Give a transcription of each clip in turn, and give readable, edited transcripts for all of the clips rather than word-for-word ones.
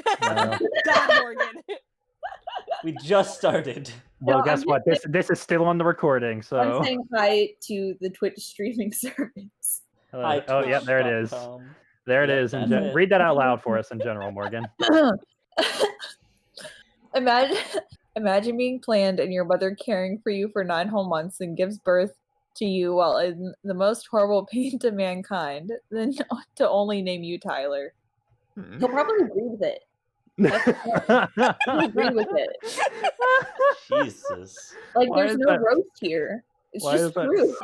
No. God, Morgan. We just started. Well, No, guess what? This is still on the recording, so. I'm saying hi to the Twitch streaming service. Hi, Oh, yeah, there it is. Twitch.com. There it Yep, is. that's it. Read that out loud for us in general, Morgan. Imagine being planned and your mother caring for you for 9 whole months and gives birth to you while in the most horrible pain to mankind, then to only name you Tyler. He'll probably agree with it. He'll agree with it. Jesus. Like, Why there's is no that- roast here. It's Why just is that true.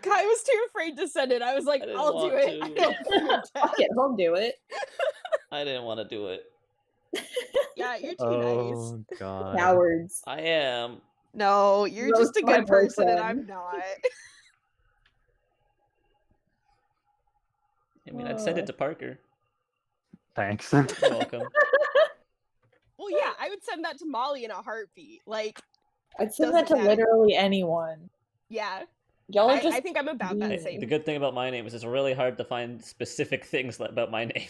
Kai was too afraid to send it. I was like, I didn't I'll do want it. to. I don't care, Dad. Fuck it, he'll do it. I didn't want to do it. Yeah, you're too Oh, nice. God. Cowards. I am. No, you're Roast just a my good person and boyfriend. I'm not. I mean, I'd send it to Parker. Thanks. You're welcome. Well, yeah, I would send that to Molly in a heartbeat. Like, I'd send that to Doesn't matter. literally anyone. yeah. Y'all are I just think I'm about that weird. same. The good thing about my name is it's really hard to find specific things about my name.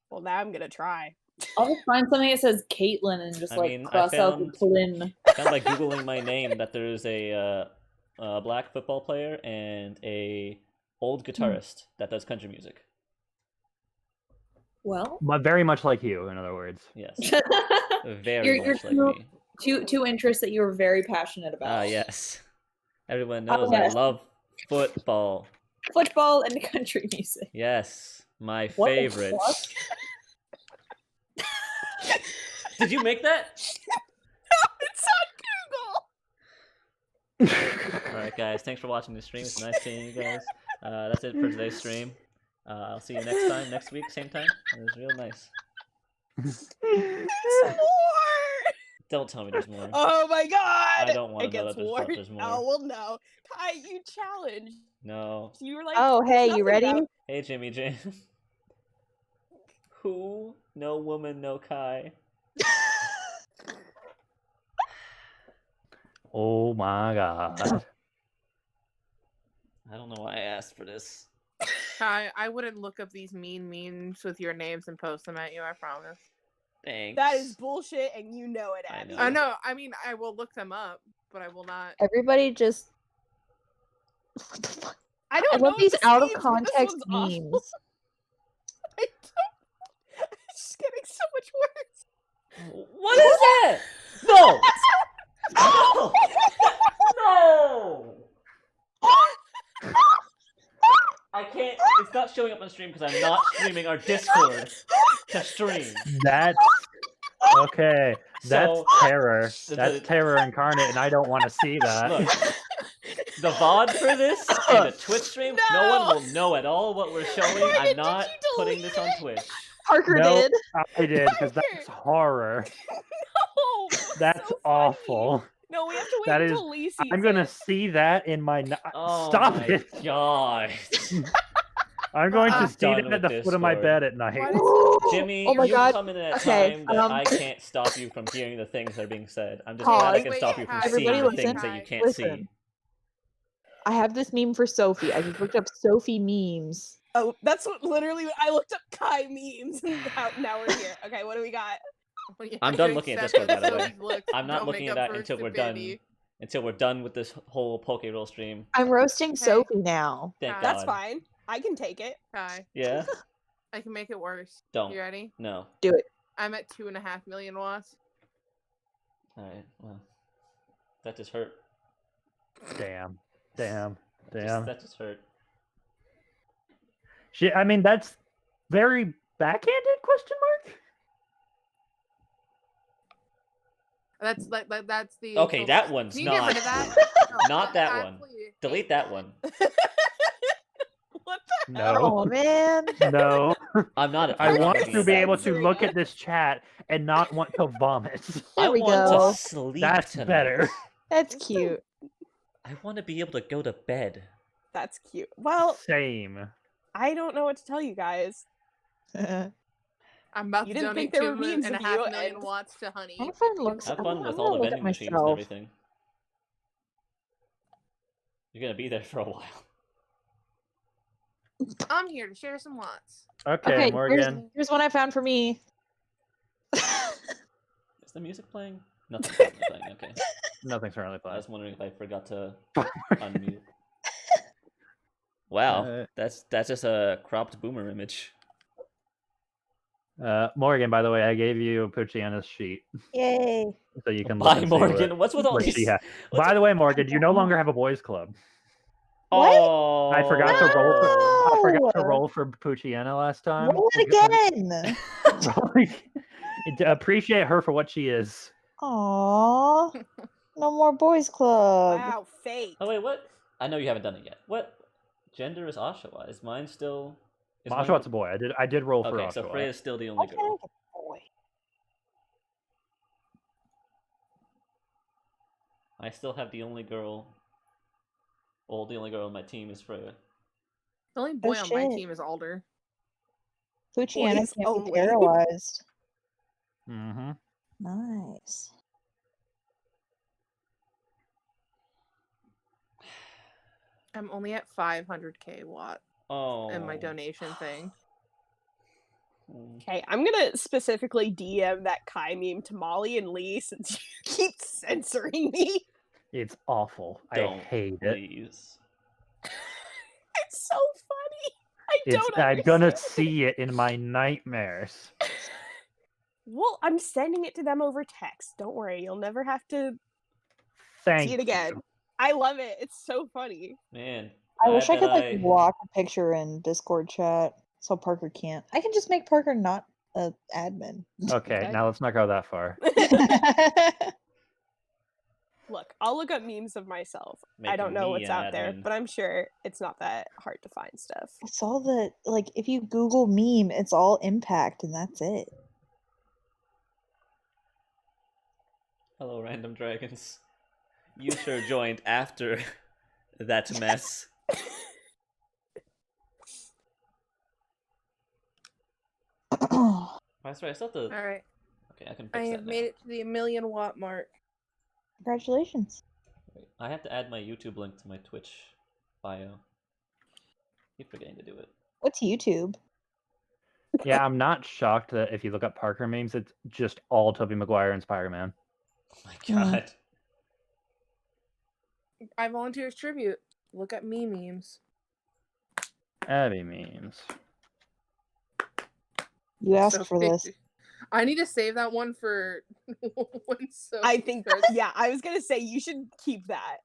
Well, now I'm gonna try. I'll just find something that says Caitlyn and just I like mean, I cross out the found- Flynn. I found by Googling my name that there's a black football player and a old guitarist that does country music. Well, But very much like you, in other words. Yes. Very You're much like me. two interests that you were very passionate about. Ah, yes. Everyone Oh, knows yes. I love football. Football and country music. Yes, my What the favorites. Did you make that? It's on Google. Alright guys, thanks for watching the stream. It's nice seeing you guys. That's it for today's stream. I'll see you next time, next week, same time. It was real nice. There's more. Don't tell me there's more. Oh my god! I don't want It to know gets that there's more. Oh well, no. Kai, you challenged. No. You were like, Oh, hey, nothing you ready? about- Hey, Jimmy Jam. Who? No woman, no Kai. Oh my God. I don't know why I asked for this. I wouldn't look up these mean memes with your names and post them at you, I promise. Thanks. That is bullshit, and you know it, I Abby. know. I know, I mean, I will look them up, but I will not. Everybody just. What the fuck? I I don't know love these what this out of means, but this context one's awful. memes. I don't... It's just getting so much worse. What is that? No! No! No! I can't. It's not showing up on stream because I'm not streaming our Discord to stream. That's okay. That's So- terror. the- That's terror incarnate, and I don't want to see that. Look, the VOD for this and the Twitch stream, no No! one will know at all what we're showing. Morgan, I'm did not you putting delete this on it? Twitch. Parker No, did. I did because Parker! that's horror. No, That's so funny. awful. No, we have to wait That until Lee sees I'm gonna it. see that in my. Oh Stop my it! God. I'm going to I'm see done that at with the foot of my Discord. bed at night. Why does Jimmy, Oh my you God. come in at a Okay, time that I can't stop you from hearing the things that are being said. I'm just Pause. glad I can Wait, stop you from everybody seeing the listen. things that you can't Listen. see. I have this meme for Sophie. I just looked up Sophie memes. Oh, that's what literally I looked up Kai memes. And now we're here. Okay, what do we got? I'm done looking at Discord, by the way. I'm not Don't looking make at up that for until we're stupidity. done. Until we're done with this whole PokeRole stream. I'm roasting Okay. Sophie now. Thank That's God. That's fine. I can take it. Kai, Yeah? I can make it worse. Don't. You ready? No. Do it. I'm at 2.5 million watts. Alright, well. That just hurt. Damn. Damn. That just hurt. Shit, I mean, that's very backhanded? Question mark. That's the. Okay, that one's Can you get rid of not. that? No, Not that Kai, one. please. Delete that one. What the No. Oh man. No. I'm not. I I'm not want looking to at be that able one. to look at this chat and not want to vomit. I There we want go. to sleep That's tonight. better. That's cute. I want to be able to go to bed. That's cute. Well, Same. I don't know what to tell you guys. I'm about You to didn't donate think there were memes of 2.5 you, million and- watts to Honey. My friend looks. Have I'm fun gonna with all the look at vending machines and myself. everything. You're gonna be there for a while. I'm here to share some watts. Okay, Okay, Morgan. here's one I found for me. Is the music playing? Nothing's currently playing. Okay. Nothing's currently I playing. was wondering if I forgot to unmute. Wow, that's just a cropped boomer image. Morgan, by the way, I gave you Pucciana's sheet Yay. so you can look Bye, and see Morgan. What's with all what she these? has. what's By with- the way, Morgan, you no longer have a boys' club. What? Oh, I forgot to roll. I forgot to No! roll for Pucciana last time. Roll it again. Appreciate her for what she is. Aww. No more boys club. Wow, fate. Oh wait, what? I know you haven't done it yet. What gender is Oshawa? Is mine still? Is mine- Oshawat's a boy. I did roll for Okay, so Oshawa. Freya's still the only Okay, girl. boy. I still have the only girl. Well, the only girl on my team is Freya. The only boy on my shit. team is Alder. Pucciana Boys can't only. be paralyzed. Mm-hmm. Nice. I'm only at 500k watt Oh. in my donation thing. Okay, I'm gonna specifically DM that Kai meme to Molly and Lee since you keep censoring me. It's awful. Don't, I hate it. please. It's so funny. I don't I'm gonna understand. see it in my nightmares. Well, I'm sending it to them over text. Don't worry, you'll never have to Thank see it again. you. I love it. It's so funny. Man. I wish I bet could lock a picture in Discord chat so Parker can't. I can just make Parker not a admin. Okay, now let's not go that far. Look, I'll look up memes of myself. I Making don't know me what's an out there, admin. but I'm sure it's not that hard to find stuff. It's all the if you Google meme, it's all impact and that's it. Hello, random dragons. You sure joined after that mess. That's right. I still have to. All right, Okay, I can I fix have that made now. it to the 1,000,000 watt mark. Congratulations. Wait, I have to add my YouTube link to my Twitch bio. Keep forgetting to do it. What's YouTube? Yeah, I'm not shocked that if you look up Parker memes, it's just all Tobey Maguire and Spider-Man. Oh my god. I volunteer as tribute. Look at me memes. Abby memes. You asked So for this. I need to save that one for when Sophie I think, starts. yeah, I was gonna say you should keep that.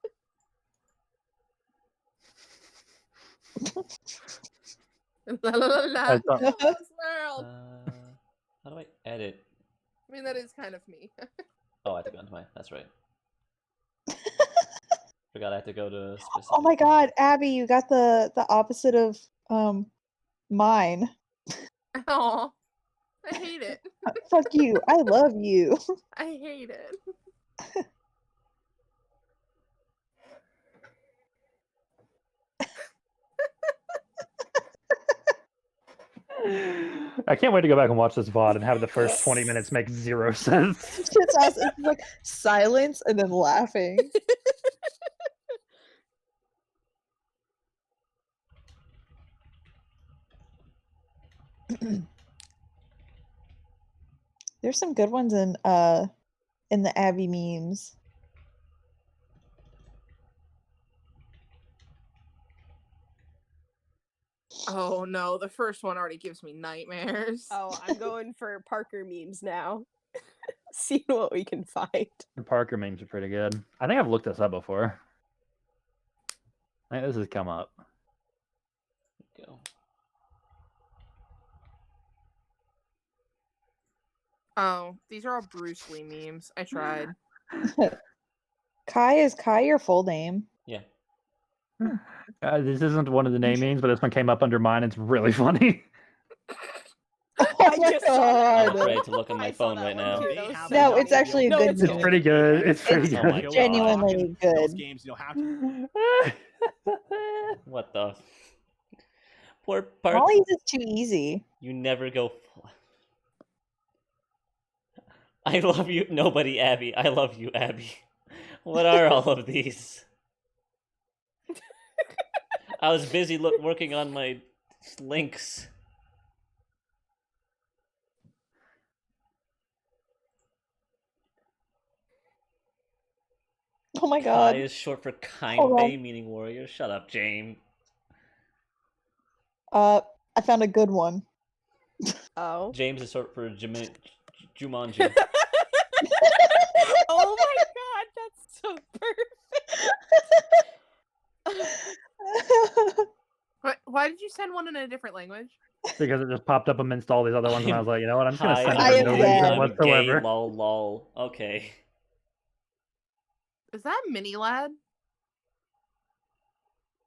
La la la la. I thought- Lost world. How do I edit? I mean, that is kind of me. Oh, I have to go into my. That's right. Forgot I have to go to. Oh my god, Abby, you got the opposite of mine. Aw, I hate it. Fuck you. I love you. I hate it. I can't wait to go back and watch this VOD and have the first 20 minutes make zero sense. It's awesome. It's like silence and then laughing. There's some good ones in the Abby memes. Oh no, the first one already gives me nightmares. Oh, I'm going for Parker memes now. See what we can find. The Parker memes are pretty good. I think I've looked this up before. I think this has come up. Go. Oh, these are all Bruce Lee memes. I tried. Kai, is Kai your full name? Yeah. This isn't one of the name memes, but this one came up under mine. It's really funny. I just saw that. I'm afraid to look on my I saw phone that right one now. too. That was so No, it's funny. actually a No, good it's It's meme. pretty good. It's pretty Oh my good. God. Genuinely Those good. games, how to What the? Poor part. Molly's is too easy. You never go. I love you. Nobody, Abby. I love you, Abby. What are all of these? I was busy working on my links. Oh my Kai god. is short for kind Hold on. bay, meaning warrior. Shut up, James. I found a good one. Oh. James is short for Jumanji. Oh my god, that's so perfect. Why did you send one in a different language? Because it just popped up amidst all these other ones, and I was like, you know what? I'm just gonna Hi, send I it am for no gay, reason I'm gay, whatsoever. lol. Okay. Is that Mini Lad?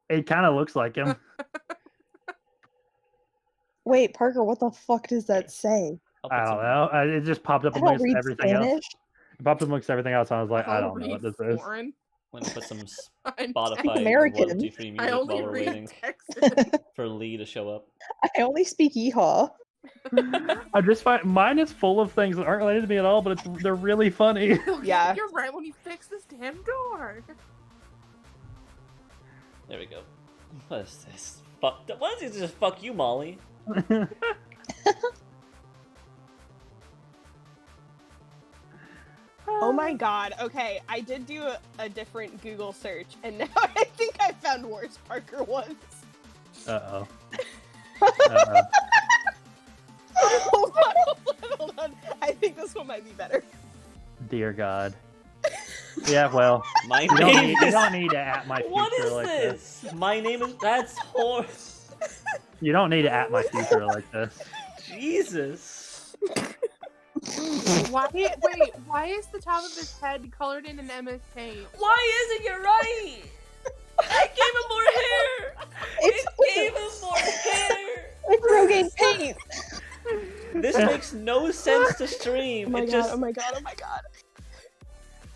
It kind of looks like him. Wait, Parker, what the fuck does that say? I'll I put don't some. know. It just popped up I don't amongst read everything else. Spanish. It popped up amongst everything else, and I was like, I I'll don't know read what this is. foreign. I'm gonna put some I'm Spotify American. royalty-free I music only while we're read waiting Texas. for Lee to show up. I only speak yeehaw. I just find mine is full of things that aren't related to me at all, but they're really funny. Yeah. You're right when you fix this damn door. There we go. What is this? Fuck. Why does it just fuck you, Molly? Oh my god. Okay, I did do a different Google search, and now I think I found worse Parker ones. Uh-oh. Uh-oh. Hold on. I think this one might be better. Dear God. Yeah, well, My you don't, name need, you is. don't need to at my future What is like this. this? My name is. That's horse. You don't need to at my future like this. Jesus. Why? Wait, why is the top of his head colored in an MS Paint? Why isn't you right? I gave him more hair. It's It gave him more hair. It's Rogaine paint. This makes no sense to stream. Oh my It god, just. oh my god, oh my god.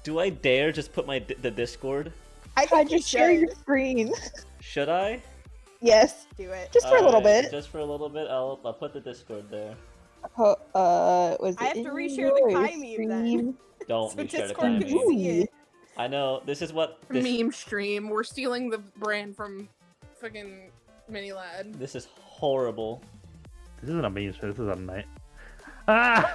Do I dare just put the Discord? I I think you just share your should screen. Should I? Yes, do it. just for a little Alright, bit. Just for a little bit. I'll put the Discord there. Was I it have to in reshare the your Kai meme then. stream? Don't So be sure to Discord time can me. see it. I know this is what this. Meme stream. We're stealing the brand from fucking Mini Lad. This is horrible. This isn't a meme show, this is a night. Ah!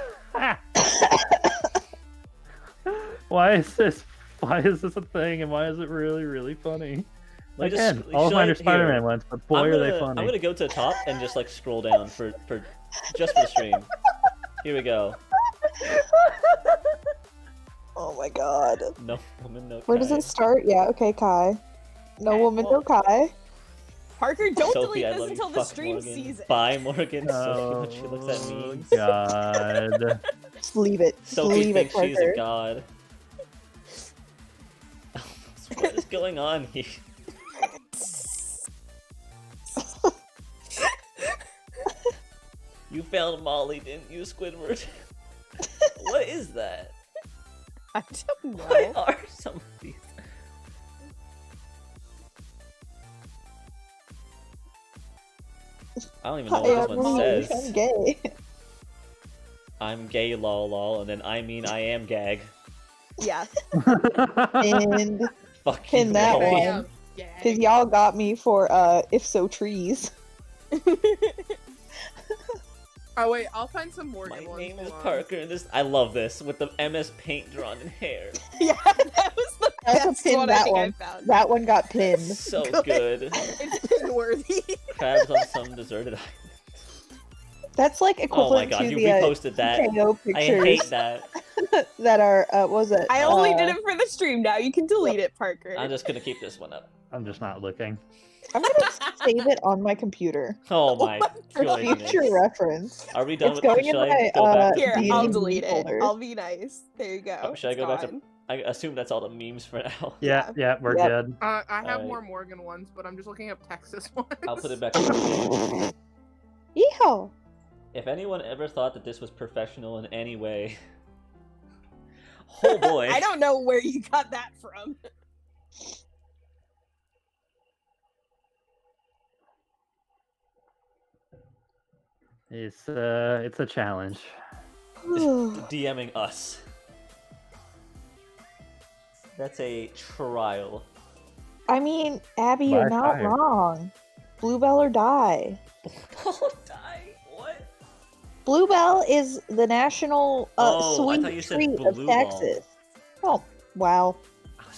Why is this a thing, and why is it really, really funny? Let me Again, just- all of should mine I- are Spider-Man here. ones, but boy, are they funny. I'm gonna go to the top and just like scroll down for just for the stream. Here we go. Oh my god. No woman, no. Where does Kai. it start? Yeah, okay, Kai. No Okay, woman, well- no Kai. Parker, don't Sophie, delete I this love you. until the Fuck stream Morgan. sees it. Bye, Morgan. Sophie, Oh, when she looks at me. God. Just leave it. Just Sophie leave it, thinks she's a Parker. god. What is going on here? You found Molly, didn't you, Squidward? What is that? I don't know. What are some of these? I don't even know Hi, what this one I'm says. gay. I'm gay, lol, lol, and then I mean I am gag. Yeah. And Fuck Pin you, that gag. one. Yeah, because y'all got me for if so trees. Oh wait, I'll find some more My good ones. name is Hold on. Parker, and this I love this with the MS Paint drawn in hair. Yeah, that was the I have to best pin one I that think one. I found. That one got pinned. So Good. good. It's pin worthy. Crabs on some deserted island. That's like Oh my equivalent god, to you the reposted that. TKO I hate pictures that. that are what was it? I only did it for the stream. Now you can delete it, Parker. I'm just gonna keep this one up. I'm just not looking. I'm gonna save it on my computer Oh my for goodness. future reference. Are we done It's with going should in I my go back to Here, D&D I'll delete it. folder. I'll be nice. There you go. Oh, should I It's go back to gone. I assume that's all the memes for now. Yeah, yeah, we're Yep. good. I have Alright. more Morgan ones, but I'm just looking up Texas ones. I'll put it back on the page. Yeehaw! If anyone ever thought that this was professional in any way. Oh boy. I don't know where you got that from. It's a challenge. DMing us. That's a trial. I mean, Abby, you're By not fire. wrong. Bluebell or die. Oh, die. What? Bluebell is the national Oh, I sweet thought you said treat of Blue Ball. Texas. Oh, wow.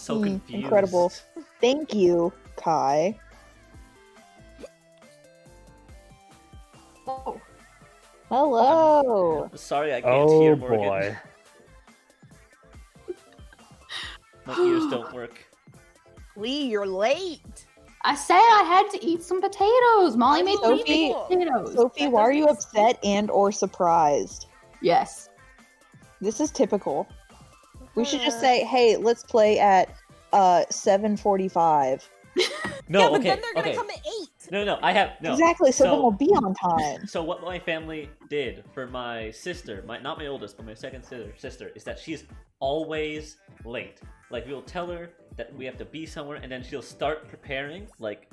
so confused. Incredible. Thank you, Kai. Oh, Hello. Sorry, I can't hear Oh Morgan. boy. My ears don't work. Lee, you're late. I said I had to eat some potatoes. Molly made Sophie- me potatoes. Sophie, why are you upset and or surprised? Yes. This is typical. We should just say, hey, let's play at 7:45. No, yeah, but okay, then they're gonna okay. come at 8. No, I have no. Exactly, so then So- we'll be on time. So what my family did for my sister, not my oldest, but my second sister, is that she's always late. Like we'll tell her that we have to be somewhere, and then she'll start preparing like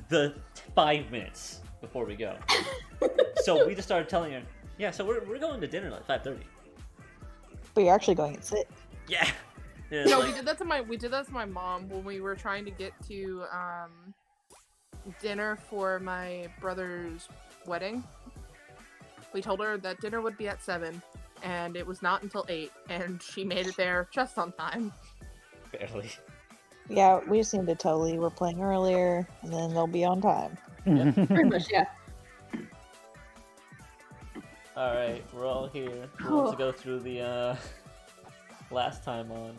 the 5 minutes before we go. So we just started telling her, yeah, so we're going to dinner at 5:30. But you're actually going at 6. Yeah. Yeah, no, like- we did that to my mom when we were trying to get to dinner for my brother's wedding. We told her that dinner would be at 7, and it was not until 8, and she made it there just on time. barely. Yeah, we just need to tell Lee we're playing earlier, and then they'll be on time. Pretty much, yeah. All right, we're all here. Who wants to go through the last time on?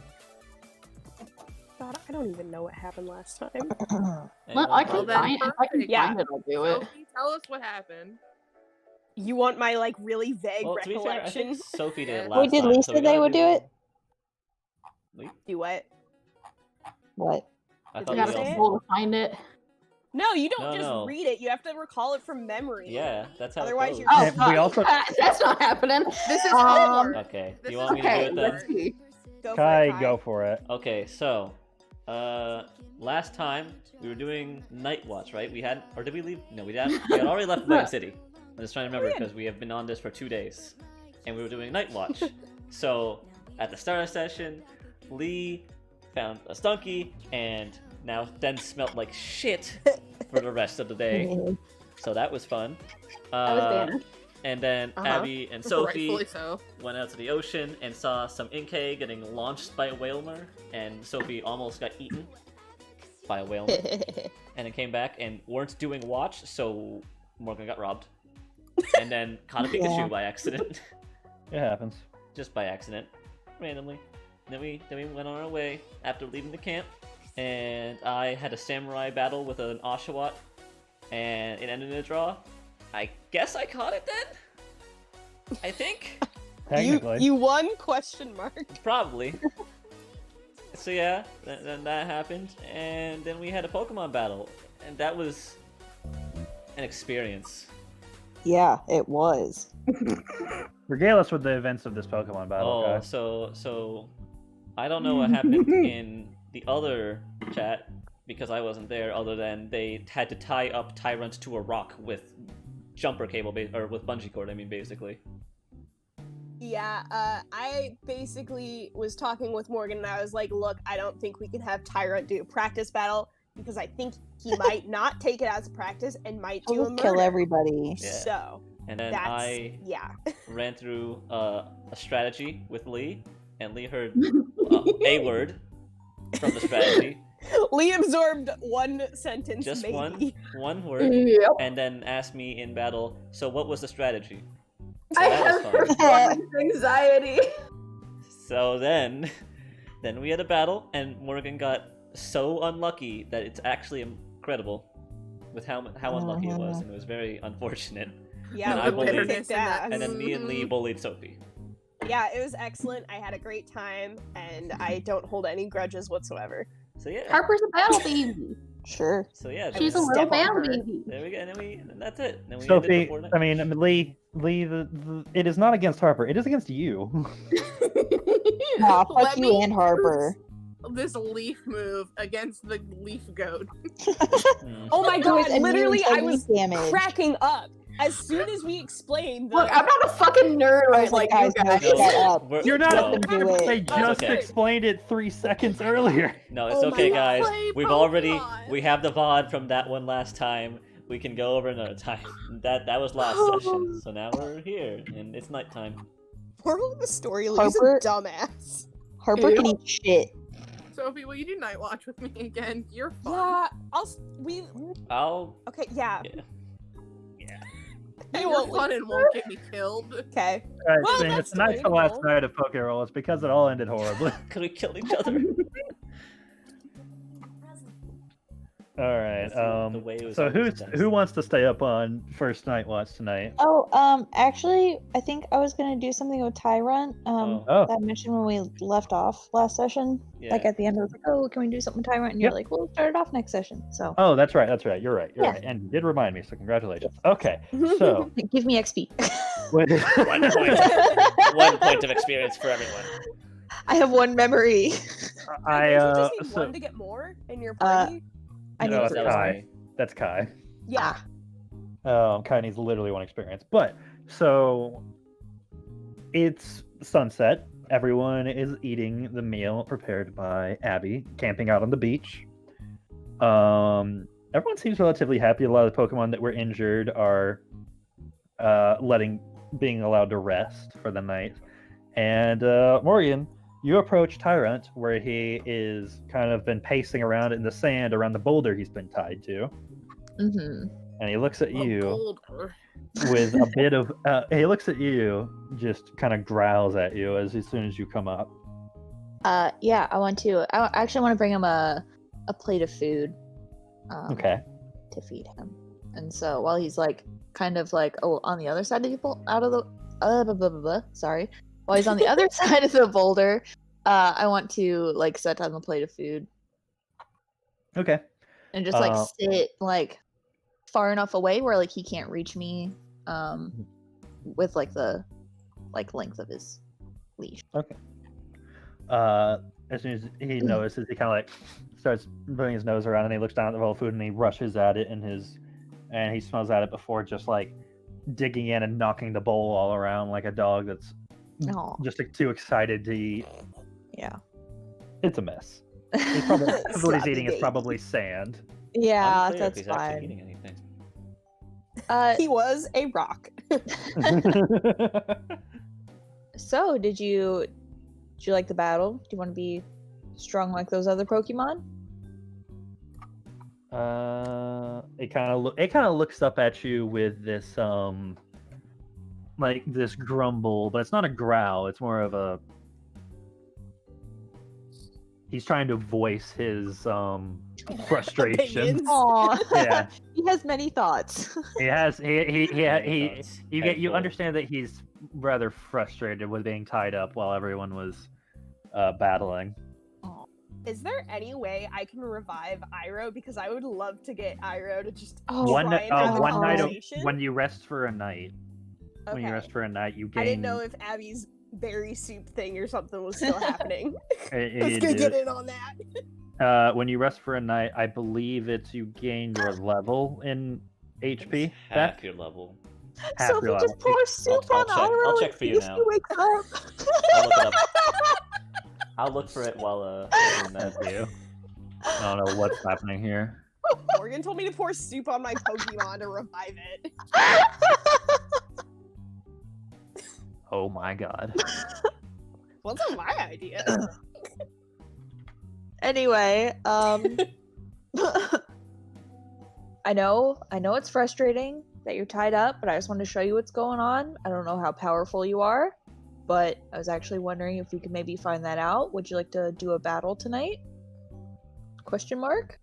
God, I don't even know what happened last time. Well, Anyone? I can Well, then find it. If I can perfect. find it, I'll do it. Sophie, tell us what happened. You want my like really vague Well, to be fair, I recollection? think Sophie did it Yeah. last Wait, did time. Lee so say we they gotta would do it? Lee? Do what? What? I Did thought I you we gotta say all... it? scroll to find it. No, you don't No, just no. read it. You have to recall it from memory. Yeah, that's how Otherwise it you're- goes. Oh, And fuck. we also- That's not happening. This is Um, homework. Okay, do This you is want me to do Okay, it let's then? see. Go for Kai, it, Kai. go for it. Okay, so, last time we were doing Night Watch, right? We had, or did we leave? No, we had already left Blame City. I'm just trying to remember because we have been on this for 2 days, and we were doing Night Watch. So, at the start of the session, Lee found a stunky, and then smelled like shit for the rest of the day. So that was fun. That was Banner. And then Uh-huh. Abby and Sophie Rightfully so. went out to the ocean and saw some Inkay getting launched by a whaler, and Sophie almost got eaten by a whaler, and then came back and weren't doing watch, so Morgan got robbed, and then caught a Pikachu Yeah. by accident, It happens. just by accident, randomly. Then we went on our way after leaving the camp, and I had a samurai battle with an Oshawott, and it ended in a draw. I guess I caught it then? I think? Technically. You won? Question mark. Probably. So yeah, then that happened, and then we had a Pokemon battle, and that was an experience. Yeah, it was. Regale us with the events of this Pokemon battle, Oh, Kai. so I don't know what happened in the other chat because I wasn't there, other than they had to tie up Tyrant to a rock with jumper cable, or with bungee cord. I mean, basically. Yeah, I basically was talking with Morgan and I was like, look, I don't think we can have Tyrant do a practice battle because I think he might not take it as a practice and might do a He'll murder. kill everybody. Yeah. So, And then that's, I yeah. ran through a strategy with Lee, and Lee heard a word from the strategy, Lee absorbed one sentence, just maybe. one word, Yep. and then asked me in battle, so what was the strategy? So I that have was fun. anxiety. So then we had a battle, and Morgan got so unlucky that it's actually incredible with how unlucky it was, and it was very unfortunate. Yeah, And we I bullied- kicked ass. And then me and Lee bullied Sophie. Yeah, it was excellent. I had a great time, and I don't hold any grudges whatsoever. So yeah. Harper's a battle baby. Sure. So yeah. She's a then- little Step on battle her. baby. There we go, and that's it. Then we ended Sophie, before night. I mean, Lee, it is not against Harper. It is against you. Nah, fuck Let you me and Harper. This leaf move against the leaf goat. Mm. Oh my Who is god, immune literally, to I was leaf damage. cracking up. As soon as we explained the... Look, I'm not a fucking nerd I was like like, you guys, guys. no, shut up. We're- You're not no, Let them do it. They It's just okay. explained it 3 seconds earlier. No, it's Oh my okay, God. guys. Play We Pokemon. have the VOD from that one last time. We can go over another time. That was last session. So now we're here, and it's nighttime. Moral of the story, Lee's Harper- a dumbass. Harper can Ew. eat shit. Sophie, will you do night watch with me again? You're fun. Yeah, I'll. Okay, yeah. Yeah. They You're won't fun and won't get me killed. Okay. All right, Well, Sting, that's it's tonight's the last debatable. night of PokeRole. It's because it all ended horribly. Can we kill each other? All right. The way it was So always best. who wants to stay up on first night watch tonight? Oh, actually, I think I was gonna do something with Tyrant. Oh. Oh. That I mentioned when we left off last session. Like Yeah. at the end, I was like, "Oh, can we do something with Tyrant?" And Yep. you're like, "We'll start it off next session." So Oh, that's right. That's right. You're right. You're Yeah. right. And you did remind me. So congratulations. Okay. So give me XP. when- 1 point. 1 point of experience for everyone. I have one memory. I Don't you just need so one to get more in your party? I no, need it's that was Kai. me. That's Kai. Yeah. Kai needs literally one experience. But so it's sunset. Everyone is eating the meal prepared by Abby, camping out on the beach. Everyone seems relatively happy. A lot of the Pokemon that were injured are being allowed to rest for the night. And Morgan, you approach Tyrant, where he is kind of been pacing around in the sand around the boulder he's been tied to. Mm-hmm. And he looks at you Boulder. with a bit of he looks at you, just kind of growls at you as soon as you come up. Yeah, I actually want to bring him a plate of food. Okay. To feed him. And so while he's like kind of like on the other side of the sorry. While he's on the other side of the boulder, I want to like set down the plate of food Okay. and just like sit like far enough away where like he can't reach me with like the length of his leash. Okay. As soon as he notices, he kind of like starts putting his nose around and he looks down at the bowl of food and he rushes at it and he smells at it before just like digging in and knocking the bowl all around like a dog that's Aw. just too excited to eat. Yeah. It's a mess. He's probably, what he's Sloppy eating is baby. probably sand. Yeah, Unclear if that's he's actually fine. eating anything. He was a rock. So did you like the battle? Do you want to be strong like those other Pokemon? It kind of looks up at you with this like this grumble, but it's not a growl. It's more of a he's trying to voice his frustration. Opinions. Aw. Yeah. He has many thoughts. He has he you Handful. understand that he's rather frustrated with being tied up while everyone was battling. Is there any way I can revive Iroh? Because I would love to get Iroh to just try One and have a one night conversation. when you rest for a night. When you Okay. rest for a night, you gain. I didn't know if Abby's berry soup thing or something was still happening. it- Let's it go is. get in on that. When you rest for a night, I believe it's you gain your level in HP Half back. your level. Half Sophie your just level. pour soup I'll on check- Iroh I'll check and for you see if now. he wakes up. I'll look it up. I'll look for it while doing that. Thank you. I don't know what's happening here. Morgan told me to pour soup on my Pokemon to revive it. Oh my god. Wasn't my idea. Anyway, I know it's frustrating that you're tied up, but I just wanted to show you what's going on. I don't know how powerful you are, but I was actually wondering if we could maybe find that out. Would you like to do a battle tonight? Question mark?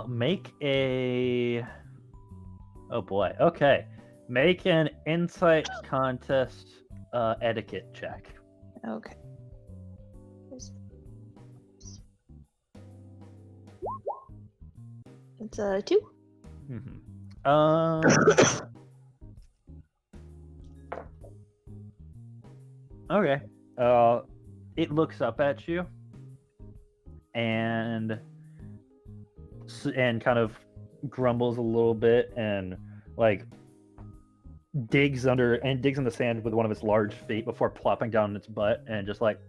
Make a. Oh boy. Okay. Make an insight contest etiquette check. Okay. It's a 2. Okay. It looks up at you and kind of grumbles a little bit and like digs in the sand with one of its large feet before plopping down on its butt and just like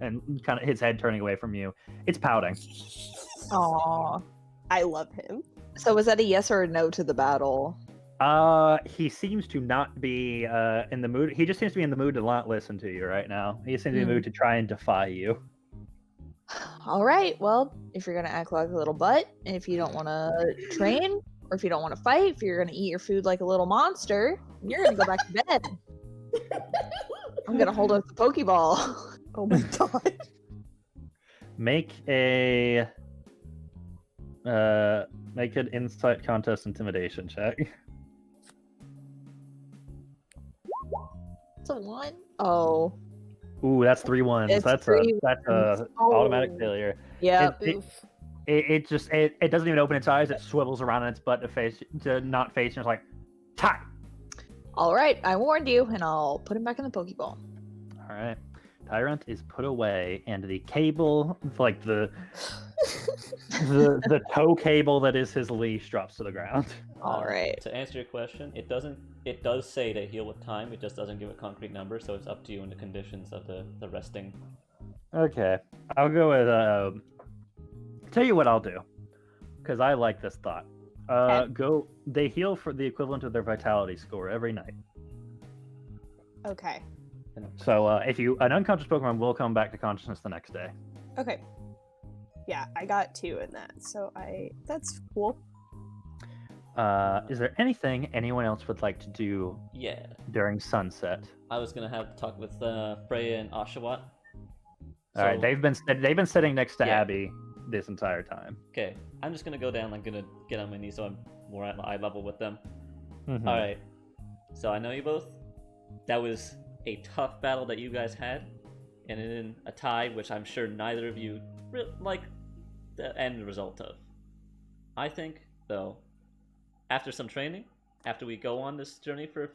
and kind of his head turning away from you. It's pouting. Aww. I love him. So was that a yes or a no to the battle? He seems to not be in the mood. He just seems to be in the mood to not listen to you right now. He seems to be in the mood to try and defy you. All right. Well, if you're gonna act like a little butt, and if you don't want to train, or if you don't want to fight, if you're gonna eat your food like a little monster, you're gonna go back to bed. I'm gonna hold up the Pokeball. Oh my god. Make an insight contest intimidation check. It's a 1. Oh. Ooh, that's 3 ones. It's That's 3 a automatic failure. Yeah. It just it doesn't even open its eyes. It swivels around in its butt to not face. And it's like, tie. All right. I warned you, and I'll put him back in the Pokeball. All right. Tyrant is put away, and the cable, like the tow cable that is his leash, drops to the ground. All right. To answer your question, it does say to heal with time. It just doesn't give a concrete number, so it's up to you in the conditions of the resting. Okay, I'll go with. Tell you what I'll do, because I like this thought. They heal for the equivalent of their vitality score every night. Okay. So an unconscious Pokemon will come back to consciousness the next day. Okay. Yeah, I got 2 in that, so that's cool. Is there anything anyone else would like to do? Yeah. During sunset. I was gonna have to talk with Freya and Oshawott. All right, they've been sitting next to Yeah. Abby this entire time. Okay, I'm just gonna go down. I'm gonna get on my knees so I'm more at eye level with them. Mhm. All right. So I know you both. That was a tough battle that you guys had, and in a tie, which I'm sure neither of you like the end result of. I think, though, after some training, after we go on this journey for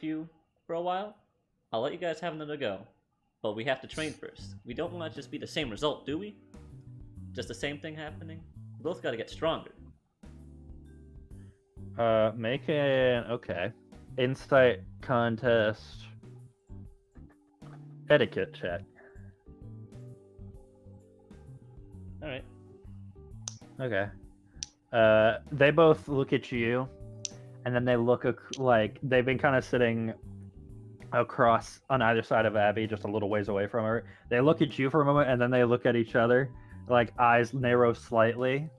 a while, I'll let you guys have another go. But we have to train first. We don't want to just be the same result, do we? Just the same thing happening? We both got to get stronger. Make an insight contest etiquette check. All right. Okay. They both look at you, and then they look like they've been kind of sitting across on either side of Abby, just a little ways away from her. They look at you for a moment, and then they look at each other, like eyes narrow slightly.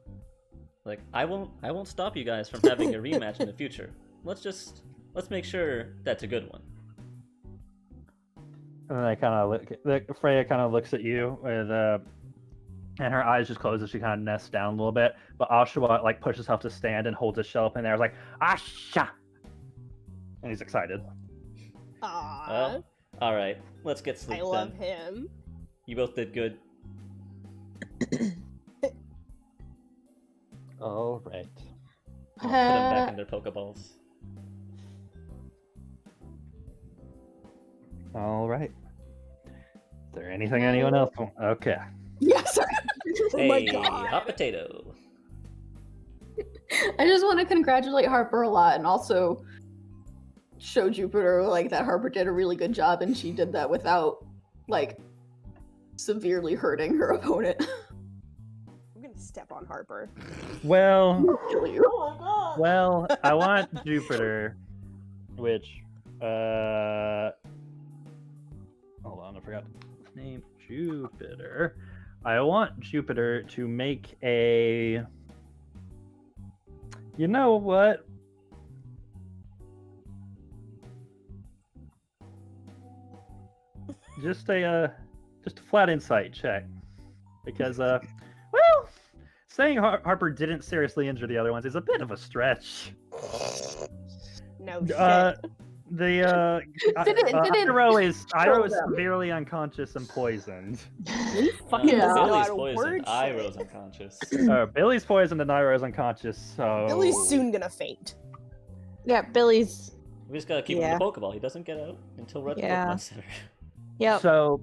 Like, I won't stop you guys from having a rematch in the future. Let's make sure that's a good one. And then they kind of look. Freya kind of looks at you with and her eyes just close as she kind of nests down a little bit. But Oshawott like pushes herself to stand and holds his shell up in there. It's like Asha, and he's excited. Aww. Well, all right. Let's get sleep. I love him. You both did good. All right. Put them back in their Pokeballs. All right. Is there anything anyone else want? Okay. Yes. Oh my Hey, God. hot potato. I just want to congratulate Harper a lot and also show Jupiter like that Harper did a really good job and she did that without like severely hurting her opponent. I'm gonna step on Harper. Well, Kill you. Oh my god. well, I want Jupiter, which hold on, I forgot his name. Jupiter. I want Jupiter to make a. You know what? Just a flat insight check, because well, saying Harper didn't seriously injure the other ones is a bit of a stretch. No shit. The Didn't- Iroh is them. severely unconscious and poisoned. He fucking Yeah. doesn't know how Billy's to poisoned. word shit. Iroh's unconscious. Billy's poisoned and Iroh is unconscious. So Billy's soon gonna faint. Yeah, Billy's. We just gotta keep him in the Pokeball. He doesn't get out until we're at the Yeah. Pokemon Center. Yep. So,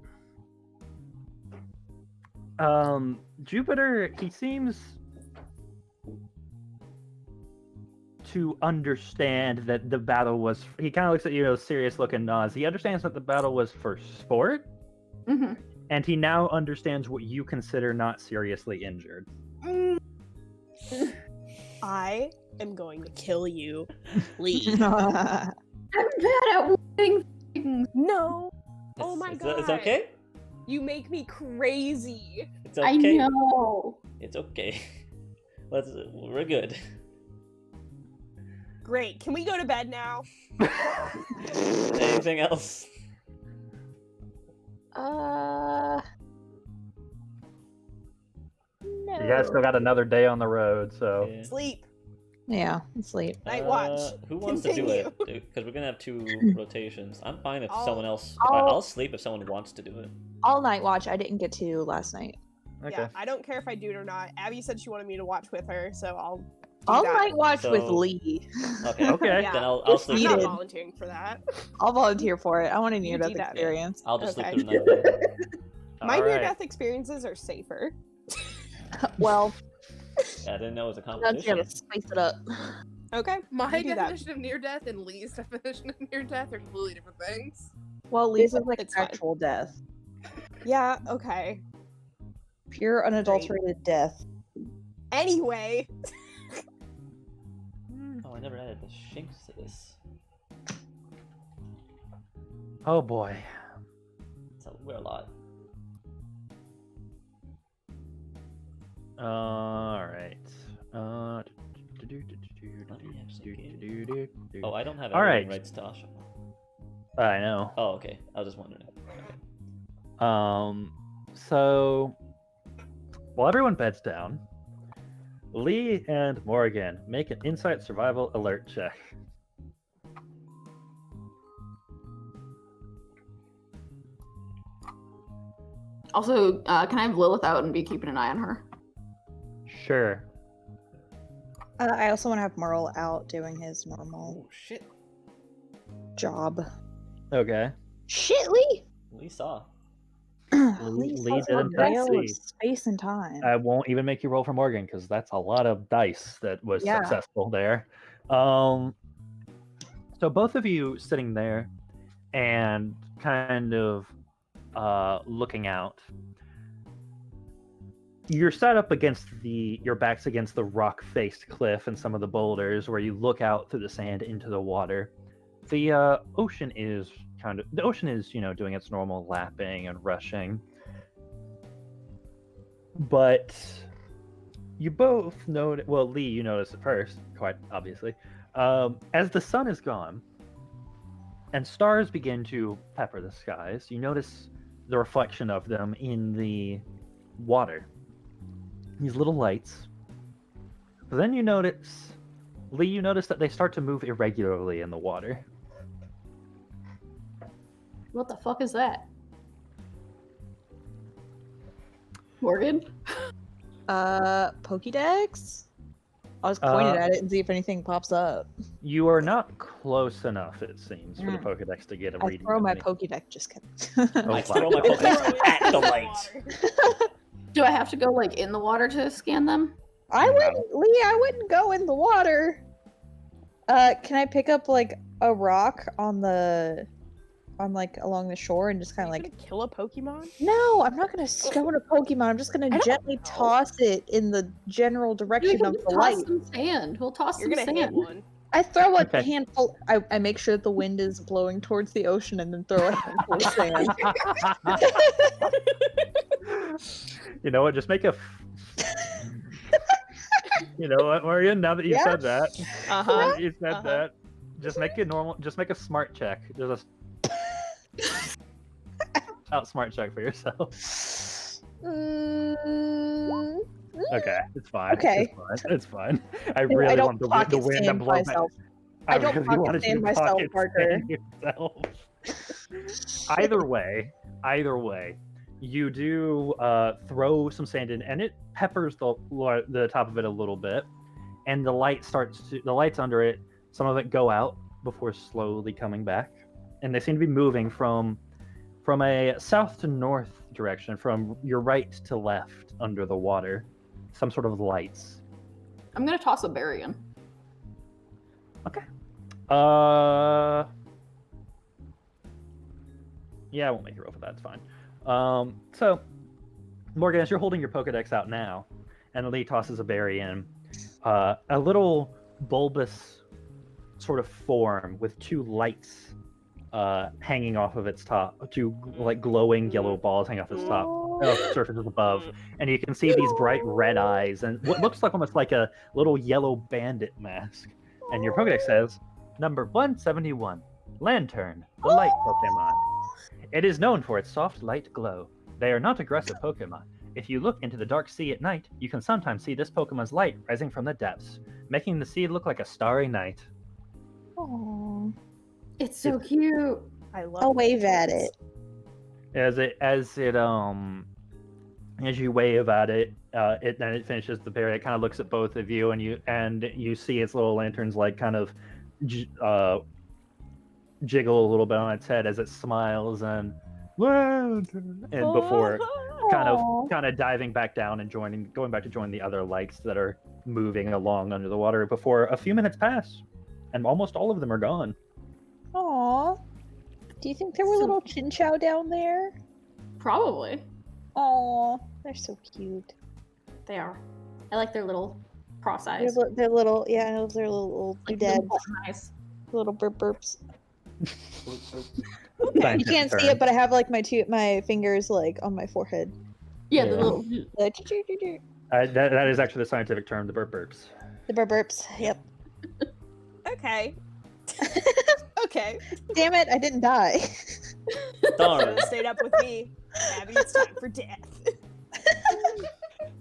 Jupiter, he seems to understand that the battle was. He kind of looks at you, serious looking nods. He understands that the battle was for sport, Mm-hmm. and he now understands what you consider not seriously injured. I am going to kill you, Lee. I'm bad at wording things. No. Oh my It's god. okay. You make me crazy. It's okay. I know. It's okay. We're good. Great. Can we go to bed now? Anything else? No. You guys still got another day on the road, so Yeah. Sleep. Yeah, sleep. Night watch. Who wants to do it? Because we're gonna have 2 rotations. I'm fine if someone else. I'll sleep if someone wants to do it. All night watch. I didn't get to last night. okay. Yeah, I don't care if I do it or not. Abby said she wanted me to watch with her, so I'll do All that. night watch with So- Lee. Okay. Okay. Yeah. Then I'll If sleep. I'm needed. through not the- volunteering for that. I'll volunteer for it. I want a You near-death do that. experience. I'll just Okay. sleep through the night. My All right. near-death experiences are safer. Well, I didn't know it was a sometimes you competition. gotta spice it up. Okay. My you do that. definition of near death and Lee's definition of near death are completely different things. Well, Lee's is like It's fine. actual death. Yeah, okay. Pure unadulterated death. Anyway. Oh, I never added the shinks to this. Oh boy. We're a lot. All right. Oh, I don't have All everything right. right, Stash. I know. Oh, okay. I was just wondering. So while everyone beds down, Lee and Morgan make an insight survival alert check. Also, can I have Lilith out and be keeping an eye on her? Sure. I also want to have Merle out doing his normal Oh shit. job. Okay. Shit, Lee! We saw. Lee didn't Veil see. of space and time. I won't even make you roll for Morgan because that's a lot of dice that was Yeah. successful there. So both of you sitting there and kind of looking out. You're set up against your backs against the rock-faced cliff and some of the boulders where you look out through the sand into the water. The ocean is doing its normal lapping and rushing. But you both know, well, Lee, you notice it first, quite obviously. As the sun is gone and stars begin to pepper the skies, you notice the reflection of them in the water. These little lights. But then you notice, Lee, you notice that they start to move irregularly in the water. What the fuck is that? Morgan? Pokédex? I'll just point it at it and see if anything pops up. You are not close enough, it seems, for the Mm. Pokedex to get a I reading. throw of my any- Pokédex, just kidding. Oh, I fuck. throw my Pokedex at the light. Do I have to go like in the water to scan them? I No. wouldn't, Lee, I wouldn't go in the water. Can I pick up like a rock on like along the shore and just kind of Are you like, gonna kill a Pokemon? no, I'm not gonna stone a Pokemon. I'm just gonna don't gently know. toss it in the general direction He'll of just the toss light. some sand. We'll toss You're some gonna hit sand. one. I throw a Okay. handful. I make sure that the wind is blowing towards the ocean and then throw a handful of sand. You know what? Just make a. You know what, Morgan? Now that you Yeah. said that, Uh-huh. you said Uh-huh. that. Just make it normal. Just make a smart check. Just a smart check for yourself. Mm, Okay, it's fine. Okay. It's fine. It's fine. I I really don't want the pocket wind to stand blow back. myself. I don't really pocket wanted you stand to myself, pocket Parker. stand yourself. Either way, you do throw some sand in, and it peppers the top of it a little bit, and the lights under it. Some of it go out before slowly coming back, and they seem to be moving from a south to north direction, from your right to left under the water. Some sort of lights. I'm gonna toss a berry in. Yeah, I won't make you roll for that. It's fine. So, Morgan, as you're holding your Pokedex out now, and Lee tosses a berry in, a little bulbous sort of form with two lights hanging off of its top, two like glowing yellow balls hanging off its top surfaces above, and you can see these bright red eyes and what looks like almost like a little yellow bandit mask. And your Pokedex says, number 171, Lantern, the light Pokemon. It is known for its soft light glow. They are not aggressive Pokemon. If you look into the dark sea at night, you can sometimes see this Pokemon's light rising from the depths, making the sea look like a starry night. Aww. It's so cute. I love I'll wave at it. As you wave at it, then it finishes the parry. It kind of looks at both of you, and you see its little lanterns like kind of jiggle a little bit on its head as it smiles and before kind of diving back down and going back to join the other lights that are moving along under the water. Before a few minutes pass, and almost all of them are gone. Aww. Do you think there were little Chinchou down there? Probably. Aww. They're so cute. They are. I like their little cross They're, eyes. they're little, yeah, they're little Like doodads. little eyes. Little burps. Scientific You can't see term. it, but I have like my fingers like on my forehead. Yeah, Yeah. the little. Like, That is actually the scientific term, the burps. the burps. Yep. Okay. Okay. Damn it! I didn't die. Darn. Should've stayed up with me. Abby, it's time for death.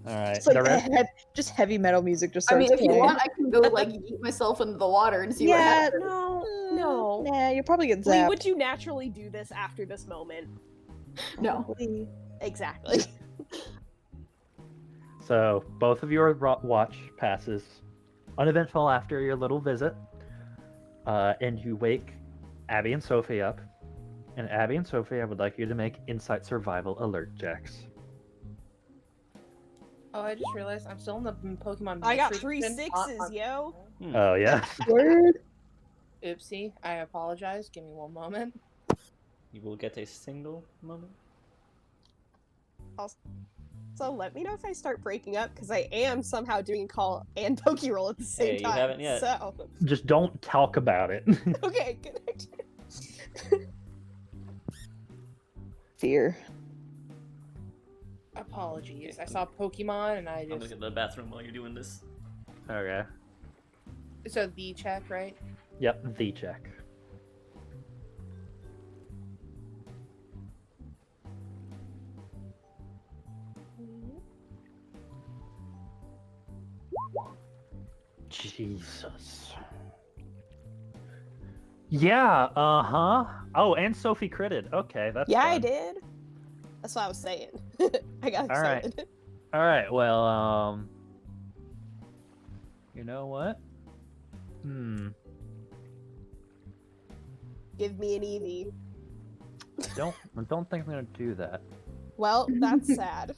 All right. It's like the rest, just heavy metal music just I starts mean, if you playing. want, I can go like eat myself into the water and see what Yeah. happens. No. Nah, you're probably getting Lee, zapped. would you naturally do this after this moment? No. Probably. Exactly. so both of your watch passes uneventful after your little visit, and you wake Abby and Sophie up. And Abby and Sophie, I would like you to make insight survival alert checks. Oh, I just realized I'm still in the Pokemon. I got mystery 3 section. 6s, yo. Oh yeah. Word. Oopsie. I apologize. Give me one moment. You will get a single moment. So let me know if I start breaking up, because I am somehow doing call and PokeRole at the same Hey, you time. haven't yet. So Just don't talk about it. okay, good. Fear. Apologies. I saw Pokemon and I I'm gonna just. get to the bathroom while you're doing this. Okay. So the check, right? Yep, the check. Jesus. Yeah, uh-huh. Oh, and Sophie critted. Okay, that's Yeah, I fun. did. That's what I was saying. I got All right. excited. All right, well, you know what? Give me an Eevee. I don't think I'm gonna do that. Well, that's sad.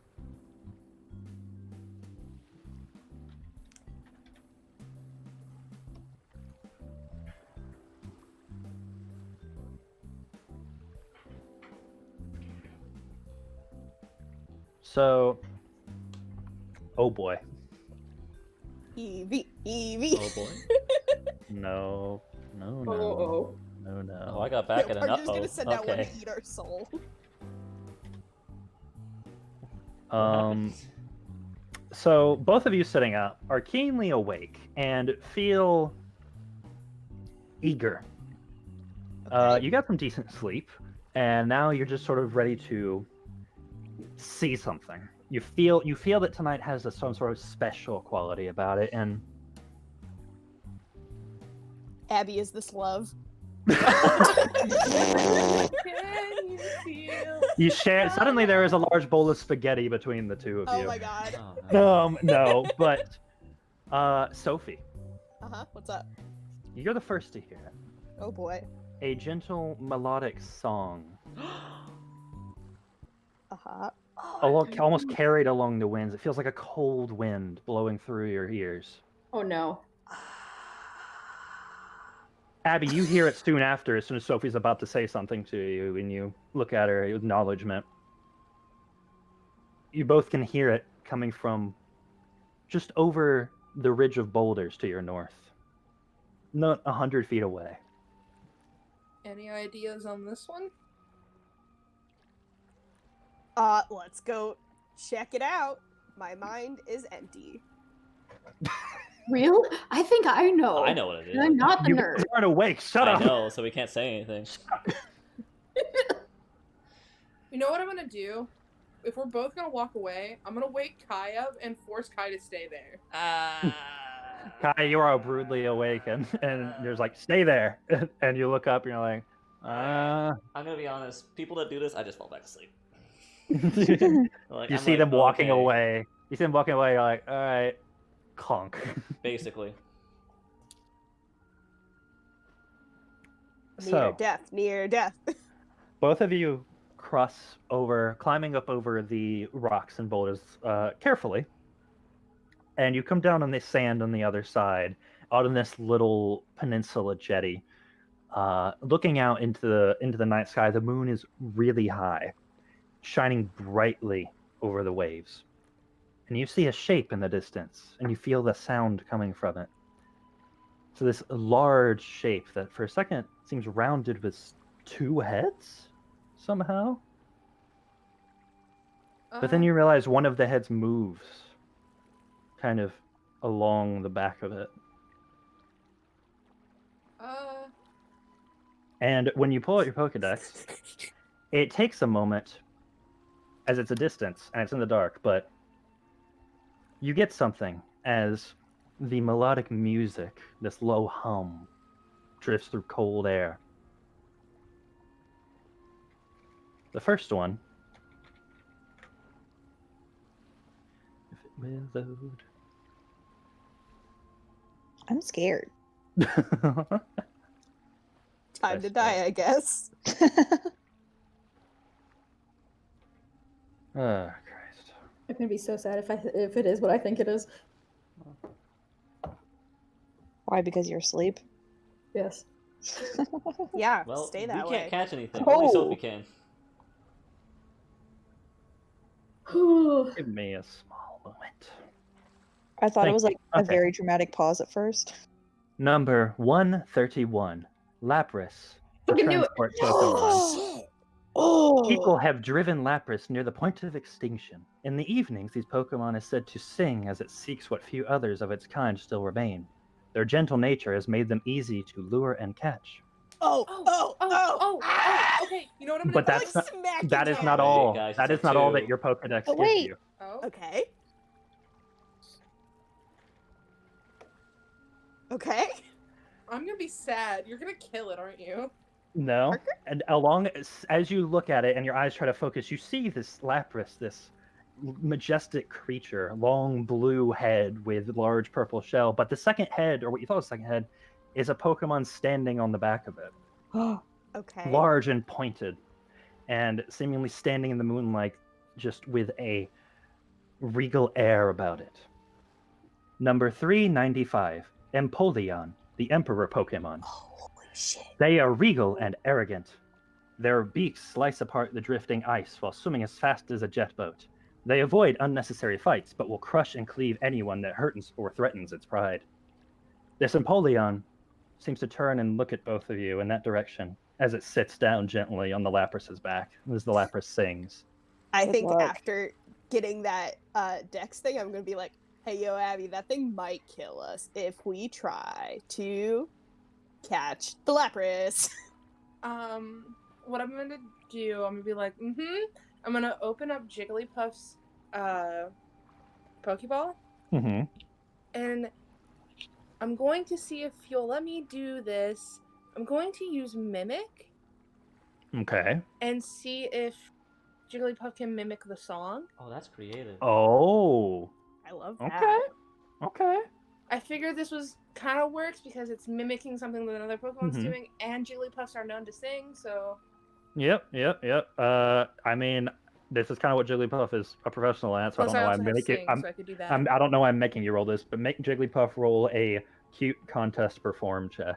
So, oh boy. Eevee, Eevee. Oh boy. No, no, no, Oh. no, no. Oh, I got back at an We're just gonna uh-oh. send out one Okay. to eat our soul. So both of you sitting up are keenly awake and feel eager. You got some decent sleep, and now you're just sort of ready to see something. You feel that tonight has some sort of special quality about it, and Abby, is this love? Can you feel? you share. Suddenly, there is a large bowl of spaghetti between the two of Oh you. my god. Oh, no. No, but Sophie, What's up? you're the first to hear it. Oh boy. A gentle melodic song, almost carried along the winds. It feels like a cold wind blowing through your ears. Oh no. Abby, you hear it soon after, as soon as Sophie's about to say something to you, and you look at her, acknowledgement. You both can hear it coming from just over the ridge of boulders to your north, not 100 feet away. Any ideas on this one? Let's go check it out. My mind is empty. Real? I think I know. I know what it is. And I'm not the You nerd. aren't awake. Shut I up. know, so we can't say anything. You know what I'm gonna do? If we're both gonna walk away, I'm gonna wake Kai up and force Kai to stay there. Kai, you are brutally awake, and there's like, stay there. And you look up, and you're like, I'm gonna be honest. People that do this, I just fall back asleep. Like, You I'm see like, them walking okay, away. You see them walking away. You're like, all right, conk. Basically. Near death, near death. Both of you cross over, climbing up over the rocks and boulders carefully, and you come down on the sand on the other side, out on this little peninsula jetty. Looking out into the night sky, the moon is really high, shining brightly over the waves, and you see a shape in the distance, and you feel the sound coming from it. So this large shape that for a second seems rounded with two heads somehow. But then you realize one of the heads moves kind of along the back of it. And when you pull out your Pokedex, it takes a moment, as it's a distance and it's in the dark, but you get something as the melodic music, this low hum, drifts through cold air. The first one, if it will load. I'm scared. Time to die, I guess. Oh, Christ. I'm gonna be so sad if it is what I think it is. Why? Because you're asleep? Yes. Yeah, Well, stay that we way. can't catch anything. Only Sophie can. Give me a small moment. I thought Thank it was you. like a Okay. very dramatic pause at first. Number 131, Lapras, the Fucking knew it. transport Pokemon. Shit. Oh, People have driven Lapras near the point of extinction. In the evenings, these Pokemon is said to sing as it seeks what few others of its kind still remain. Their gentle nature has made them easy to lure and catch. Okay. You know what I'm gonna But do? that's Like, not, smack your that is head. not Wait, all. guys, That it's is not all that two. your Pokedex But gives wait. you. Oh. Okay. Okay. I'm gonna be sad. You're gonna kill it, aren't you? No. Parker? And as you look at it and your eyes try to focus, you see this Lapras, this majestic creature, long blue head with large purple shell. But the second head, or what you thought was the second head, is a Pokemon standing on the back of it, Okay. large and pointed, and seemingly standing in the moonlight, just with a regal air about it. Number 395, Empoleon, the Emperor Pokemon. Holy shit. They are regal and arrogant. Their beaks slice apart the drifting ice while swimming as fast as a jet boat. They avoid unnecessary fights, but will crush and cleave anyone that hurts or threatens its pride. This Empoleon seems to turn and look at both of you in that direction as it sits down gently on the Lapras's back as the Lapras sings. I Good think luck. after getting that Dex thing, I'm gonna be like, hey, yo, Abby, that thing might kill us if we try to catch the Lapras. What I'm gonna do, I'm gonna be like, I'm gonna open up Jigglypuff's Pokeball, Mm-hmm. and I'm going to see if you'll let me do this. I'm going to use Mimic Okay. and see if Jigglypuff can mimic the song. Oh, that's creative. Oh. I love that. Okay. Okay. I figured this was kind of works because it's mimicking something that another Pokemon's Mhm. doing, and Jigglypuffs are known to sing, so... Yep. I mean, this is kind of what Jigglypuff is a professional at, so Plus, I I also don't know why I'm have making sing, so I could do that. I don't know why I'm making you roll this, but make Jigglypuff roll a cute contest perform check.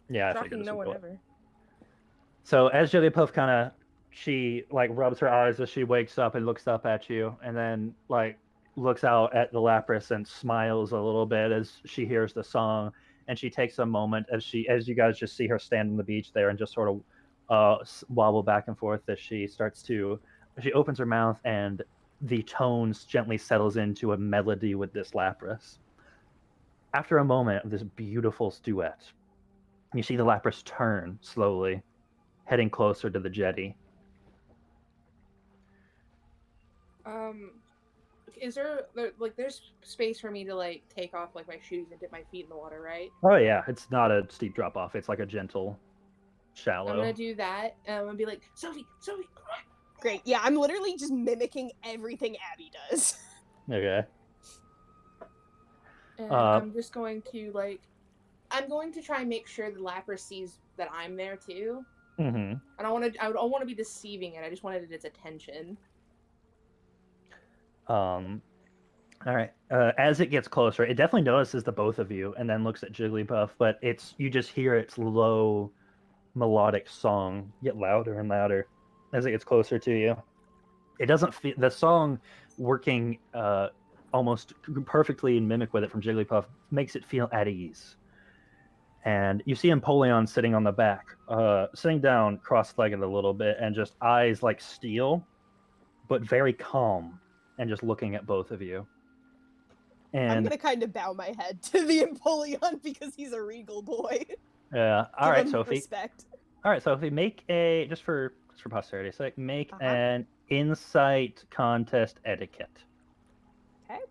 Yeah, I figured Shocking this no would one go. ever. So as Jigglypuff kind of she like rubs her eyes as she wakes up and looks up at you, and then like looks out at the Lapras and smiles a little bit as she hears the song. And she takes a moment as you guys just see her stand on the beach there and just sort of wobble back and forth as she opens her mouth and the tones gently settles into a melody with this Lapras. After a moment of this beautiful duet, you see the Lapras turn slowly, heading closer to the jetty. Is there's space for me to like take off like my shoes and dip my feet in the water, right? Oh yeah, it's not a steep drop off. It's like a gentle, shallow. I'm gonna do that. I'm gonna be like, Sophie, come on. Great. Yeah, I'm literally just mimicking everything Abby does. Okay. And I'm just going to I'm going to try and make sure the Lapras sees that I'm there too. Mm-hmm. I don't want to be deceiving it. I just wanted its attention. All right. As it gets closer, it definitely notices the both of you, and then looks at Jigglypuff. But you just hear its low, melodic song get louder and louder as it gets closer to you. It doesn't feel the song working almost perfectly in mimic with it from Jigglypuff makes it feel at ease. And you see Empoleon sitting on the back, sitting down, cross-legged a little bit, and just eyes like steel, but very calm, and just looking at both of you. And I'm gonna kind of bow my head to the Empoleon because he's a regal boy. all Give right, him Sophie. respect. All right, Sophie, make a just for posterity's sake, make an insight contest etiquette. Okay.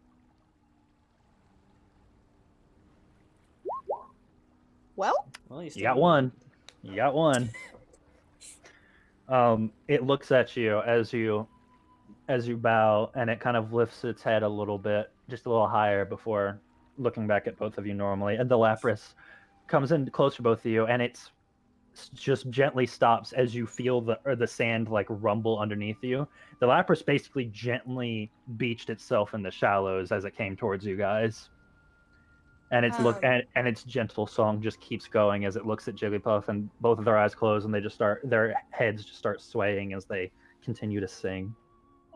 Well, You got one. You got one. It looks at you as you bow, and it kind of lifts its head a little bit, just a little higher before looking back at both of you normally. And the Lapras comes in close to both of you, and it's just gently stops as you feel the sand like rumble underneath you. The Lapras basically gently beached itself in the shallows as it came towards you guys. And and its gentle song just keeps going as it looks at Jigglypuff, and both of their eyes close, and their heads just start swaying as they continue to sing.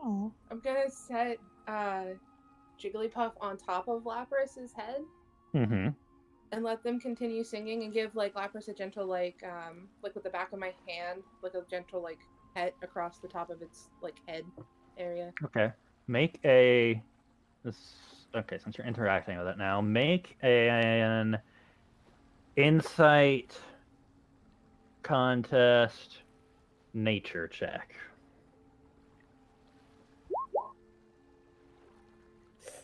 I'm gonna set Jigglypuff on top of Lapras's head. Mm-hmm. And let them continue singing and give like Lapras a gentle like with the back of my hand, like a gentle like pet across the top of its like head area. Okay. Since you're interacting with it now, make an insight contest nature check.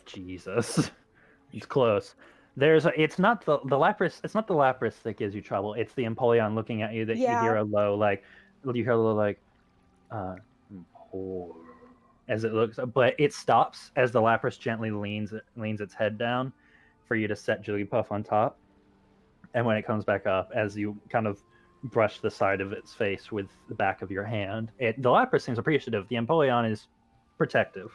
Jesus. It's close. It's not the Lapras. It's not the Lapras that gives you trouble. It's the Empoleon looking at you that you hear a low "Poor," as it looks. But it stops as the Lapras gently leans its head down for you to set Jigglypuff on top. And when it comes back up, as you kind of brush the side of its face with the back of your hand, the Lapras seems appreciative. The Empoleon is protective.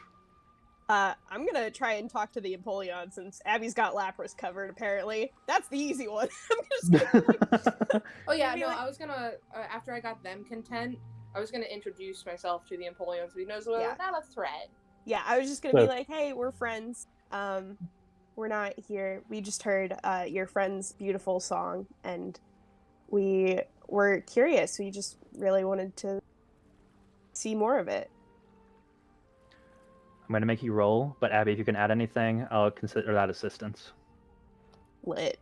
I'm gonna try and talk to the Empoleon since Abby's got Lapras covered. Apparently, that's the easy one. I'm just gonna, oh yeah, no, I was gonna after I got them content, I was gonna introduce myself to the Empoleon so he knows we're not a threat. Yeah, I was just gonna be like, hey, we're friends. We're not here. We just heard your friend's beautiful song, and we were curious. We just really wanted to see more of it. I'm going to make you roll, but Abby, if you can add anything, I'll consider that assistance. Lit.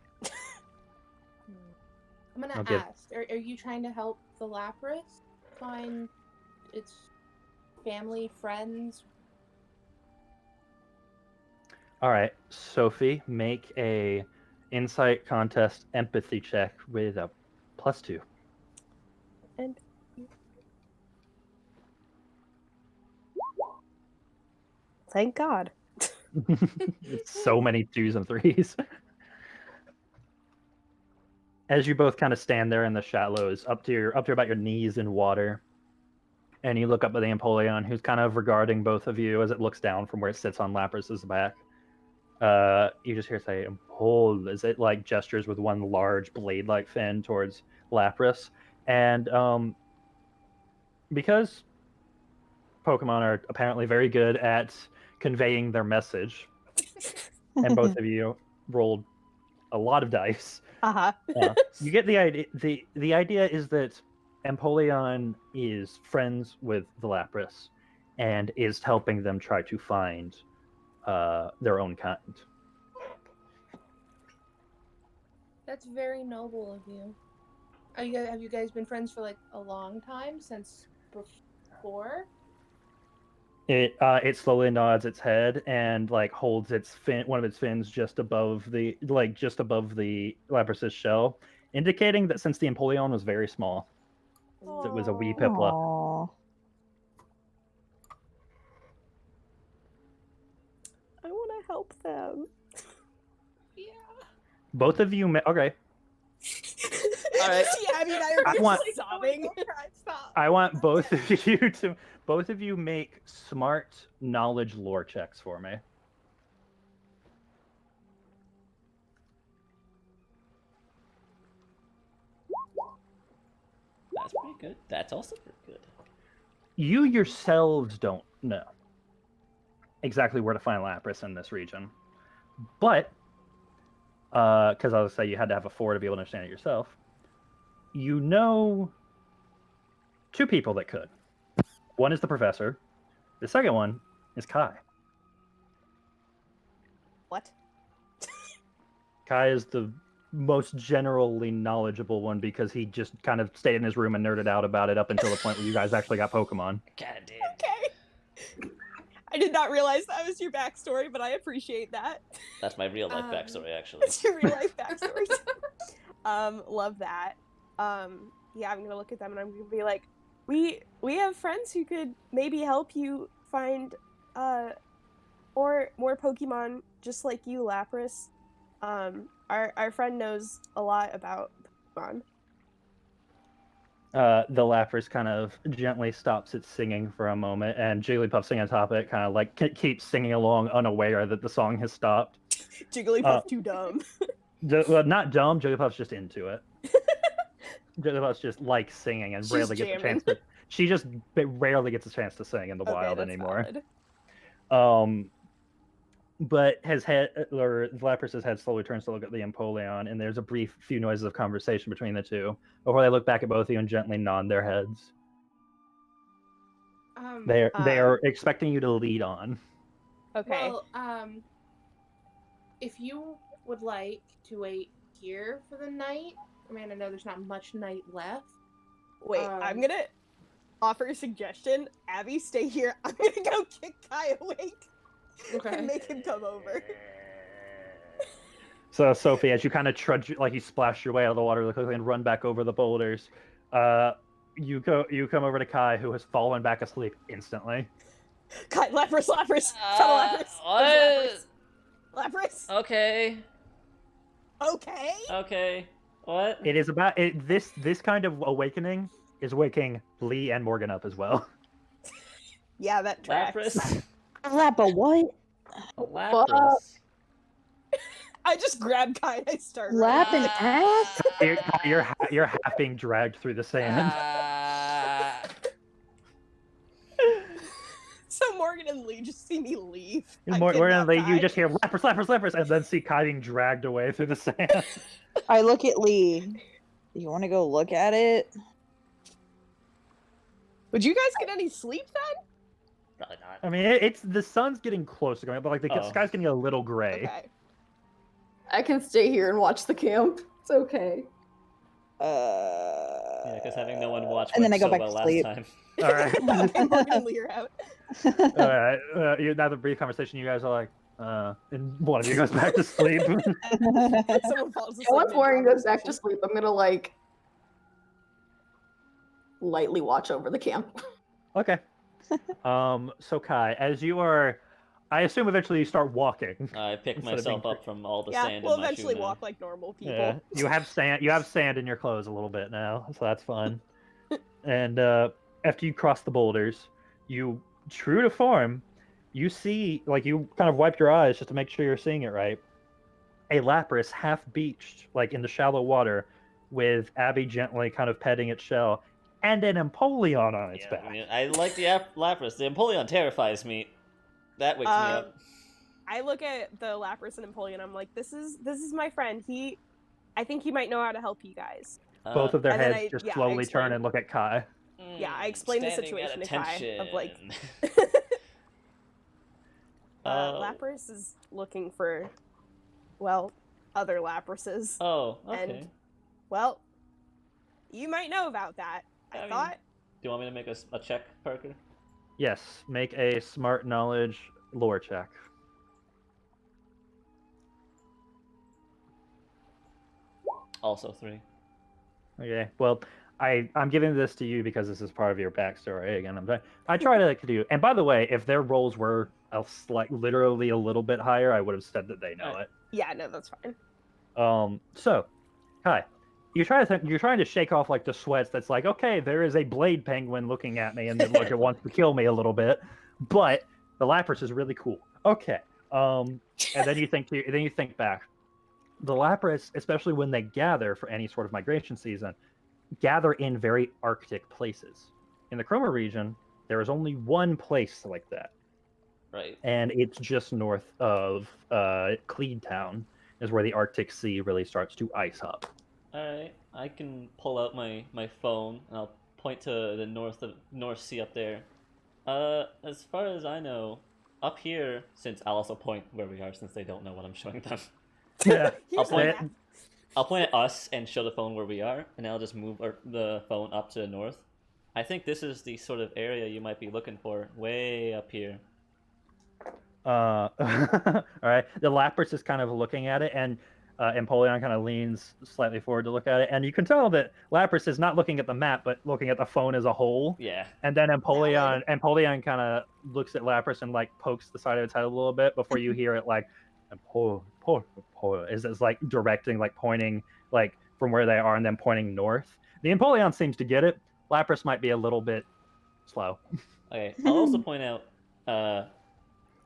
I'm going to ask, are you trying to help the Lapras find its family, friends? All right, Sophie, make a insight contest empathy check with a +2. And thank God. It's so many 2s and 3s. As you both kind of stand there in the shallows, up to about your knees in water, and you look up at the Empoleon, who's kind of regarding both of you as it looks down from where it sits on Lapras's back. You just hear it say "Empole" as it like gestures with one large blade-like fin towards Lapras, and because Pokemon are apparently very good at conveying their message, and both of you rolled a lot of dice. You get the idea. The idea is that Empoleon is friends with the Lapras and is helping them try to find their own kind. That's very noble of you. Have you guys been friends for like a long time since before? It slowly nods its head and like holds one of its fins just above the Lapras's shell, indicating that since the Empoleon was very small, it was a wee Piplup. Aw. I want to help them. Yeah. Both of you okay. All right. Yeah, I mean, I want- sobbing. Stop. I want both of you make smart knowledge lore checks for me. That's pretty good. That's also pretty good. You yourselves don't know exactly where to find Lapras in this region, but because I was say you had to have a 4 to be able to understand it yourself. You know 2 people that could. One is the professor. The second one is Kai. What? Kai is the most generally knowledgeable one because he just kind of stayed in his room and nerded out about it up until the point where you guys actually got Pokemon. God damn. Okay. I did not realize that was your backstory, but I appreciate that. That's my real life backstory, actually. That's your real life backstory. Love that. Yeah, I'm gonna look at them and I'm gonna be like, we have friends who could maybe help you find or more Pokemon just like you, Lapras. Our friend knows a lot about Pokemon. The Lapras kind of gently stops its singing for a moment, and Jigglypuff singing on top of it kind of like keeps singing along, unaware that the song has stopped. Jigglypuff too dumb. Well, not dumb. Jigglypuff's just into it. Jigglypuff's just like singing and She's rarely gets a jamming. chance to. She just rarely gets a chance to sing in the wild that's anymore. valid. But Lapras's head slowly turns to look at the Empoleon, and there's a brief few noises of conversation between the two before they look back at both of you and gently nod their heads. They are expecting you to lead on. Okay. Well, if you would like to wait here for the night, I mean, I know there's not much night left. Wait, I'm gonna offer a suggestion. Abby, stay here. I'm gonna go kick Kai awake. Okay. And make him come over. So, Sophie, as you kind of trudge, like you splash your way out of the water really quickly and run back over the boulders, you come over to Kai, who has fallen back asleep instantly. Kai, Lapras! Fellow Lapras! What? Lapras! Okay. Okay? What? It is about it. This kind of awakening is waking Lee and Morgan up as well. Yeah, that tracks. Lapras? Lappa, what? Lapras. I just grab Kai and I start Lapping ass? You're half being dragged through the sand. So Morgan and Lee just see me leave. Morgan and Lee, you just hear Lapras, and then see Kai being dragged away through the sand. I look at Lee. You want to go look at it? Would you guys get any sleep then? Probably not. I mean, it's the sun's getting close to going up, but like the sky's getting a little gray. Okay. I can stay here and watch the camp. It's okay. Yeah, because having no one watch And then went I go so back well to last sleep. time. All right. Okay, Morgan and Lee are out. All right. Now the brief conversation, you guys are like, and one of you goes back to sleep. Someone falls asleep. Once in Warren goes back to conversation. sleep, I'm gonna like lightly watch over the camp. Okay. So Kai, as you are, I assume eventually you start walking. I pick Instead of being myself up from all the Yeah, sand we'll in my shoe eventually now. walk like normal people. Yeah, you have sand. You have sand in your clothes a little bit now, so that's fun. And after you cross the boulders, you, true to form, you see, like you kind of wipe your eyes just to make sure you're seeing it right. A Lapras half beached, like in the shallow water, with Abby gently kind of petting its shell, and an Empoleon on its Yeah, back. I mean, I like the Lapras. The Empoleon terrifies me. That wakes me up. I look at the Lapras and Empoleon. I'm like, this is my friend. I think he might know how to help you guys. Both of their and then heads I- just yeah, I slowly explain- turn and look at Kai. Yeah, I explained the Standing at situation to Kai of like, attention. Lapras is looking for, well, other Laprases. Oh, okay. And, well, you might know about that. I mean, thought. do you want me to make a check, Parker? Yes, make a smart knowledge lore check. Also 3. Okay, well, I'm giving this to you because this is part of your backstory. Again, I try to do. And by the way, if their rolls were literally a little bit higher, I would have said that they know it. Yeah, no, that's fine. So, Kai, you're trying to shake off like the sweats. That's like, okay, there is a blade penguin looking at me, and then like it wants to kill me a little bit, but the Lapras is really cool. Okay, and then you think back. The Lapras, especially when they gather for any sort of migration season, gather in very Arctic places. In the Chroma region, there is only one place like that. Right. And it's just north of Cleedtown, is where the Arctic Sea really starts to ice up. Alright, I can pull out my phone and I'll point to the North Sea up there. As far as I know, up here, since I'll also point where we are since they don't know what I'm showing them. Yeah, I'll point at us and show the phone where we are, and I'll just move the phone up to the north. I think this is the sort of area you might be looking for, way up here. All right. The Lapras is kind of looking at it, and Empoleon kind of leans slightly forward to look at it, and you can tell that Lapras is not looking at the map, but looking at the phone as a whole. Yeah. And then Empoleon kind of looks at Lapras and like pokes the side of its head a little bit before you hear it like, Empoleon is like directing, like pointing like from where they are and then pointing north. The Empoleon seems to get it. Lapras might be a little bit slow. Okay. I'll also point out,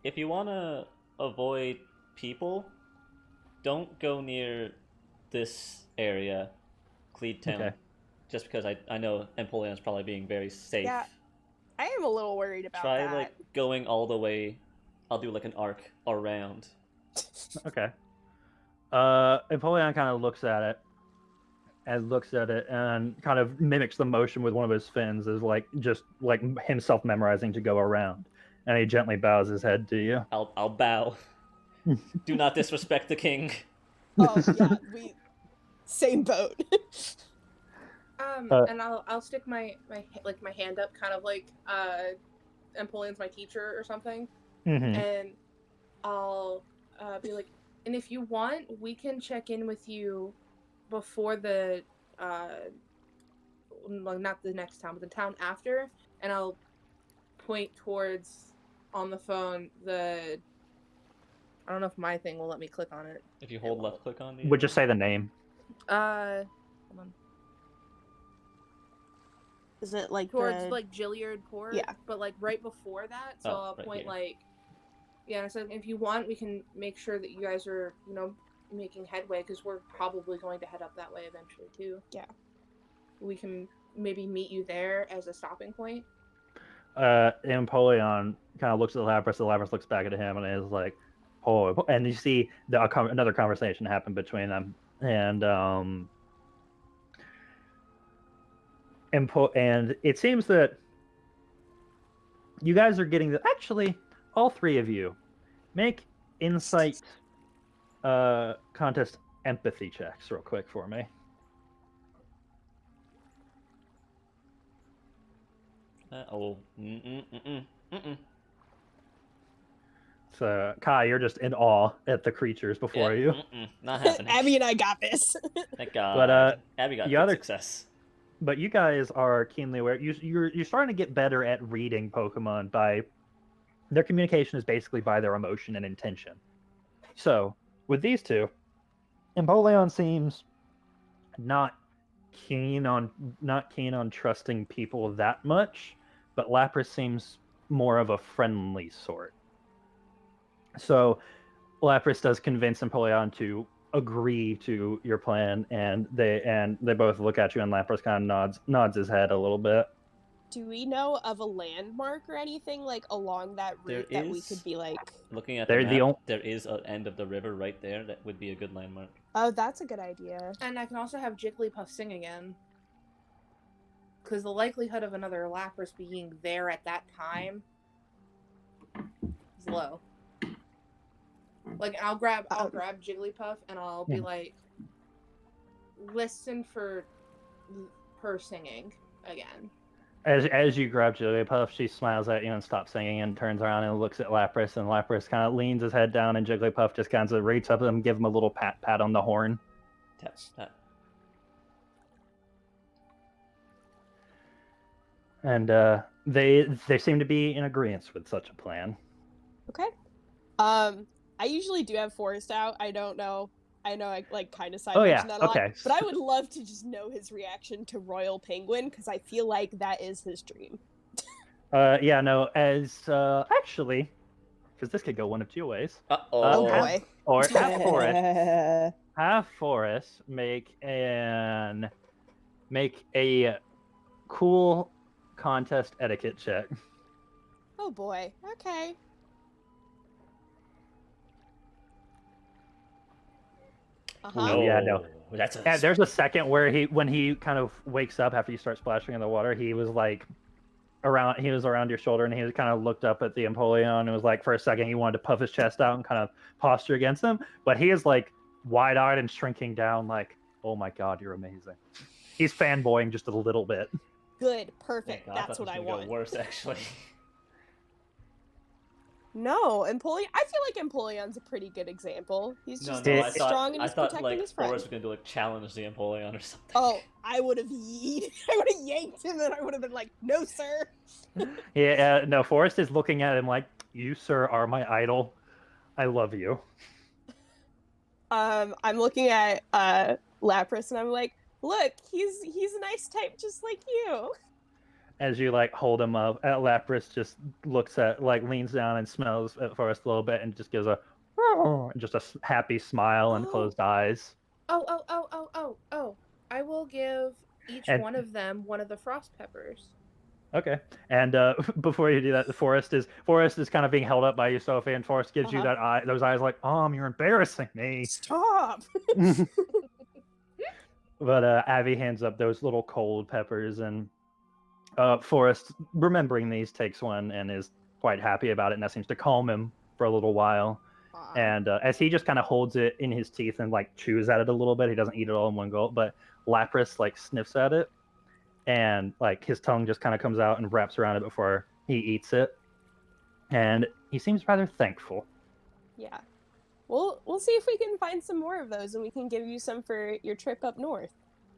if you want to avoid people, don't go near this area, Cleedtown. Okay. Just because I know Empoleon's probably being very safe. Yeah, I am a little worried about that. Try like going all the way. I'll do like an arc around. Okay. Empoleon kind of looks at it and kind of mimics the motion with one of his fins, as like just like himself memorizing to go around. And he gently bows his head to you. I'll bow. Do not disrespect the king. Oh yeah, same boat. And I'll stick my hand up, kind of like Empoleon's my teacher or something, and I'll be like, and if you want, we can check in with you before the not the next town, but the town after, and I'll point towards on the phone I don't know if my thing will let me click on it. If you hold left click on the... Would just say the name. Hold on. Is it like towards like Gilliard Port? Yeah. But like right before that, so I'll right point here. like, yeah. I said if you want, we can make sure that you guys are, making headway, because we're probably going to head up that way eventually too. Yeah. We can maybe meet you there as a stopping point. Empoleon kind of looks at the Lapras looks back at him and is like, "Oh," and you see another conversation happen between them, and and it seems that you guys are getting actually all three of you make insight contest empathy checks real quick for me. So, Kai, you're just in awe at the creatures before you. Not happening. Abby and I got this. Thank God. But Abby got good success. But you guys are keenly aware. You're starting to get better at reading Pokemon by their communication is basically by their emotion and intention. So with these two, Empoleon seems not keen on trusting people that much, but Lapras seems more of a friendly sort. So Lapras does convince Empoleon to agree to your plan, and they both look at you, and Lapras kind of nods his head a little bit. Do we know of a landmark or anything like along that There route that we is- could be like? Looking at the They're the map, there is an end of the river right there. That would be a good landmark. Oh, that's a good idea. And I can also have Jigglypuff sing again. Because the likelihood of another Lapras being there at that time is low. Like, I'll grab Jigglypuff and I'll be like, listen for her singing again. As you grab Jigglypuff, she smiles at you and stops singing and turns around and looks at Lapras, and Lapras kind of leans his head down, and Jigglypuff just kind of reaches up and give him a little pat on the horn. Tap, tap. And they seem to be in agreement with such a plan. Okay. I usually do have Forrest out. I don't know. I know I like kind of side mentioned that a lot, but I would love to just know his reaction to Royal Penguin because I feel like that is his dream. Yeah, no, as actually, because this could go one of two ways. Oh boy. Or have Forrest make a cool contest etiquette check. Oh boy. Okay. No, yeah, no. That's There's a second where when he kind of wakes up after you start splashing in the water, he was like around your shoulder, and he was kind of looked up at the Empoleon and was like, for a second he wanted to puff his chest out and kind of posture against him, but he is like wide-eyed and shrinking down like, oh my god, you're amazing. He's fanboying just a little bit. Good, perfect. That's what I want. Worse, actually. No, Empoleon. I feel like Empoleon's a pretty good example. He's just strong and he's protecting like his friend. Forrest was gonna do like challenge the Empoleon or something. Oh, I would have yanked him, and I would have been like, "No, sir." Yeah, no. Forrest is looking at him like, "You, sir, are my idol. I love you." I'm looking at Lapras, and I'm like, "Look, he's a nice type, just like you." As you like hold him up, Lapras just looks at, like, leans down and smells at Forrest a little bit and just gives a happy smile and closed eyes. Oh. I will give each one of them one of the frost peppers. Okay. And before you do that, Forrest is kind of being held up by you, Sophie, and Forrest gives you those eyes like, you're embarrassing me. Stop. But Abby hands up those little cold peppers, and Forrest, remembering these, takes one and is quite happy about it, and that seems to calm him for a little while. And as he just kind of holds it in his teeth and like chews at it a little bit, he doesn't eat it all in one gulp, but Lapras like sniffs at it, and like his tongue just kind of comes out and wraps around it before he eats it, and he seems rather thankful. Yeah. We'll see if we can find some more of those, and we can give you some for your trip up north.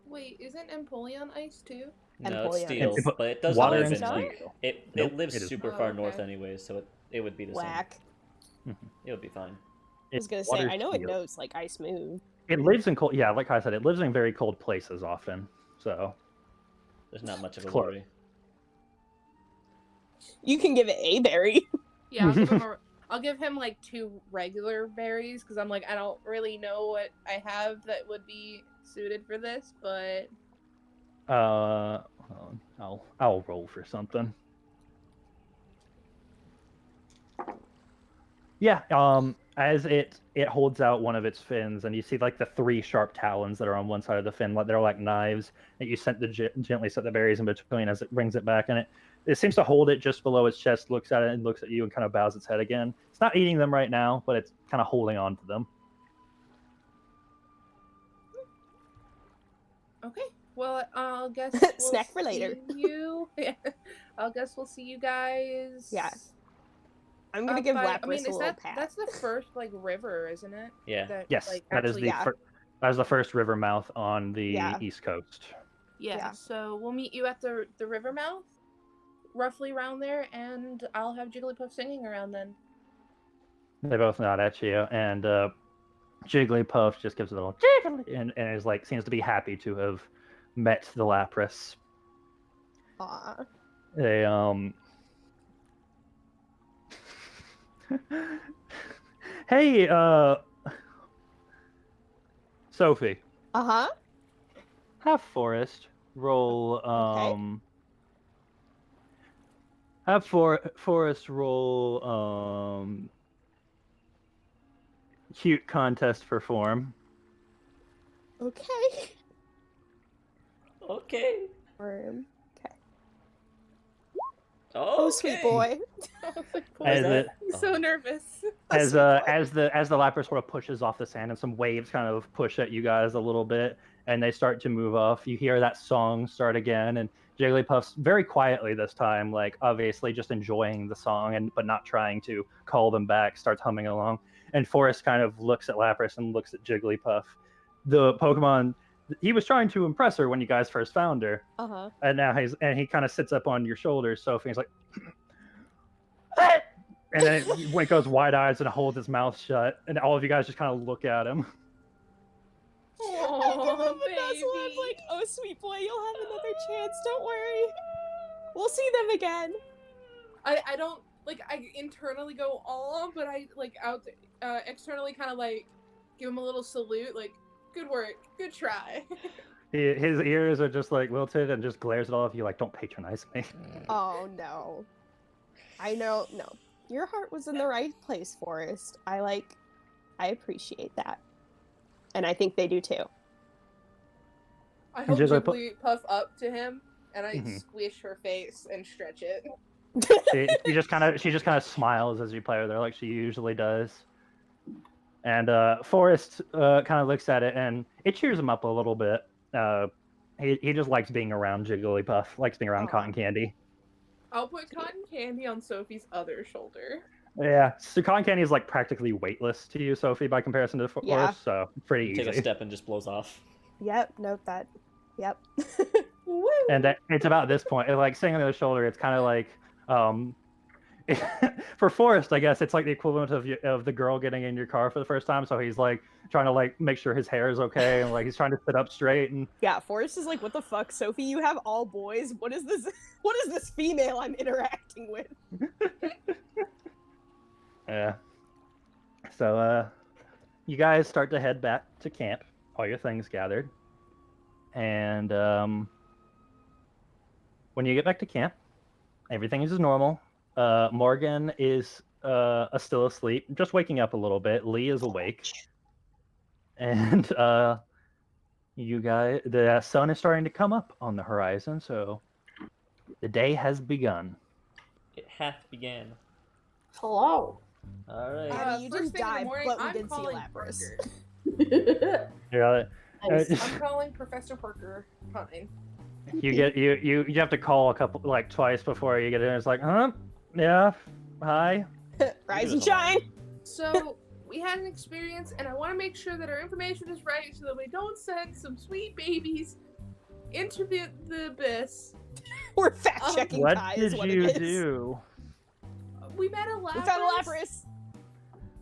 Wait, isn't Empoleon ice too? No, it's Empoleon. steel, but it does Water live and in like steel. it lives it is- super far north anyways, so it would be the Whack. same. It would be fine. I was gonna say, I know it knows like ice move. It lives in cold. Yeah, like I said, it lives in very cold places often. So There's not much of a Close. worry. You can give it a berry. Yeah, I'll give him like 2 regular berries because I'm like, I don't really know what I have that would be suited for this, but I'll roll for something. Yeah, as it holds out one of its fins, and you see like the 3 sharp talons that are on one side of the fin, like they're like knives that you gently set the berries in between as it brings it back, and it seems to hold it just below its chest, looks at it and looks at you and kind of bows its head again. It's not eating them right now, but it's kind of holding on to them. okay. Well, I'll guess Snack for later. I'll guess we'll see you guys. Yeah. I'm gonna give Lapras a little pat. That's the first like river, isn't it? Yeah. Yes, like, that is actually, that is the first river mouth on the East Coast. Yeah. So we'll meet you at the river mouth, roughly around there, and I'll have Jigglypuff singing around then. They both nod at you, and Jigglypuff just gives a little jiggly and is like, seems to be happy to have met the Lapras. Aw. They hey, Sophie, Uh-huh. have Forrest roll. Have Forrest roll. Cute contest for form. Okay. Okay. Okay. Oh, Oh, sweet boy. Oh, my boy. As that? it He's so nervous. as sweet boy. as the Lapras sort of pushes off the sand and some waves kind of push at you guys a little bit and they start to move off. You hear that song start again and Jigglypuff's very quietly this time, like obviously just enjoying the song and but not trying to call them back, starts humming along. And Forrest kind of looks at Lapras and looks at Jigglypuff. The Pokemon he was trying to impress her when you guys first found her. Uh-huh. And now he kind of sits up on your shoulders, Sophie. He's like, and then it goes wide eyes and holds his mouth shut, and all of you guys just kind of look at him. I give him Oh, a nuzzle. I'm baby. like, oh, sweet boy, you'll have another chance. Don't worry. We'll see them again. I don't like. I internally go all, but I like out externally kind of like give him a little salute, like good work, good try. His ears are just like wilted and just glares at all of you like, don't patronize me. Oh, no. I know. No. Your heart was in the right place, Forrest. I appreciate that. And I think they do too. I hold Jigglypuff- Jigglypuff up to him, and I Mhm. squish her face and stretch it. she just kind of smiles as you play with her like she usually does. And Forrest kind of looks at it and it cheers him up a little bit. He just likes being around Jigglypuff, likes being around Aw. Cotton Candy. I'll put cotton candy on Sophie's other shoulder. Yeah, so Cotton Candy is like practically weightless to you, Sophie, by comparison to Forrest, Yeah. so pretty Take a easy. step and just blows off. Yep, note that. Yep. Woo! And it's about this point, like sitting on the shoulder, it's kind of like, for Forrest, I guess it's like the equivalent of the girl getting in your car for the first time. So he's like trying to like make sure his hair is okay, and like he's trying to sit up straight. And Yeah, Forrest is like, what the fuck, Sophie? You have all boys. What is this? What is this female I'm interacting with? yeah. So you guys start to head back to camp. All your things gathered, and when you get back to camp, everything is as normal. Morgan is still asleep, just waking up a little bit. Lee is awake, and you guys, the sun is starting to come up on the horizon, so the day has begun. It hath began. Hello. All right. Abby, you first didn't thing in the die, morning, but we I'm did see calling Lapras. Parker. Yeah, Nice. I'm calling Professor Parker fine. you get you have to call a couple like twice before you get in. It's like, huh? Yeah, hi. Rise and shine. So we had an experience, and I want to make sure that our information is right, so that we don't send some sweet babies into the abyss. We're fact checking What Kai did is what you it is. do? We met a Lapras. We found a Lapras.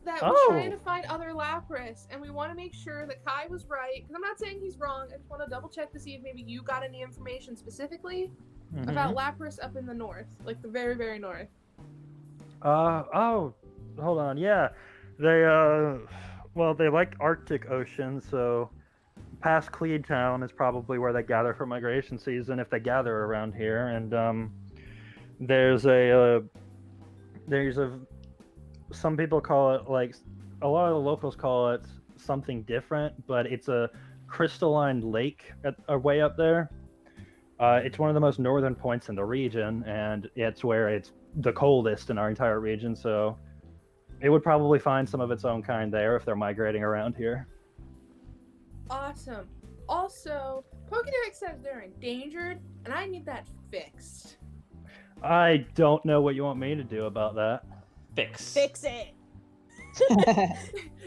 That was Oh. trying to find other Lapras, and we want to make sure that Kai was right. Because I'm not saying he's wrong. I just want to double check to see if maybe you got any information specifically Mhm. about Lapras up in the north, like the very, very north. Oh, hold on. Yeah, they well, they like Arctic Ocean, so past Cleedtown is probably where they gather for migration season if they gather around here. And there's a some people call it like a lot of the locals call it something different, but it's a crystalline lake way up there. It's one of the most northern points in the region, and it's where it's the coldest in our entire region, so it would probably find some of its own kind there if they're migrating around here. Awesome. Also, Pokedex says they're endangered, and I need that fixed. I don't know what you want me to do about that. Fix. Fix it.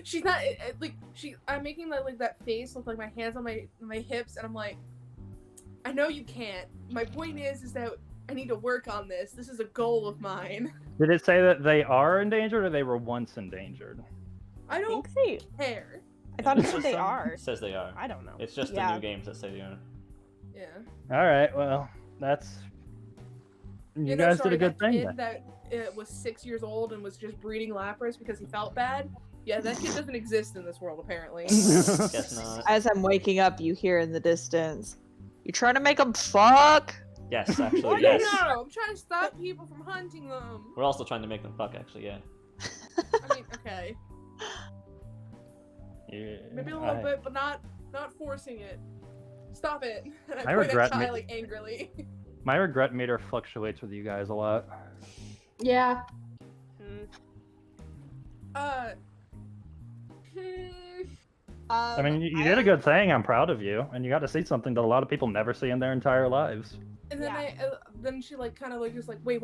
She's not like she. I'm making that face look like my hands on my hips, and I'm like, I know you can't. My point is that I need to work on this. This is a goal of mine. Did it say that they are endangered or they were once endangered? I I don't think they. care. I thought it The said they system are. Says they are. I don't know. It's just the Yeah. new games that say they are. Yeah. All right, well, that's you know, guys sorry, did a good that thing kid then. that was 6 years old and was just breeding Lapras because he felt bad. Yeah, that kid doesn't exist in this world, apparently. Guess not. As I'm waking up, you hear in the distance, "You trying to make them fuck?" Yes, Oh, actually, no, yes. no, I'm trying to stop people from hunting them. We're also trying to make them fuck, actually, yeah. I mean, okay. Yeah, Maybe a little bit, but not forcing it. Stop it. And I I point regret at Kai, me- like, angrily. My regret meter fluctuates with you guys a lot. Yeah. I mean, you did a good thing. I'm proud of you, and you got to see something that a lot of people never see in their entire lives. And then then she like kind of like just like wait.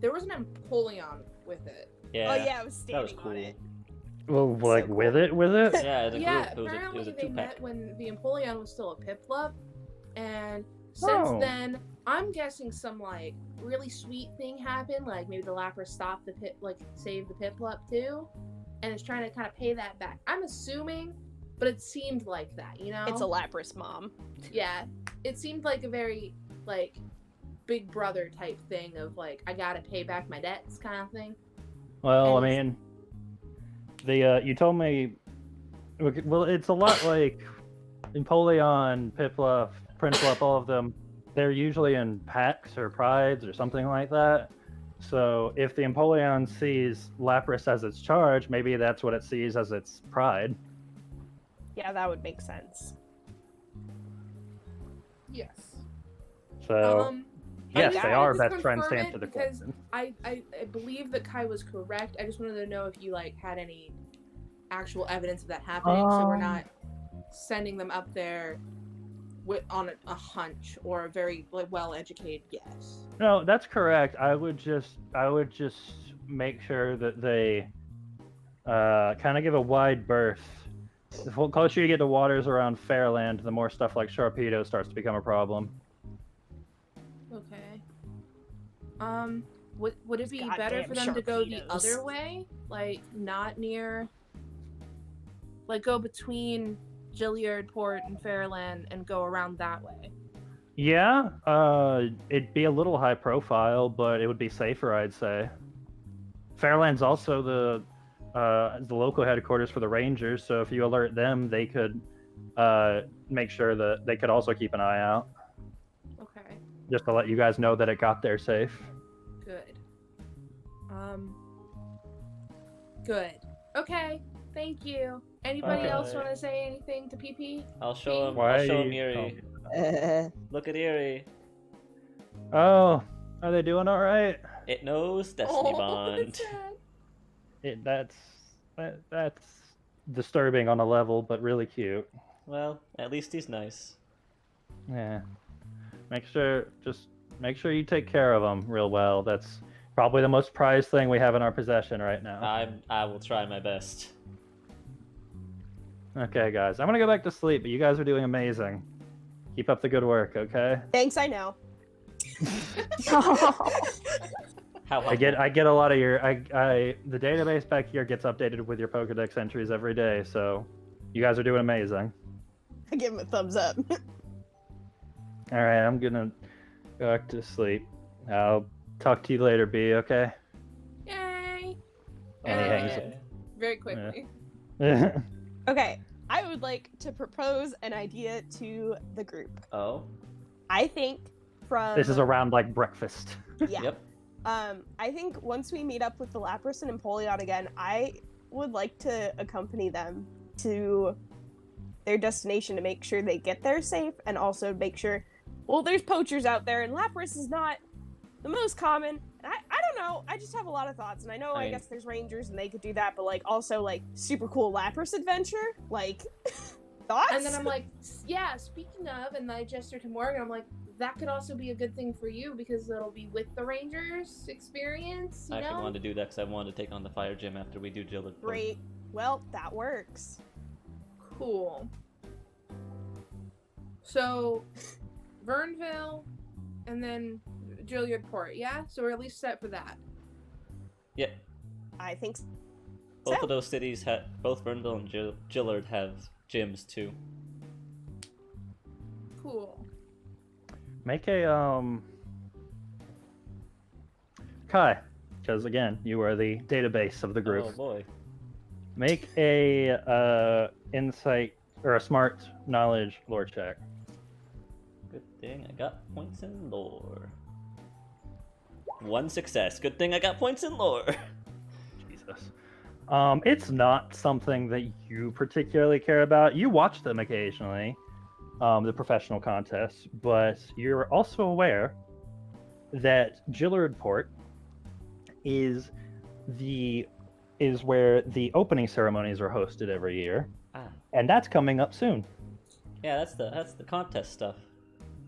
There was an Empoleon with it. Yeah. Oh yeah, I was that was standing cool. on it. Well, like cool. with it? Yeah, as a Yeah, group, it apparently was a they two-pack. met when the Empoleon was still a Piplup, and since Oh. then, I'm guessing some like really sweet thing happened. Like maybe the Lapras stopped the saved the Piplup too, and is trying to kind of pay that back. I'm assuming, but it seemed like that, you know? It's a Lapras mom. Yeah, it seemed like a very like big brother type thing of like I gotta pay back my debts kind of thing. Well, I And- mean, the you told me. Well, it's a lot like Empoleon, Piplup, Princelup, all of them. They're usually in packs or prides or something like that. So if the Empoleon sees Lapras as its charge, maybe that's what it sees as its pride. Yeah, that would make sense. Yes. So yes, just they wanted are to best friends to confirm answer it the because question. I believe that Kai was correct. I just wanted to know if you like had any actual evidence of that happening, so we're not sending them up there on a hunch or a very like well-educated guess. No, that's correct. I would just make sure that they kind of give a wide berth. The closer you get to waters around Fairland, the more stuff like Sharpedo starts to become a problem. Okay. Would it be Goddamn better for them to go the Sharpedos. other way, like not near, like go between Gilliardport and Fairland and go around that way? Yeah, it'd be a little high profile, but it would be safer, I'd say. Fairland's also the local headquarters for the Rangers, so if you alert them, they could make sure that they could also keep an eye out, Okay. just to let you guys know that it got there safe. Good. Good. Okay. Thank you. Anybody Okay. else want to say anything to PP? I'll show him. Why I'll show him you- Erie. Uh, Look at Erie. Oh, are they doing all right? It knows Destiny Bond. that's sad. That's disturbing on a level, but really cute. Well, at least he's nice. Yeah. Make sure you take care of them real well. That's probably the most prized thing we have in our possession right now. I will try my best. Okay, guys, I'm gonna go back to sleep, but you guys are doing amazing. Keep up the good work, okay? Thanks, I know. How I get a lot of your the database back here gets updated with your Pokedex entries every day, so you guys are doing amazing. I give him a thumbs up. All right, I'm gonna go back to sleep. I'll talk to you later, B. Okay? Yay! And he hangs up. Very quickly. Okay, I would like to propose an idea to the group. Oh. I think from This is around like breakfast. yeah. Yep. I think once we meet up with the Lapras and Empoleon again, I would like to accompany them to their destination to make sure they get there safe, and also make sure, well, there's poachers out there, and Lapras is not the most common. And I don't know, I just have a lot of thoughts, and I know I guess there's Rangers and they could do that, but like also like super cool Lapras adventure, like thoughts? And then I'm like, yeah, speaking of, and I gesture to Morgan, I'm like, that could also be a good thing for you because it'll be with the Rangers experience, you I actually know? wanted to do that because I wanted to take on the fire gym after we do Jill. Great. Well, that works. Cool. So, Vernville, and then Gilliardport, yeah? So we're at least set for that. Yep. I think Both So- of those cities have, both Vernville and Gillard have gyms too. Cool. Make a Kai, because again, you are the database of the group. Oh boy. Make a insight or a smart knowledge lore check. Good thing I got points in lore. 1 success. Good thing I got points in lore. Jesus. It's not something that you particularly care about. You watch them occasionally, the professional contests, but you're also aware that Gillardport is where the opening ceremonies are hosted every year, and that's coming up soon. Yeah, that's the contest stuff.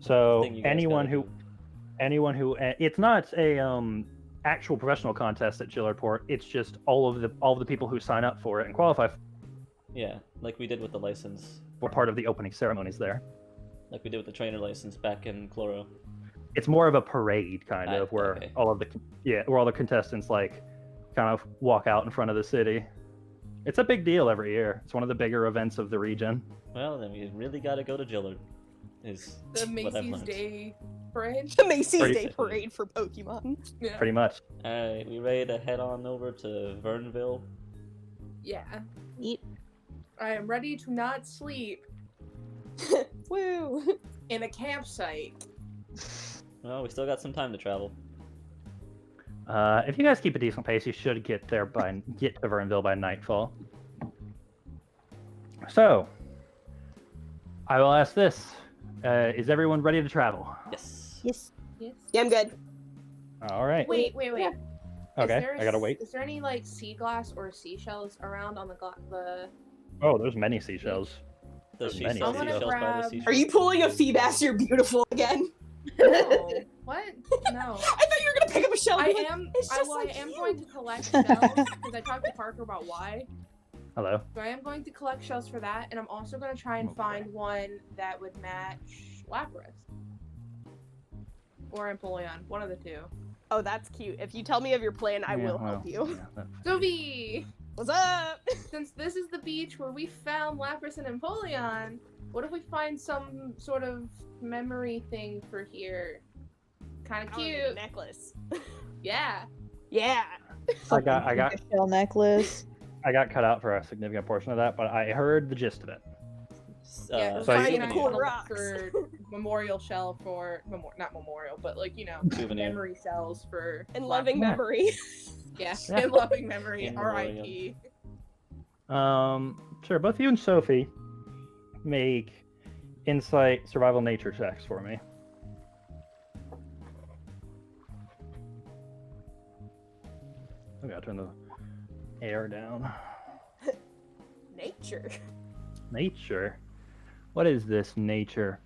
So Thing you guys anyone gotta who it's not a actual professional contest at Gillardport. It's just all of the people who sign up for it and qualify Yeah, like we did with the license. for part of the opening ceremonies there. Like we did with the trainer license back in Chloro. It's more of a parade kind of where okay. all the contestants like kind of walk out in front of the city. It's a big deal every year. It's one of the bigger events of the region. Well, then we really got to go to Gillard. Is The what I've Macy's learned. Day Parade. The Macy's Pretty- Day Parade for Pokemon. Yeah. Pretty much. Alright, we ready to head on over to Vernville? Yeah. Yeet. I am ready to not sleep Woo! in a campsite. Well, we still got some time to travel. If you guys keep a decent pace, you should get to Vernville by nightfall. So, I will ask this: is everyone ready to travel? Yes. Yes. Yes. Yeah, I'm good. All right. Wait. Okay, I gotta wait. Is there any like sea glass or seashells around on the Oh, there's many seashells. Does she Many sell seashells. seashells by the grab- seashore? Are you pulling a Feebas? You're beautiful again. No. What? No. I thought you were gonna pick up a shell. and I be like, am. "It's I, just well, I like am you." going to collect shells because I talked to Parker about why. Hello. So I am going to collect shells for that, and I'm also going to try and Okay. find one that would match Lapras or Empoleon, one of the two. Oh, that's cute. If you tell me of your plan, I Yeah, will well, help you. yeah, that's- Sophie, What's up? since this is the beach where we found Lapras and Empoleon, what if we find some sort of memory thing for here? Kind of I wanna make a cute. necklace. Yeah. Yeah. I got A shell necklace. cut out for a significant portion of that, but I heard the gist of it. Yeah, so find you- a Cool cool rocks. for memorial shell for not memorial, but like Souvenir. memory cells for In Lapras. loving memory. Yeah, Yeah. in loving memory. In R.I.P. Sure. Both you and Sophie make insight survival nature checks for me. I gotta turn the air down. Nature. Nature. What is this nature?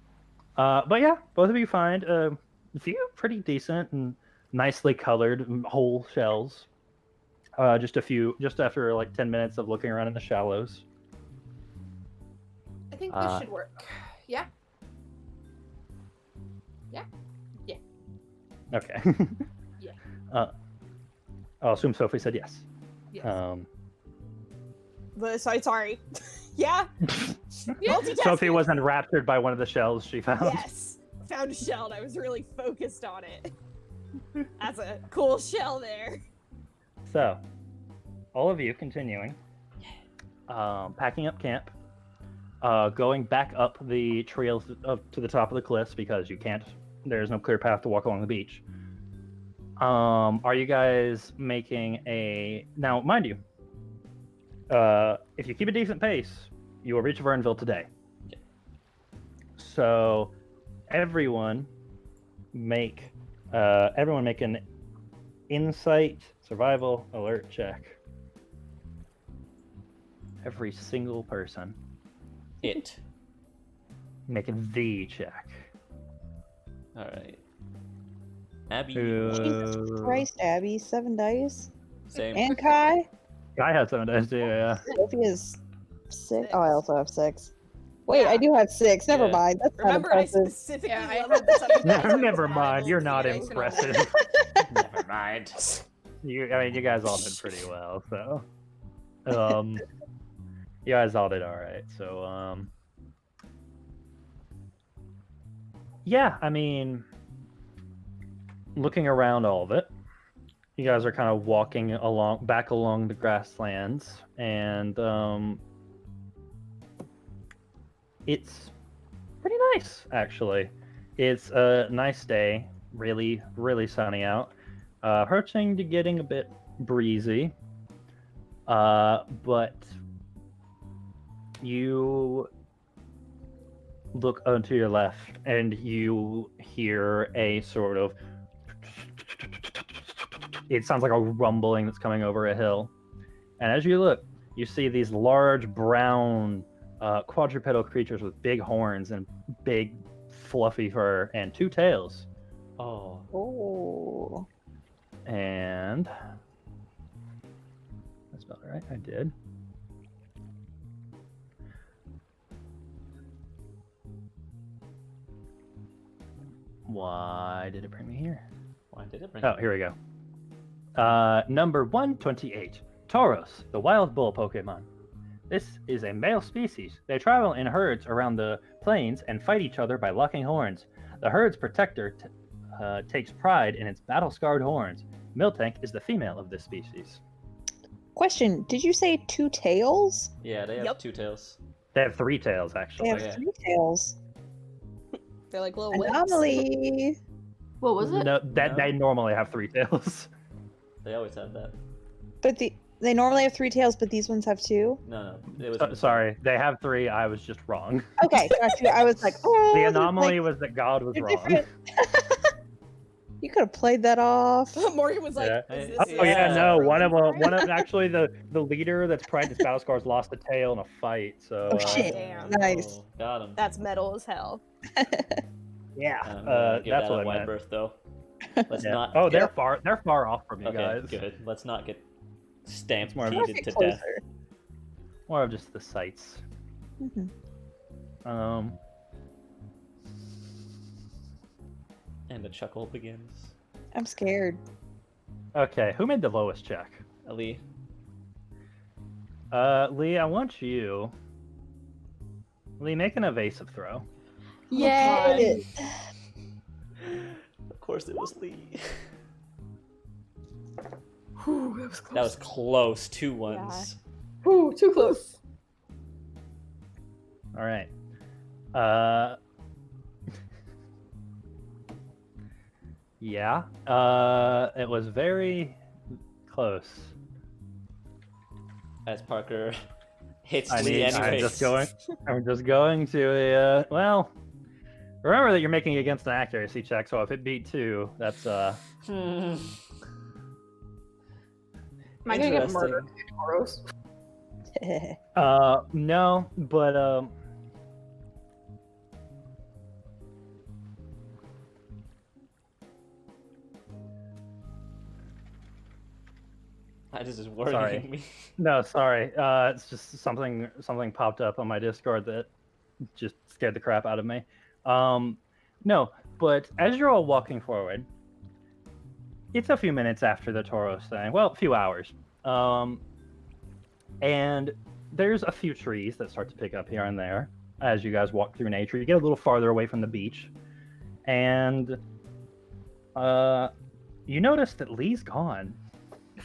But yeah, both of you find a few pretty decent and nicely colored whole shells. Just after like 10 minutes of looking around in the shallows. I think this should work. Yeah. Okay. Yeah. I'll assume Sophie said yes. Yes. But sorry. Yeah. Multitasking. Sophie was enraptured by one of the shells she found. Yes. Found a shell and I was really focused on it. That's a cool shell there. So, all of you continuing, packing up camp, going back up the trails up to the top of the cliffs because there's no clear path to walk along the beach. Are you guys making now, mind you, if you keep a decent pace, you will reach Vernville today. Yeah. So, everyone make an insight survival alert check. Every single person It. making the check. Alright. Abby. Jesus Christ, Abby, 7 dice. Same. And Kai. I had 7 dice too, yeah. Sophie is 6. Oh, I also have 6. Wait, Yeah. I do have 6. Never Yeah. mind. That's not Remember, I impressive. specifically Yeah, I- leveled this up. to Never survival mind, you're not today. impressive. Never mind. You guys all did pretty well, so. You guys all did alright, so, yeah, I mean, looking around all of it, you guys are kind of walking back along the grasslands, and it's pretty nice, actually. It's a nice day, really, really sunny out. Approaching to getting a bit breezy, but you look onto your left, and you hear a sort of... It sounds like a rumbling that's coming over a hill. And as you look, you see these large brown quadrupedal creatures with big horns and big fluffy fur and 2 tails. Oh. Oh. And... I spelled it right? I did. Why did it bring me here? Why did it bring Oh, here we go. Number 128. Tauros, the wild bull Pokemon. This is a male species. They travel in herds around the plains and fight each other by locking horns. The herd's protector takes pride in its battle-scarred horns. Miltank is the female of this species. Question: did you say 2 tails? Yeah, they have Yep. 2 tails. They have 3 tails, They actually. have yeah. 3 tails. They're like little whips. Anomaly. What was it? No, No. they normally have 3 tails. They always have that. But they normally have 3 tails, but these ones have 2. No. It was Sorry, they have 3. I was just wrong. Okay, got you. I was like, oh, The there's, anomaly like, was that God was they're wrong. different. You could have played that off. Morgan was like, Yeah. is this Oh yeah, no. really One of correct? actually the leader that's practiced battle scars lost a tail in a fight. So Oh, shit. Damn. Nice. Oh, got him. That's metal as hell. yeah, I'm gonna give that's that what a I wide meant. berth though. Let's Yeah. not. Oh, they're far off from you Okay, guys. good. Let's not get stamped more of a- to death. More of just the sights. Mhm. And the chuckle begins. I'm scared. Okay, who made the lowest check? Ali. Lee, I want you. Lee, make an evasive throw. Yay! Of course, it was Lee. Whew, that was close. That was close. 2 ones. Whew, too close. All right. Yeah. It was very close. As Parker hits I'm Lee anyways. just going to well. Remember that you're making against an accuracy check, so if it beat 2, that's Hmm. Am I gonna get Interesting. murdered by Tauros? no, but This is worrying Sorry. me. no, sorry. It's just something popped up on my Discord that just scared the crap out of me. No, but as you're all walking forward, it's a few minutes after the Tauros thing. Well, a few hours. And there's a few trees that start to pick up here and there as you guys walk through nature. You get a little farther away from the beach, and you notice that Lee's gone.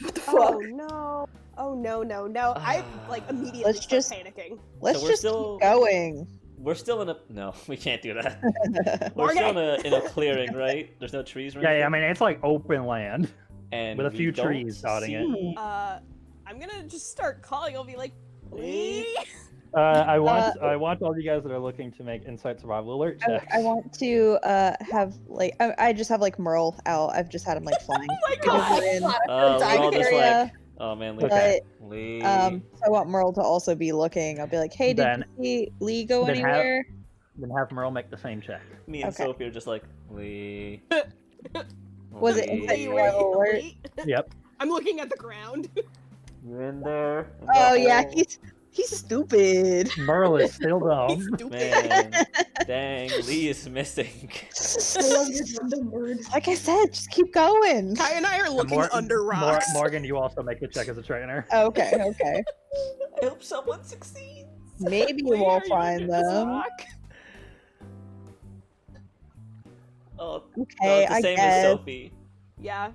What the fuck? Oh no. Oh no. I like immediately Let's start just- panicking. Let's So we're just still- keep going. We're still in a no. We can't do that. We're Morgan! still in a clearing, right? There's no trees or Yeah, anything. I mean it's like open land. and with a we few don't trees dotting it. see- I'm gonna just start calling. I'll be like, Lee. I want all you guys that are looking to make insight survival alert checks. I want to have like I just have like Merle out. I've just had him like flying. Oh my Because god. we're in Oh, we're all just area, like, oh man, Lee. Okay. Lee. so I want Merle to also be looking. I'll be like, hey, did Then- you see Lee go then have- anywhere? Then have Merle make the same check. Me and okay. Sophie are just like, Lee. Was it Lee, insight Lee, survival alert? Lee. Yep. I'm looking at the ground. You in there? In the Oh yeah, hole? he's stupid. Merle is still He's dumb. stupid. Man, dang, Lee is missing. I love your random word. Like I said, just keep going. Kai and I are looking under rocks. Morgan, you also make the check as a trainer. Okay, okay. I hope someone succeeds. Maybe Lee, we'll are you find under this them. rock? Oh, Okay, no, I it's the same guess. as Sophie. Yeah.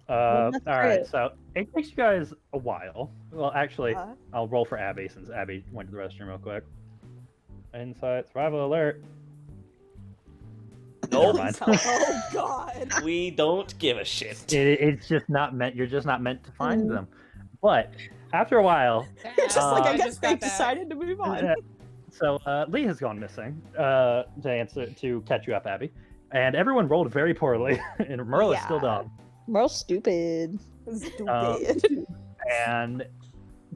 that's All right, great. so it takes you guys a while. Well, actually, Uh, I'll roll for Abby since Abby went to the restroom real quick. Insight, survival alert. Nope. mind. oh God. We don't give a shit. It's just not meant. You're just not meant to find them. But after a while, Just like I Uh, guess just they got back. decided to move on. so Lee has gone missing. To catch you up, Abby, and everyone rolled very poorly, and Merle is still Yeah. dumb. Merle's stupid. Stupid. And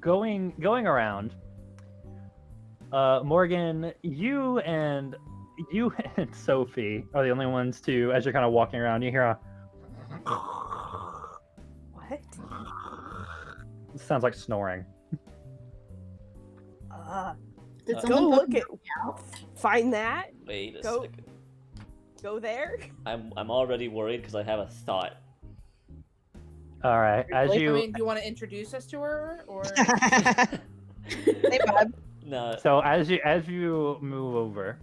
going around, Morgan, you and Sophie are the only ones to, as you're kind of walking around, you hear a What? it sounds like snoring. Did Uh, Go someone look fucking at. Find that. Wait a Go- second. Go there. I'm already worried because I have a thought. All right, as I you mean, do you want to introduce us to her, or Hey, Bob. No. so as you move over,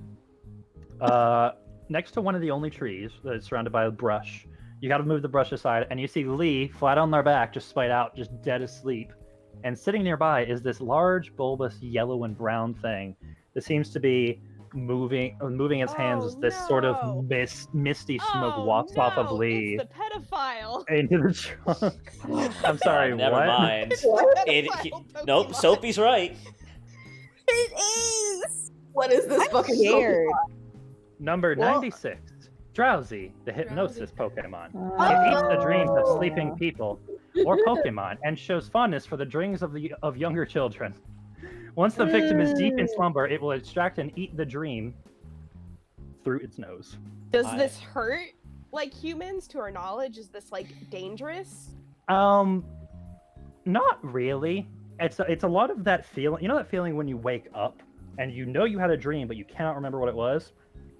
next to one of the only trees that's surrounded by brush, you got to move the brush aside, and you see Lee flat on their back, just splayed out, just dead asleep. And sitting nearby is this large, bulbous yellow and brown thing that seems to be moving its hands Oh, as this sort of no. misty smoke Oh, wafts off of no, Lee It's the pedophile. into the trunk. Oh, I'm sorry, God, never what? mind. The It, pedophile nope, Pokemon. Sophie's right. It is. What is this fucking Scared. Number Well- 96, Drowsy, the hypnosis Pokemon. Oh. It eats the dreams of sleeping people or Pokemon and shows fondness for the dreams of younger children. Once the victim is deep in slumber, it will extract and eat the dream through its nose. Does I- this hurt like humans? To our knowledge, is this like dangerous? Not really. It's a lot of that feeling. You know that feeling when you wake up and you know you had a dream, but you cannot remember what it was?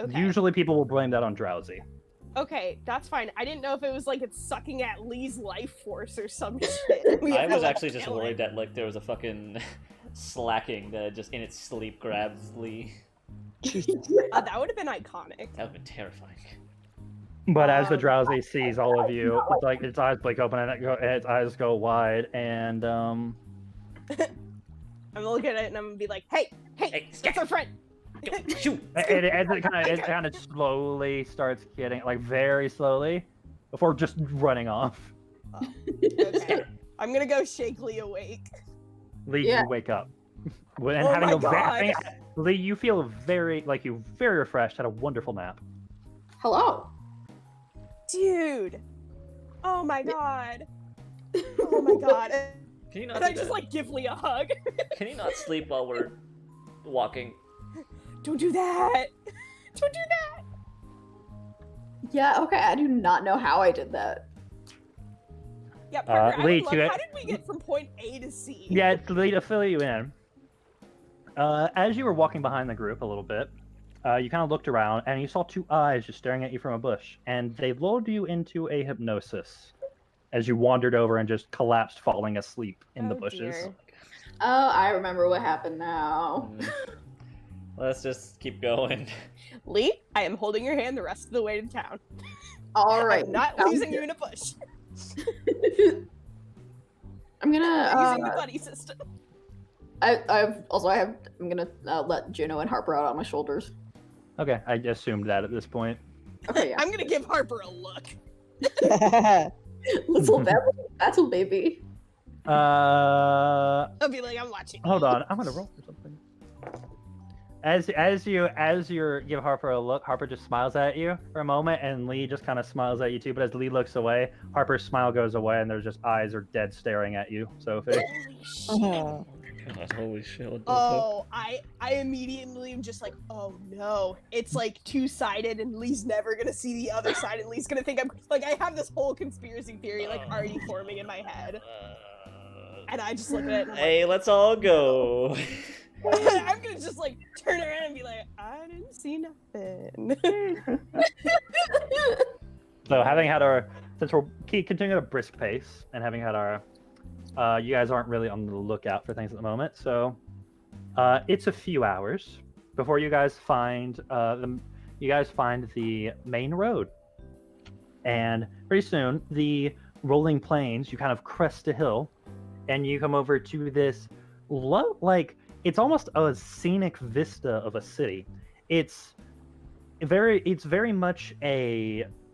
Okay. Usually people will blame that on drowsy. Okay, that's fine. I didn't know if it was like it's sucking at Lee's life force or some shit. We I have to, was like, actually just kill worried it. that like there was a fucking slacking that just in its sleep grabs Lee. That would have been iconic. That would have been terrifying. But as the Um, drowsy sees all of you, it's like its eyes blink open and its eyes go wide, and I'm gonna look at it and I'm gonna be like, hey, Hey, that's our friend. Shoot! it kind of slowly starts getting like very slowly before just running off. Okay. I'm gonna go shake Lee awake. Lee, Yeah. you wake up. And Oh having my a God. Lee, you feel very refreshed. Had a wonderful nap. Hello. Dude. Oh my god. Oh my god. Can you not And I do just that? like give Lee a hug. Can you not sleep while we're walking? Don't do that. Don't do that. Yeah, okay, I do not know how I did that. Yeah, Parker, I Lee, would love, to- how did we get from point A to C? Yeah, it's Lee to fill you in. As you were walking behind the group a little bit, you kind of looked around and you saw two eyes just staring at you from a bush, and they lulled you into a hypnosis as you wandered over and just collapsed, falling asleep in the Oh, bushes. dear. Oh, I remember what happened now. Let's just keep going. Lee, I am holding your hand the rest of the way to town. All right. I'm not sounds losing good. you in a bush. I'm We're gonna. using the buddy system. I'm gonna let Juno and Harper out on my shoulders. Okay, I assumed that at this point. Okay, yeah. I'm gonna give Harper a look. Little battle baby. Hold I'll be like, I'm watching. on, I'm gonna roll for something. As you give Harper a look, Harper just smiles at you for a moment, and Lee just kind of smiles at you too. But as Lee looks away, Harper's smile goes away, and there's just eyes are dead staring at you. Sophie. Holy shit. God, holy shit. What the Oh, I immediately am just like, oh no. It's like two-sided and Lee's never gonna see the other side and Lee's gonna think I'm like I have this whole conspiracy theory like already forming in my head. And I just look at it and I'm Hey, let's all go. like, I'm gonna just like turn around and be like, I didn't see nothing. So having had since we're continuing at a brisk pace and having had our, you guys aren't really on the lookout for things at the moment. So, it's a few hours before you guys find the main road, and pretty soon the rolling plains, you kind of crest a hill, and you come over to this like it's almost a scenic vista of a city. It's very much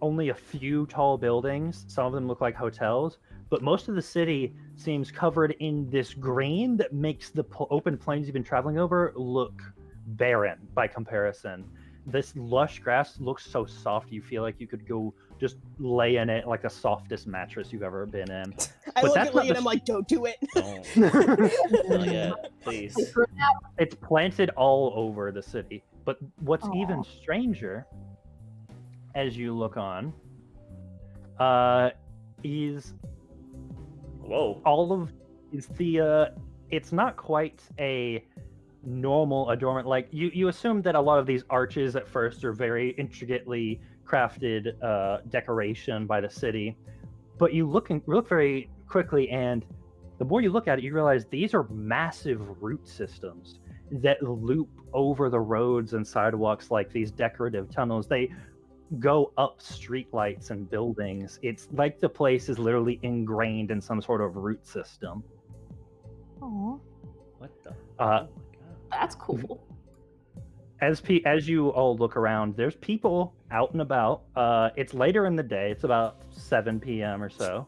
only a few tall buildings. Some of them look like hotels, but most of the city seems covered in this green that makes the open plains you've been traveling over look barren by comparison. This lush grass looks so soft, you feel like you could go just lay in it like the softest mattress you've ever been in. I But look that's at not Lee and I'm like, don't do it. Don't. Not yet, please. It's planted all over the city. But what's even stranger, as you look on, is Whoa. all of is the it's not quite a normal adornment. Like you assume that a lot of these arches at first are very intricately crafted decoration by the city, but you look very quickly, and the more you look at it, you realize these are massive root systems that loop over the roads and sidewalks like these decorative tunnels. They go up streetlights and buildings. It's like the place is literally ingrained in some sort of root system. Aww. What the? Uh, Oh my god. That's cool. As you all look around, there's people out and about. It's later in the day. It's about 7 p.m. or so.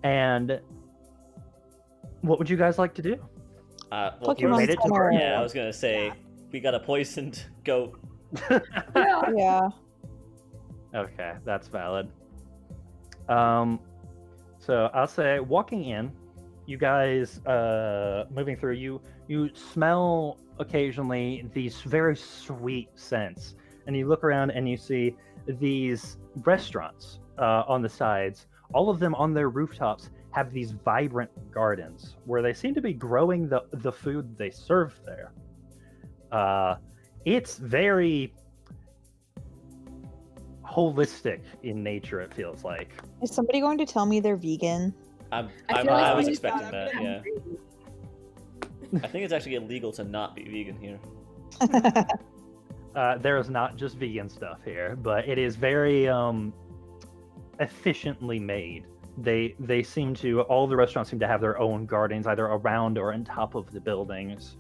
And what would you guys like to do? Well, Pokemon made it to Center. yeah, I was gonna say Yeah. we got a poisoned goat. Yeah. Yeah. Okay, that's valid. So I'll say walking in, you guys moving through, you smell occasionally these very sweet scents, and you look around and you see these restaurants on the sides. All of them on their rooftops have these vibrant gardens where they seem to be growing the food they serve there. It's very holistic in nature, it feels like. Is somebody going to tell me they're vegan? I feel like was we- expecting that. Yeah. I think it's actually illegal to not be vegan here. There is not just vegan stuff here, but it is very efficiently made. They seem to, all the restaurants seem to have their own gardens, either around or on top of the buildings.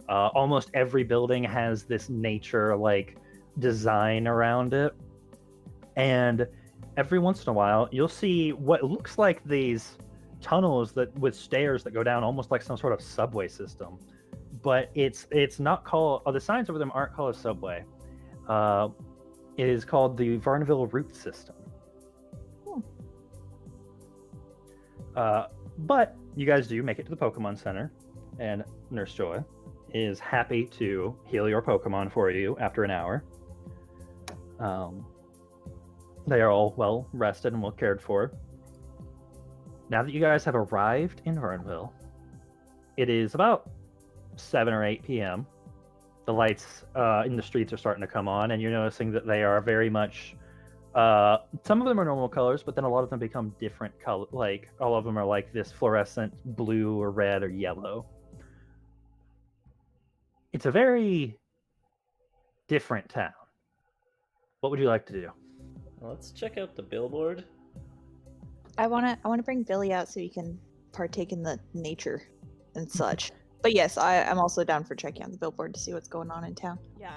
Almost every building has this nature like design around it, and every once in a while you'll see what looks like these tunnels that with stairs that go down almost like some sort of subway system, but it's not called, the signs over them aren't called a subway. It is called the Varnville Route System. But you guys do make it to the Pokemon Center, and Nurse Joy is happy to heal your Pokemon for you after an hour. They are all well rested and well cared for. Now that you guys have arrived in Vernville, it is about 7 or 8 p.m. The lights in the streets are starting to come on, and you're noticing that they are very much... some of them are normal colors, but then a lot of them become different color. Like, all of them are like this fluorescent blue or red or yellow. It's a very different town. What would you like to do? Let's check out the billboard. I wanna bring Billy out so he can partake in the nature and such. But yes, I'm also down for checking out the billboard to see what's going on in town. Yeah.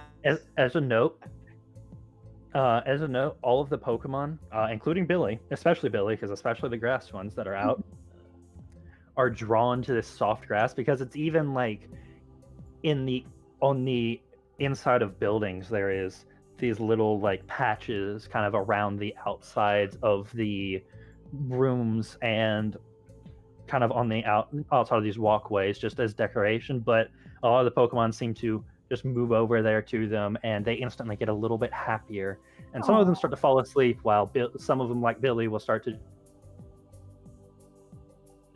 As a note, all of the Pokemon, including Billy, especially Billy, because especially the grass ones that are out, are drawn to this soft grass because it's even like on the inside of buildings there is these little like patches kind of around the outsides of the rooms and kind of on the outside of these walkways just as decoration, but a lot of the Pokemon seem to just move over there to them and they instantly get a little bit happier, and some of them start to fall asleep while some of them, like Billy, will start to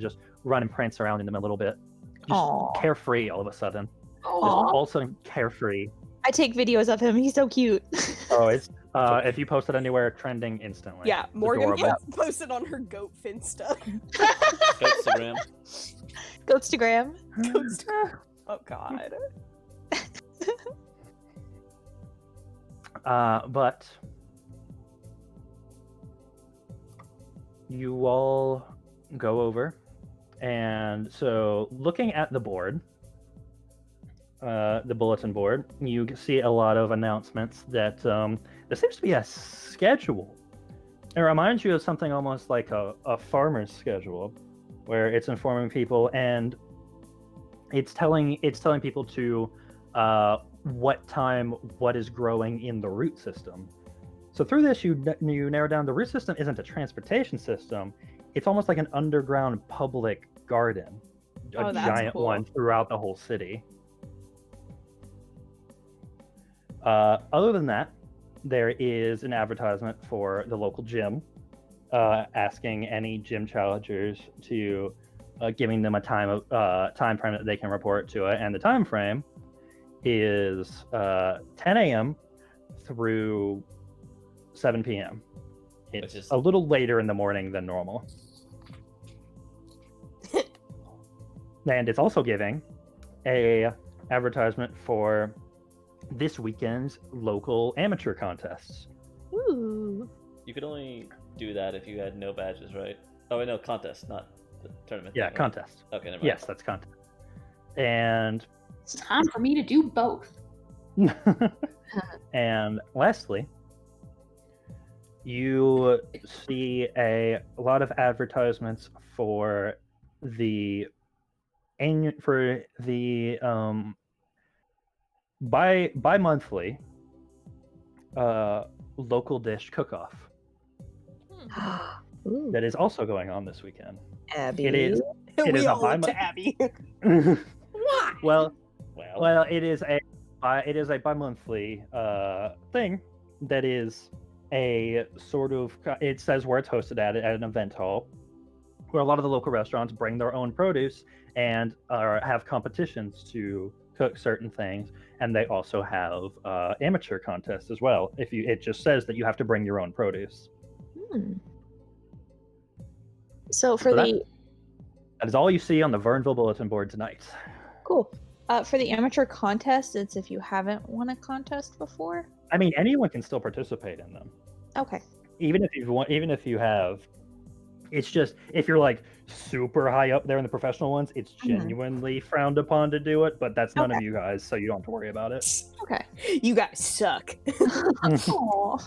just run and prance around in them a little bit, just Aw. carefree all of a sudden, just Aw. all of a sudden carefree. I take videos of him. He's so cute. Oh, it's if you post it anywhere, trending instantly. Yeah, It's Morgan adorable. posted on her goat Finsta. Instagram. Goatstagram. Oh god. But you all go over, and so looking at the board, the bulletin board, you can see a lot of announcements that there seems to be a schedule. It reminds you of something almost like a farmer's schedule, where it's informing people and it's telling people to what time what is growing in the root system. So through this, you narrow down the root system isn't a transportation system; it's almost like an underground public garden, a Oh, that's giant cool. one throughout the whole city. Other than that, there is an advertisement for the local gym, asking any gym challengers to giving them a time frame that they can report to it, and the time frame is 10 a.m. through 7 p.m. It's is- a little later in the morning than normal. And it's also giving a advertisement for this weekend's local amateur contests. Ooh. You could only do that if you had no badges, right? Oh, wait, no, contest, not the tournament. Yeah, thing, right? contest. Okay, never mind. Yes, that's contest. And It's time for me to do both. and lastly, you see a lot of advertisements for the bi-monthly local dish cook-off Ooh. that is also going on this weekend. Abby. It is We a all look bi-month- to Abby. Why? well, Well, it is a bi-monthly thing that is a sort of, it says where it's hosted at an event hall where a lot of the local restaurants bring their own produce and have competitions to cook certain things, and they also have amateur contests as well. It just says that you have to bring your own produce. Hmm. So for So that is all you see on the Verneville bulletin board tonight. cool. For the amateur contest, it's if you haven't won a contest before. I mean, anyone can still participate in them. Okay. Even if you have, it's just if you're like super high up there in the professional ones, it's genuinely frowned upon to do it, but that's none of you guys, so you don't have to worry about it. Okay. You guys suck. Aw.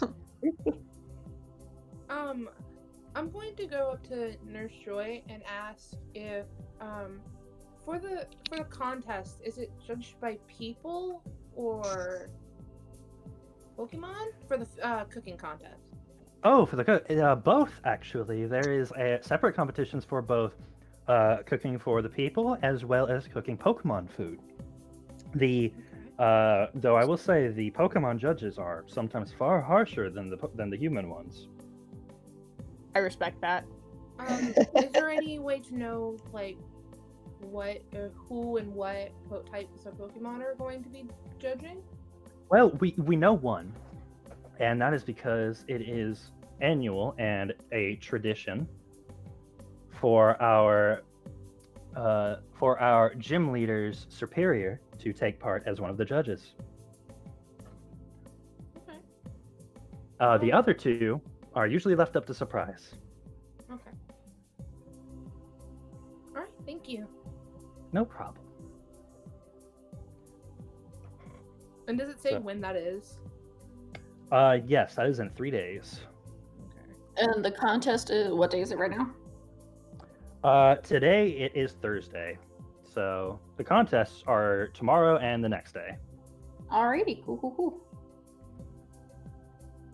I'm going to go up to Nurse Joy and ask if for the contest, is it judged by people or Pokemon for the cooking contest? Oh, for the both actually. There is separate competitions for both cooking for the people as well as cooking Pokemon food. Though I will say the Pokemon judges are sometimes far harsher than the human ones. I respect that. Is there any way to know like what, who, and what types of Pokemon are going to be judging? Well, we know one, and that is because it is annual and a tradition for our gym leader's superior to take part as one of the judges. Okay. The other two are usually left up to surprise. Okay. All right. Thank you. No problem. And does it say So- when that is? Yes, that is in 3 days. And the contest is, what day is it right now? Today it is Thursday, so the contests are tomorrow and the next day. Alrighty, cool.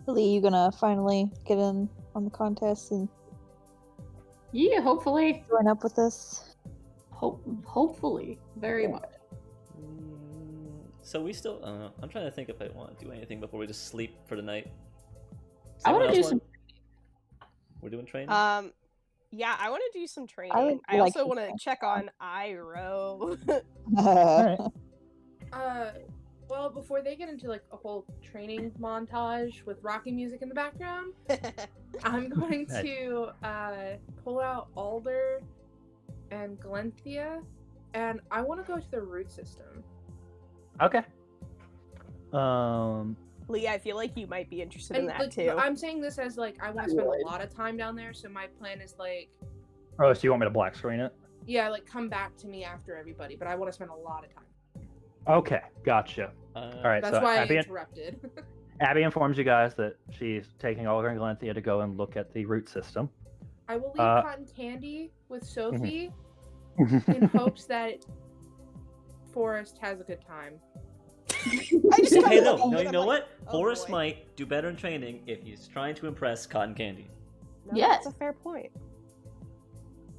Lee, you gonna finally get in on the contest and Yeah, hopefully. join up with us? Hopefully. Very much. So we still, I'm trying to think if I want to do anything before we just sleep for the night. Does I want anyone to do else some. We're doing training? Yeah, I want to do some training. would I like also to want to try. check on Iroh. Well, before they get into like a whole training montage with rocky music in the background, I'm going Nice. to pull out Alder and Glenthea, and I want to go to the root system. Okay. Lee, I feel like you might be interested in And that like, too. I'm saying this as like I want to spend a lot of time down there, so my plan is like, Oh, so you want me to black screen it? yeah, like come back to me after everybody, but I want to spend a lot of time. Okay, gotcha. All right, That's so why I Abby, interrupted. Abby informs you guys that she's taking all her Galanthea to go and look at the root system. I will leave cotton candy with Mm-hmm. Sophie in hopes that Forrest has a good time. I just Hey, kinda no, look at no, it, you I'm know like, what? oh, Forrest boy. might do better in training if he's trying to impress Cotton Candy. No, Yes. That's a fair point.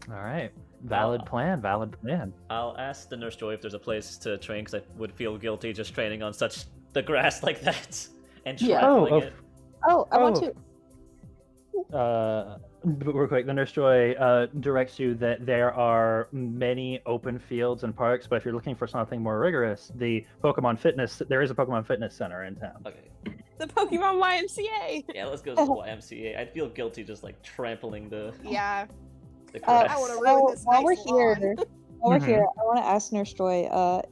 All right, valid plan, valid plan. I'll ask the Nurse Joy if there's a place to train, because I would feel guilty just training on such the grass like that and Yeah. trampling Oh, it. Oh, I want Oh. to. Real quick, the Nurse Joy directs you that there are many open fields and parks, but if you're looking for something more rigorous, there is a Pokemon Fitness Center in town. Okay, The Pokemon YMCA. yeah, let's go to the YMCA. I'd feel guilty just like trampling the Yeah. grass. I wanna ruin this while nice we're lawn. here, while we're Mhm. here, I want to ask Nurse Joy,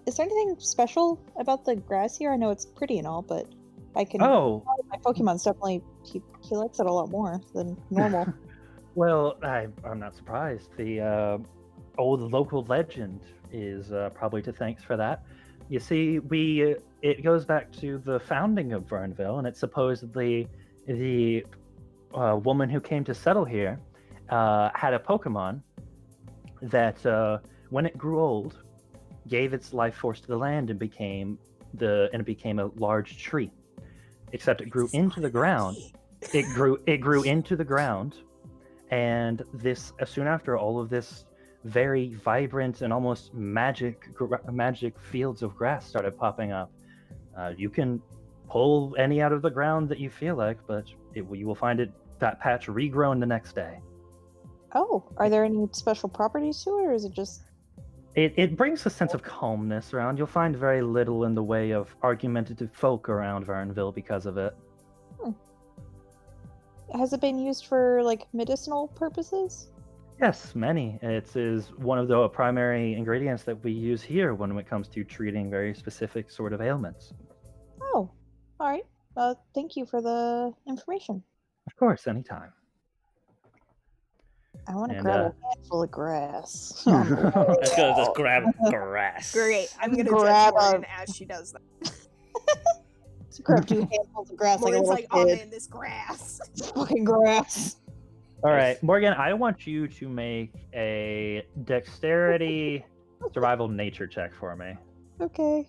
is there anything special about the grass here? I know it's pretty and all, but I can. Oh, My Pokemon's definitely he likes it a lot more than normal. well, I'm not surprised. The old local legend is probably to thanks for that. You see, it goes back to the founding of Vernville, and it's supposedly the woman who came to settle here had a Pokemon that, when it grew old, gave its life force to the land and became a large tree. Except it grew into the ground. It grew into the ground, and soon after, all of this very vibrant and almost magic fields of grass started popping up. You can pull any out of the ground that you feel like, but you will find that patch regrown the next day. Oh, are there any special properties to it, or is it just? It brings a sense of calmness around. You'll find very little in the way of argumentative folk around Vernville because of it. Has it been used for like medicinal purposes? Yes, many. It is one of the primary ingredients that we use here when it comes to treating very specific sort of ailments. Oh, all right. Thank you for the information. Of course, anytime. I want to And, grab a handful of grass. Let's go just grab grass. Great. I'm gonna Grab judge a- Morgan as she does that. Grab 2 handfuls of grass Morgan's like like, a oh little man, this grass. kid. Fucking grass. All right, Morgan, I want you to make a dexterity survival nature check for me. Okay.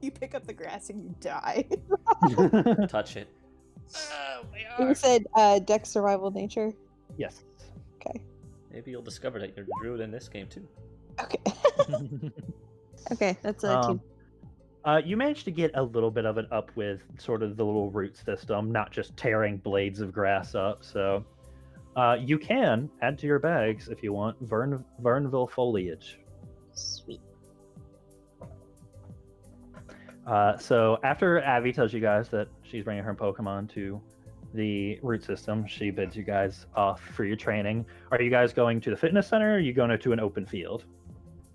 You pick up the grass and you die. Touch it. Oh my You god. said Dex survival nature. Yes. Okay. Maybe you'll discover that you're a druid in this game too. Okay. Okay, that's a 2. You managed to get a little bit of it up with sort of the little root system, not just tearing blades of grass up. So you can add to your bags if you want Vernville foliage. Sweet. So after Abby tells you guys that she's bringing her Pokemon to the root system, she bids you guys off for your training. Are you guys going to the fitness center, or are you going to an open field?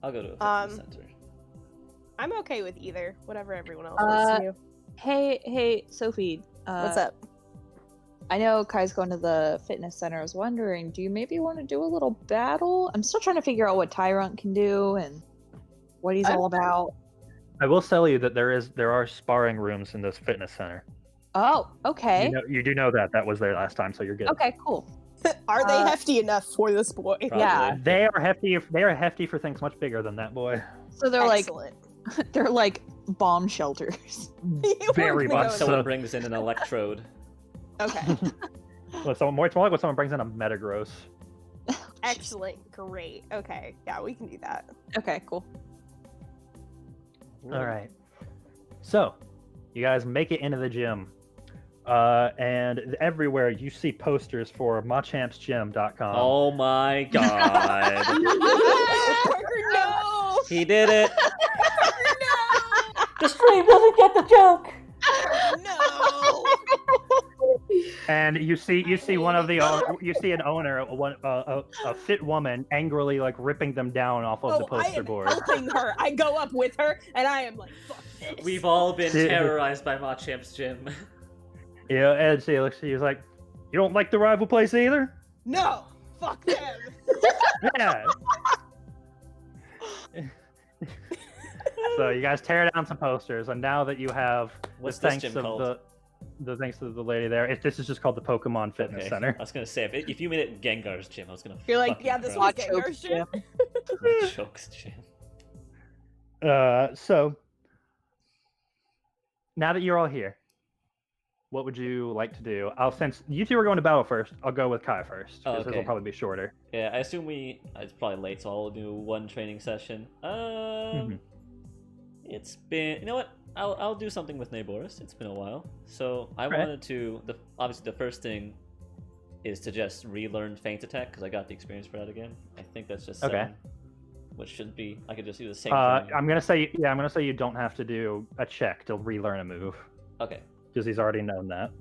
I'll go to a fitness center. I'm okay with either. Whatever everyone else wants to do. Hey, Sophie. What's up? I know Kai's going to the fitness center. I was wondering, do you maybe want to do a little battle? I'm still trying to figure out what Tyrant can do and what he's all about. I will tell you that there are sparring rooms in this fitness center. Oh, okay. You do know that was there last time, so you're good. Okay, cool. Are they hefty enough for this boy? Probably. Yeah. They are hefty. They are hefty for things much bigger than that, boy. So they're Excellent. they're like bomb shelters. You were Very gonna much go so. Someone brings in an electrode. Okay. It's more like when someone brings in a Metagross. Excellent. Great. Okay. Yeah, we can do that. Okay, cool. All right. So, you guys make it into the gym. And everywhere you see posters for machampsgym.com. Oh my god. Parker, no! He did it. No! The stream doesn't get the joke. No! And you see one of the you see an owner, a fit woman, angrily like ripping them down off of the Oh, I poster am board. helping her. I go up with her, and I am like, "Fuck this." We've all been terrorized by Machamp's gym. Yeah, and she looks. She's like, "You don't like the rival place either?" No, fuck them. Yeah. So you guys tear down some posters, and now that you have What's the this thanks gym of called? the thanks of the lady there, this is just called the Pokemon Fitness Okay. Center. I was gonna say if you made it Gengar's gym, I was gonna. You're like, fucking yeah, this cry. one's Gengar's gym. Choke's gym. So now that you're all here, what would you like to do? Since you two are going to battle first, I'll go with Kai first because this will Okay. probably be shorter. Yeah, I assume it's probably late, so I'll do one training session. It's been, you know what? I'll do something with Naboris. It's been a while, so I wanted to. Obviously, the first thing is to just relearn Feint Attack because I got the experience for that again. I think that's just 7, which shouldn't be. I could just do the same thing. I'm gonna say you don't have to do a check to relearn a move Okay. because he's already known that.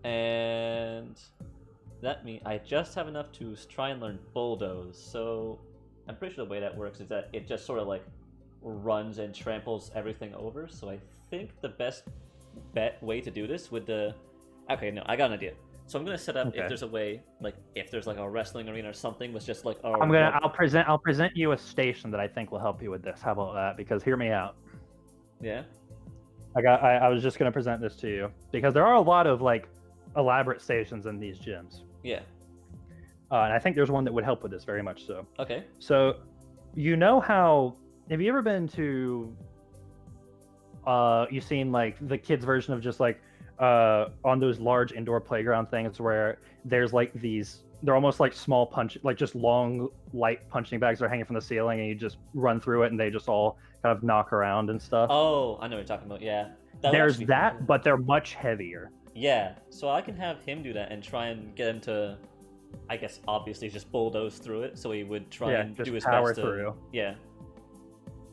And that means I just have enough to try and learn Bulldoze. So I'm pretty sure the way that works is that it just sort of like runs and tramples everything over. So I think the best way to do this with the... Okay, no, I got an idea. So I'm gonna set up if there's a way, like if there's like a wrestling arena or something with just like I'll present you a station that I think will help you with this. How about that? Because hear me out. Yeah. I was just gonna present this to you because there are a lot of like elaborate stations in these gyms. Yeah. And I think there's one that would help with this very much so. Okay. So, you know how... Have you ever been to... you've seen, like, the kids' version of just, like, on those large indoor playground things where there's, like, these... They're almost like small punch... Like, just long, light punching bags that are hanging from the ceiling, and you just run through it, and they just all kind of knock around and stuff. Oh, I know what you're talking about, yeah. There's that, but they're much heavier. Yeah, so I can have him do that and try and get him to... I guess obviously just bulldoze through it, so he would try and just do his power best to through. Yeah.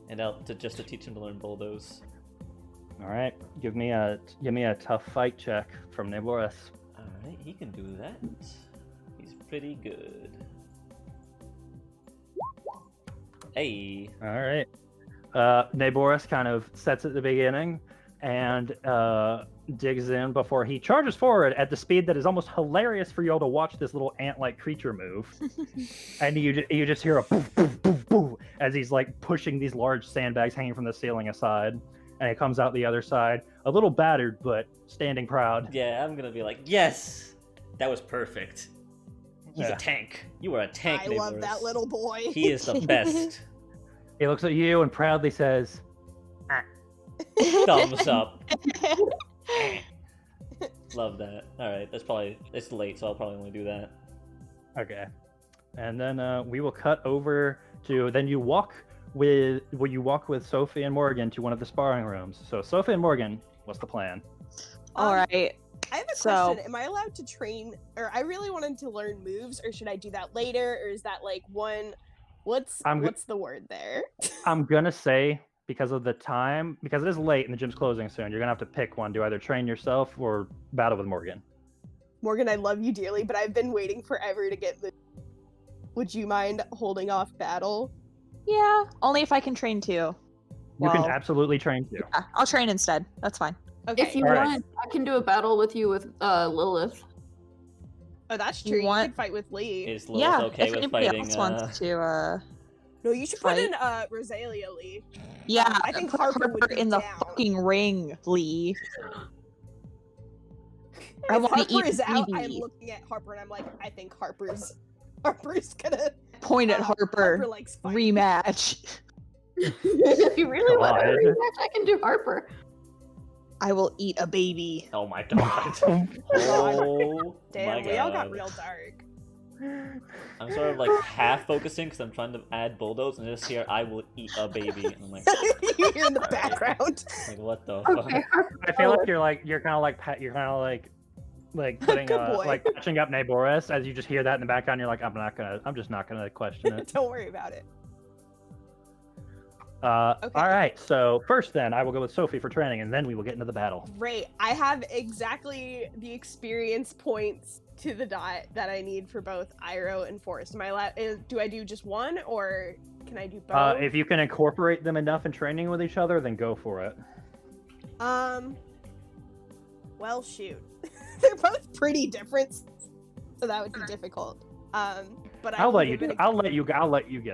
And to teach him to learn bulldoze. All right, give me a tough fight check from Naboris. All right, he can do that. He's pretty good. Hey. All right. Naboris kind of sets at the beginning and digs in before he charges forward at the speed that is almost hilarious for you all to watch this little ant-like creature move. And you just hear a poof, poof, poof, poof as he's like pushing these large sandbags hanging from the ceiling aside. And he comes out the other side, a little battered, but standing proud. Yeah, I'm gonna be like, yes! That was perfect. He's Yeah. a tank. You are a tank, I love Naboris. that little boy. He is the best. He looks at you and proudly says, Thumbs up. Love that. Alright, it's late, so I'll probably only do that. okay. And then we will cut over to, then you walk with Sophie and Morgan to one of the sparring rooms. So Sophie and Morgan, what's the plan? All right. I have a So- question. Am I allowed to train, or I really wanted to learn moves, or should I do that later, or is that like one? What's the word there? I'm gonna say because of the time, because it is late and the gym's closing soon, you're gonna have to pick one. Do either train yourself or battle with Morgan. Morgan, I love you dearly, but I've been waiting forever to get moves. Would you mind holding off battle? Yeah, only if I can train too. You Well, can absolutely train too. yeah, I'll train instead. That's fine. Okay. If you All right. want, I can do a battle with you with Lilith. Oh, that's You true. You want- can fight with Lee. Is Lilith Yeah, okay if with anybody fighting? else wants to, No, you should put fight. in Rosalia Lee. yeah, I think put Harper would be in the down. fucking ring, Lee. I If wanna Harper eat is out, I'm BB. looking at Harper and I'm like, I think Harper's gonna Point at Harper. Harper likes fighting. Rematch. If you really want a God. rematch, I can do Harper. I will eat a baby. Oh my god. God. Oh Damn, my we all got god. real dark. I'm sort of like half focusing because I'm trying to add bulldoze and just hear I will eat a baby. And I'm like, You hear in the background. what the Okay, fuck? Harper. I feel like you're kind of like putting Good boy. like patching up Naboris as you just hear that in the background. You're like, I'm just not gonna question it. Don't worry about it. Okay. All right. So first, then I will go with Sophie for training, and then we will get into the battle. Great. I have exactly the experience points to the dot that I need for both Iroh and Forest. Do I do just one, or can I do both? If you can incorporate them enough in training with each other, then go for it. Well, shoot. They're both pretty different, so that would be difficult. But I'll let you get it. I'll let you get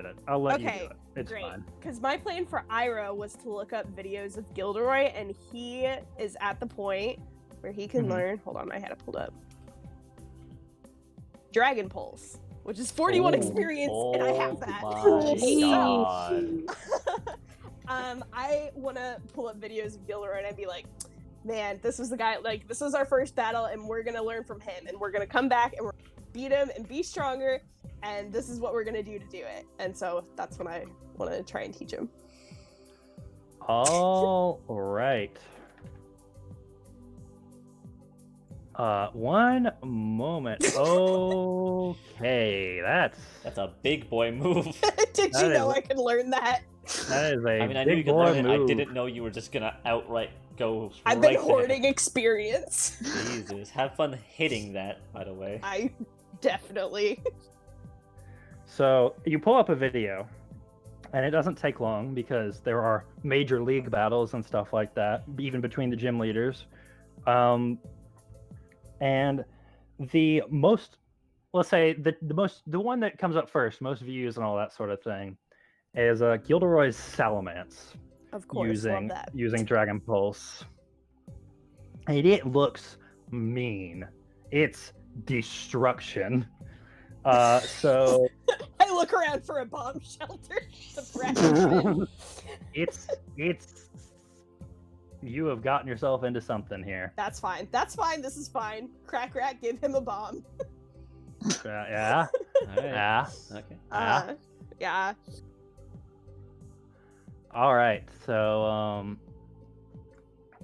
it. I'll let you do it. It's great. fine. Because my plan for Iroh was to look up videos of Gilderoy, and he is at the point where he can learn. Hold on, I had it pulled up. Dragon Pulse, which is 41 experience, and I have that. My God. I want to pull up videos of Gilderoy, and I'd be like, man, this was the guy. Like, this was our first battle, and we're gonna learn from him, and we're gonna come back, and we're gonna beat him and be stronger. And this is what we're gonna do to do it. And so that's when I want to try and teach him. All right. One moment. Okay, That's a big boy move. Did you know I could learn that? That is a I mean, I knew you big could boy learn it. I move. didn't know you were just gonna outright go. I've been hoarding experience. Jesus, have fun hitting that, by the way. I definitely. So you pull up a video, and it doesn't take long because there are major league battles and stuff like that, even between the gym leaders. And the most, let's say the one that comes up first, most views and all that sort of thing, is Gilderoy's Salamence. Of course, love that. Using Dragon Pulse. And it looks mean. It's destruction. So I look around for a bomb shelter to practice it. it's you have gotten yourself into something here. That's fine. That's fine. This is fine. Crack Rat, give him a bomb. Yeah. All right. Yeah. Okay. Yeah. All right. So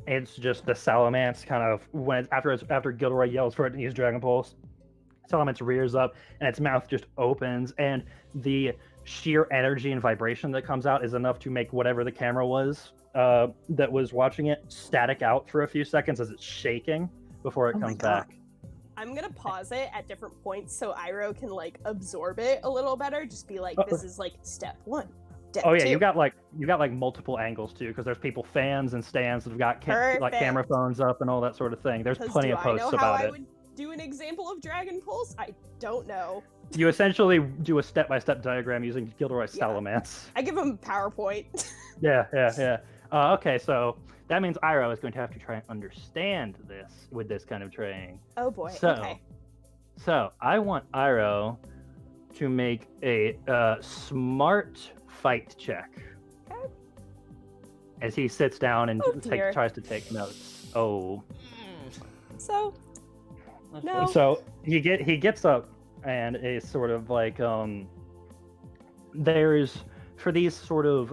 it's just the Salamence kind of after Gilderoy yells for it and uses Dragon Pulse. Salamence rears up and its mouth just opens, and the sheer energy and vibration that comes out is enough to make whatever the camera was that was watching it static out for a few seconds as it's shaking before it comes back. I'm gonna pause it at different points so Iroh can like absorb it a little better. Just be like, this is like step 1. Step 2. You got like multiple angles too, because there's people fans and stands that have got camera phones up and all that sort of thing. There's plenty of posts about it. I would do an example of Dragon Pulse? I don't know. You essentially do a step-by-step diagram using Gilderoy's Salamence. I give him PowerPoint. Yeah. Okay, so that means Iroh is going to have to try and understand this with this kind of training. Oh boy. So I want Iroh to make a smart fight check. Okay. As he sits down and dear. tries to take notes. Oh. So. No. So he gets up and is sort of like there's for these sort of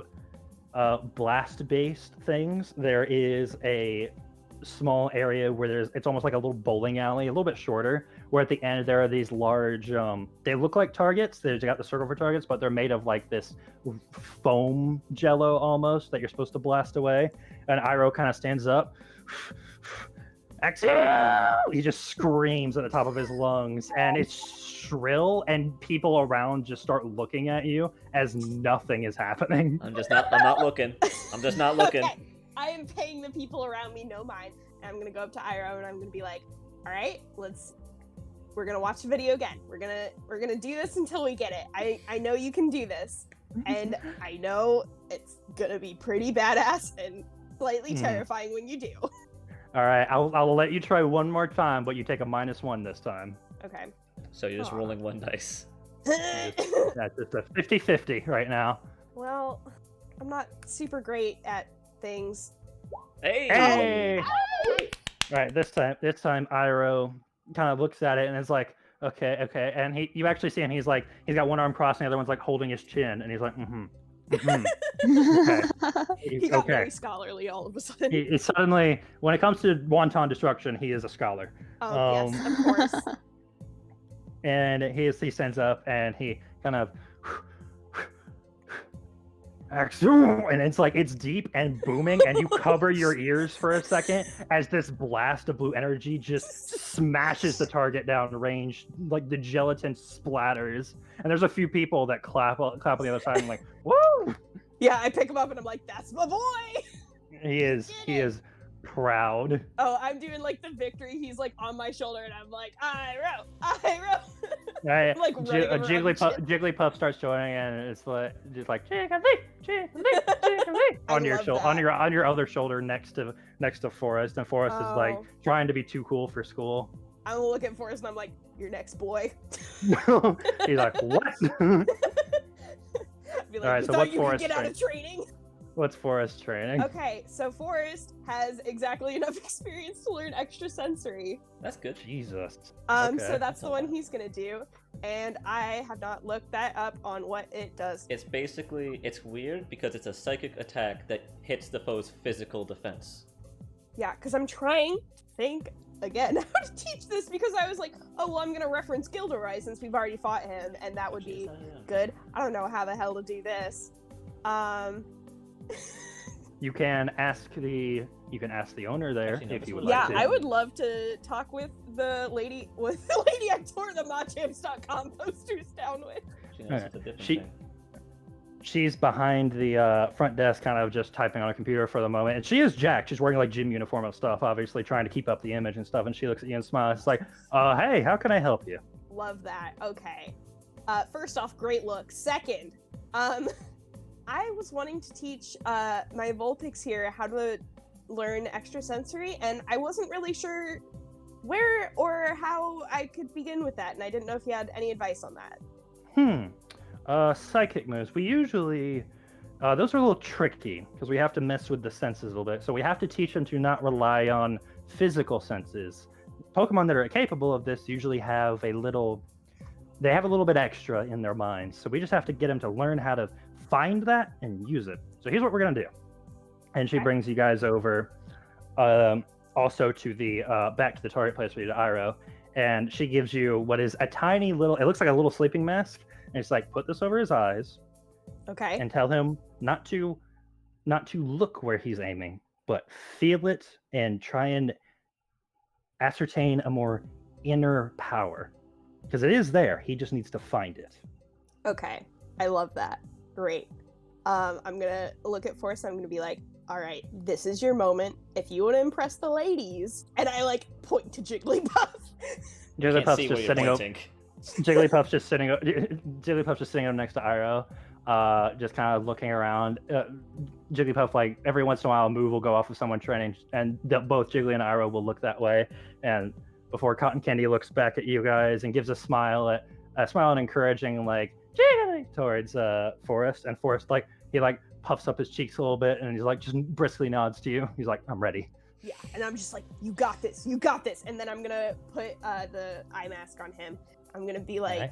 blast-based things, there is a small area where it's almost like a little bowling alley, a little bit shorter, where at the end there are these large they look like targets. They've got the circle for targets, but they're made of like this foam jello almost that you're supposed to blast away. And Iroh kind of stands up. Exhale! He just screams at the top of his lungs, and it's shrill, and people around just start looking at you as nothing is happening. I'm not looking. I'm just not looking. Okay. I am paying the people around me no mind, and I'm gonna go up to Iroh and I'm gonna be like, all right, we're gonna watch the video again. We're gonna do this until we get it. I know you can do this, and I know it's gonna be pretty badass and slightly terrifying when you do. All right, I'll let you try one more time, but you take a -1 this time. Okay. So you're just rolling one dice. That's just a 50-50 right now. Well, I'm not super great at things. Hey! All right, this time Iroh kind of looks at it and is like, okay, and you actually see him. He's got one arm crossed and the other one's like holding his chin, and he's like, Okay. He got very scholarly all of a sudden. He suddenly, when it comes to wanton destruction, he is a scholar. Oh, yes, of course. And he stands up and he kind of, and it's like it's deep and booming, and you cover your ears for a second as this blast of blue energy just smashes the target down range, like the gelatin splatters, and there's a few people that clap on the other side and like, woo! Yeah, I pick him up and I'm like, that's my boy. He is proud. Oh, I'm doing like the victory. He's like on my shoulder, and I'm like, I row. Right. Like running around and shit. Jigglypuff starts joining, and it's like just like Jiggly on your love shoulder, that. on your other shoulder next to Forrest, and Forrest is like Oh. trying to be too cool for school. I look at Forrest and I'm like, your next boy. He's like, what? I'd be like, All right, you so thought what's you could Forrest get out of training? What's Forrest training? Okay, so Forrest has exactly enough experience to learn extrasensory. That's good. Jesus. So Okay. that's That's the not one bad. he's gonna do, and I have not looked that up on what it does. It's basically, it's weird because it's a psychic attack that hits the foe's physical defense. Yeah, because I'm trying to think again how to teach this, because I was like, oh well, I'm gonna reference Gilderoy since we've already fought him, and that would be good. I don't know how the hell to do this. You can ask the owner there Actually, no, if this you would would Yeah, like to. I would love to talk with the lady I tore the Machamps.com posters down with. She knows it's a different She- thing. She's behind the front desk, kind of just typing on a computer for the moment. And she is jacked. She's wearing like gym uniform and stuff, obviously trying to keep up the image and stuff. And she looks at you and smiles. It's like, hey, how can I help you? Love that. Okay. First off, great look. Second, I was wanting to teach my Vulpix here how to learn extrasensory, and I wasn't really sure where or how I could begin with that, and I didn't know if you had any advice on that. Psychic moves. We usually, those are a little tricky because we have to mess with the senses a little bit. So we have to teach them to not rely on physical senses. Pokemon that are capable of this usually have a little bit extra in their minds. So we just have to get them to learn how to find that and use it. So here's what we're gonna do. And she Okay. brings you guys over, also to the back to the target place where you did Iroh, and she gives you what is a tiny little. It looks like a little sleeping mask, and it's like, put this over his eyes Okay. and tell him not to look where he's aiming, but feel it and try and ascertain a more inner power, because it is there. He just needs to find it. Okay. I love that. Great. I'm gonna look at Forrest. I'm gonna be like, all right, this is your moment. If you want to impress the ladies, and I like point to Jigglypuff. Can't Jigglypuff's see where just you're sitting over. pointing. Jigglypuff's just sitting up next to Iroh, just kind of looking around. Jigglypuff, like every once in a while, a move will go off of someone training, and both Jiggly and Iroh will look that way. And before Cotton Candy looks back at you guys and gives a smile and encouraging, like Jiggly towards Forrest, and Forrest he puffs up his cheeks a little bit, and he's like just briskly nods to you. He's like, I'm ready. Yeah, and I'm just like, you got this, and then I'm gonna put the eye mask on him. I'm gonna be like, Okay.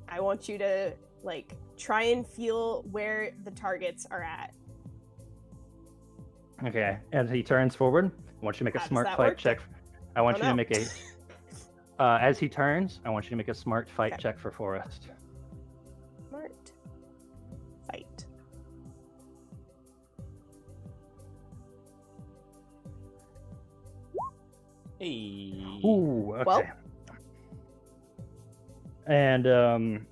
I want you to like try and feel where the targets are at. Okay. As he turns forward, I want you to make a How does smart that fight work? check. I want Oh, you to no. make a. As he turns, I want you to make a smart fight Okay. check for Forrest. Smart fight. Hey. Ooh, okay. Well- And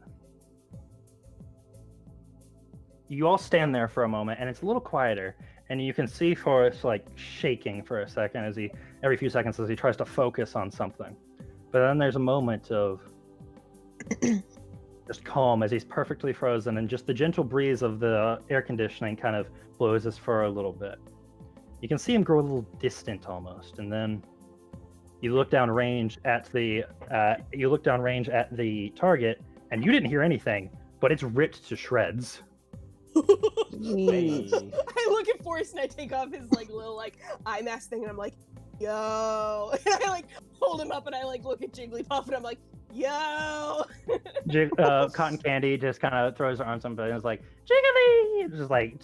you all stand there for a moment, and it's a little quieter, and you can see Forrest like shaking for a second as every few seconds as he tries to focus on something. But then there's a moment of just calm as he's perfectly frozen, and just the gentle breeze of the air conditioning kind of blows his fur a little bit. You can see him grow a little distant almost, and then you look down range at the target, and you didn't hear anything, but it's ripped to shreds. Hey. I look at Forrest and I take off his like little like eye mask thing, and I'm like, yo, and I like hold him up, and I like look at Jigglypuff, and I'm like, yo. Cotton Candy just kind of throws her arms up and is like, Jiggly! It just like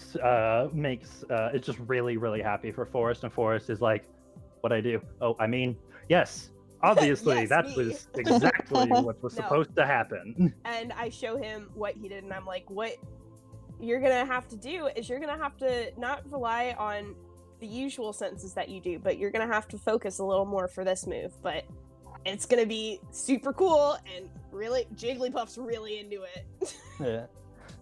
makes it's just really, really happy for Forrest, and Forrest is like, what'd I do? Oh, I mean, yes, obviously, Yes, that me. was exactly what was No. supposed to happen. And I show him what he did, and I'm like, what you're gonna have to do is you're gonna have to not rely on the usual senses that you do, but you're gonna have to focus a little more for this move. But it's gonna be super cool, and really, Jigglypuff's really into it. Yeah.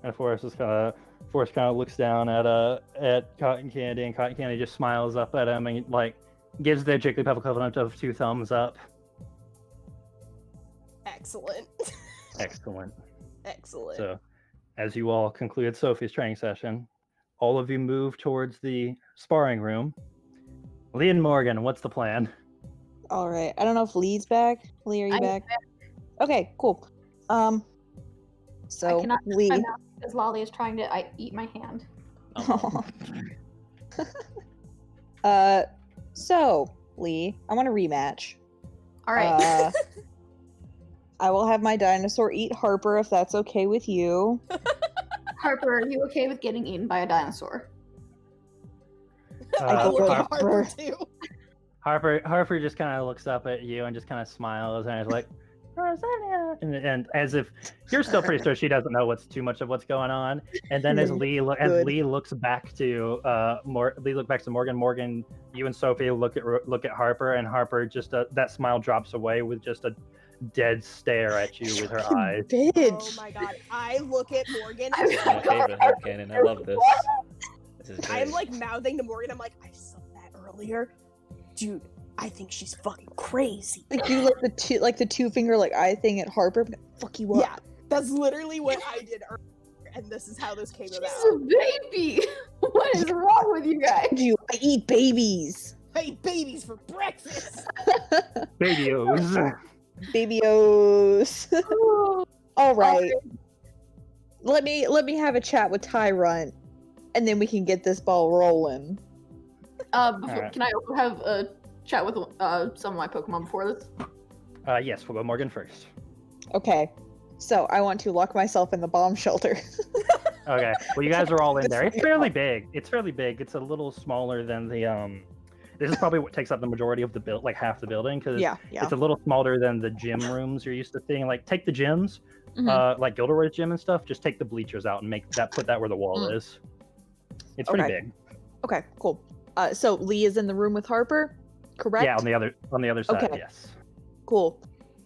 And Forrest kind of looks down at Cotton Candy, and Cotton Candy just smiles up at him and like gives their Jigglypuff equivalent of 2 thumbs up. Excellent. Excellent. Excellent. So, as you all conclude Sophie's training session, all of you move towards the sparring room. Lee and Morgan, what's the plan? All right. I don't know if Lee's back. Lee, are you I'm back? Okay, cool. So I cannot Lee. my mouth because Lolly is trying to eat my hand. So Lee, I want a rematch. All right. I will have my dinosaur eat Harper if that's okay with you. Harper, are you okay with getting eaten by a dinosaur? I will Har- Harper too. Harper just kind of looks up at you and just kind of smiles and is like, Roselia, and as if you're still pretty sure she doesn't know too much of what's going on. And then as Lee looks back to Morgan, you and Sophie look at Harper, and Harper just that smile drops away with just a dead stare at you with her eyes. Bitch. Oh my god! I look at Morgan. This is my favorite headcanon. I love this. This is I'm great. like mouthing to Morgan. I'm like, I saw that earlier, dude. I think she's fucking crazy. Like you like the two finger like eye thing at Harper. I'm gonna fuck you up. Yeah, that's literally what I did earlier, and this is how this came She's about. a baby. What is wrong with you guys? I eat babies. I eat babies for breakfast. Babios. Babios. All right. Let me have a chat with Tyrant, and then we can get this ball rolling. Can I also have a chat with some of my Pokemon before this? Yes, we'll go Morgan first. Okay. So I want to lock myself in the bomb shelter. Okay. Well, you guys are all in there. It's fairly big. It's a little smaller than the This is probably what takes up the majority of the build, like half the building, because Yeah. it's a little smaller than the gym rooms you're used to seeing. Like, take the gyms, Mhm. like Gilderoy's gym and stuff. Just take the bleachers out and put that where the wall is. It's pretty Okay. big. Okay, cool. So Lee is in the room with Harper, correct? Yeah, on the other side. Okay. Yes. Cool.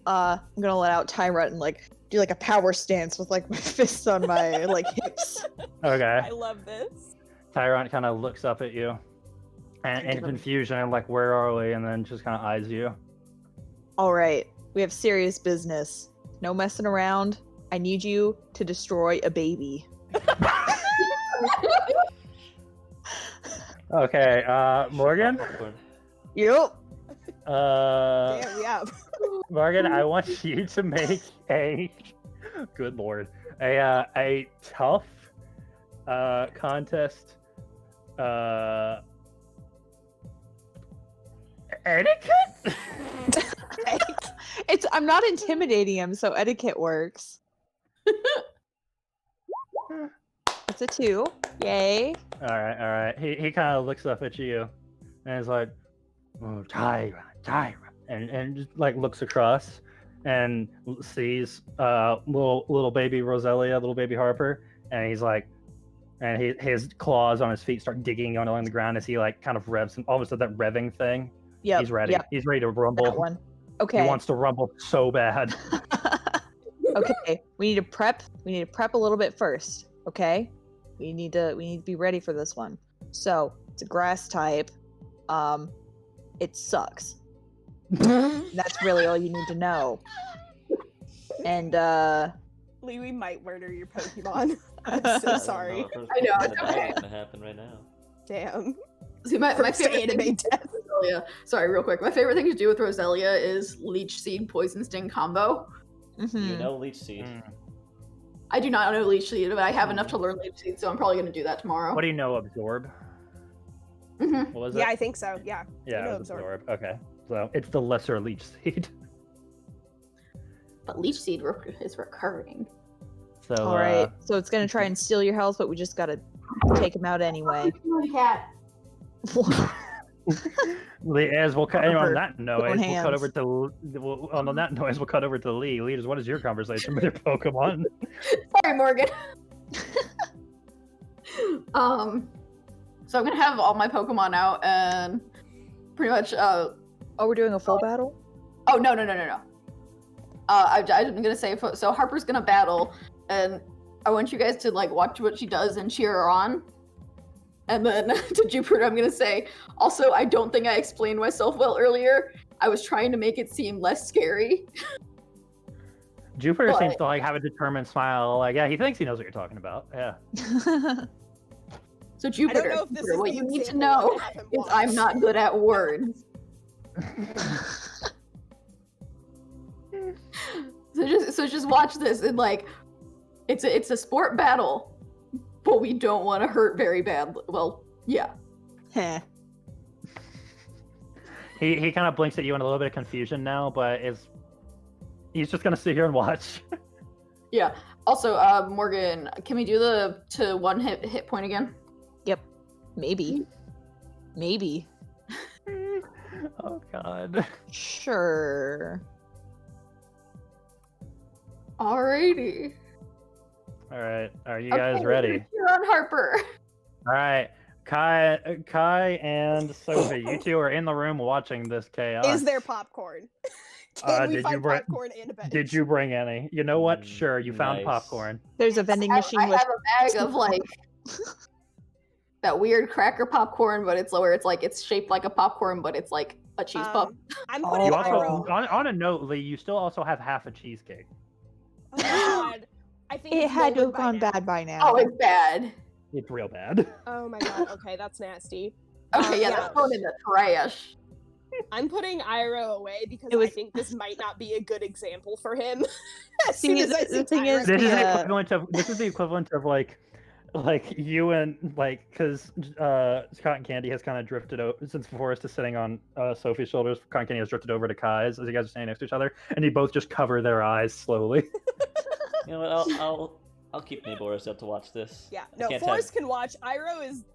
I'm gonna let out Tyrant and like do like a power stance with like my fists on my like hips. Okay. I love this. Tyrant kind of looks up at you, and in confusion, and like, where are we? And then just kind of eyes you. All right, we have serious business. No messing around. I need you to destroy a baby. Okay, Morgan. Yep. Damn, yeah. Morgan, I want you to make good lord, a tough contest etiquette. I'm not intimidating him, so etiquette works. It's a 2. Yay. All right. He kind of looks up at you, and is like, "Oh, Tyra," and just like looks across, and sees little baby Roselia, little baby Harper, and he's like, and his claws on his feet start digging along the ground as he like kind of revs, and almost does that revving thing. Yep. He's ready. Yep. He's ready to rumble. That one. Okay. He wants to rumble so bad. Okay. We need to prep. We need to prep a little bit first. Okay. We need to be ready for this one. So it's a grass type. It sucks. That's really all you need to know. And Lee, we might murder your Pokemon. I'm so sorry. I know, it's okay. It's gonna happen right now. Damn. See, my First favorite anime thing death. Roselia. Sorry, real quick. My favorite thing to do with Roselia is Leech Seed Poison Sting combo. mhm. You know Leech Seed. I do not know Leech Seed, but I have enough to learn Leech Seed, so I'm probably going to do that tomorrow. What do you know? Absorb. Mhm. What was Yeah, it? I think so. Yeah. Yeah, know it was Absorb. absorb. Okay, so it's the lesser leech seed. But Leech Seed is recurring. So All right. So it's gonna try and steal your health, but we just gotta take him out anyway. Cat. As we'll cut Harper, on that noise, throwing we'll cut hands. over to on that noise. We'll cut over to Lee. Lee, what is your conversation with your Pokemon? Sorry, Morgan. So I'm gonna have all my Pokemon out and pretty much. Oh, we're doing a full battle? Oh no. I'm gonna say so. Harper's gonna battle, and I want you guys to like watch what she does and cheer her on. And then to Jupiter, I'm gonna say, also, I don't think I explained myself well earlier. I was trying to make it seem less scary. Jupiter But- seems to like have a determined smile. Like, yeah, he thinks he knows what you're talking about. Yeah. So Jupiter, know if this Jupiter, is what the you need to example I know would have him is watch. I'm not good at words. So just watch this and like, it's a sport battle, but we don't want to hurt very bad. Well, yeah. Heh. He kind of blinks at you in a little bit of confusion now, but he's just gonna sit here and watch. Yeah. Also, Morgan, can we do the to one hit point again? Yep. Maybe. Oh God. Sure. Alrighty. All right, are you guys ready? You're on Harper. All right, Kai and Sophie, you two are in the room watching this chaos. Is there popcorn? Can we did you find bring- popcorn and a bench? Did you bring any? You know what? Sure, you found Nice. popcorn. There's a vending I machine have with a bag of like that weird cracker popcorn, but it's where it's shaped like a popcorn, but it's like a cheese puff. I'm Oh. putting You also, Iroh. on a note, Lee, you still also have half a cheesecake. Oh my god. I think it it's had to molded have gone now. bad by now. Oh, it's bad. It's real bad. Oh my god. Okay, that's nasty. Okay, yeah, that's going in the trash. I'm putting Iroh away because It was- I think this might not be a good example for him. As See, soon as I the see thing Iroh- is- This is the Yeah. equivalent of like you and like because Cotton Candy has kind of drifted over since Forrest is sitting on Sophie's shoulders. Cotton Candy has drifted over to Kai's as you guys are standing next to each other, and you both just cover their eyes slowly. You know what? I'll keep Neighbors up to watch this. Yeah, I no, can't Forrest can watch. Iroh is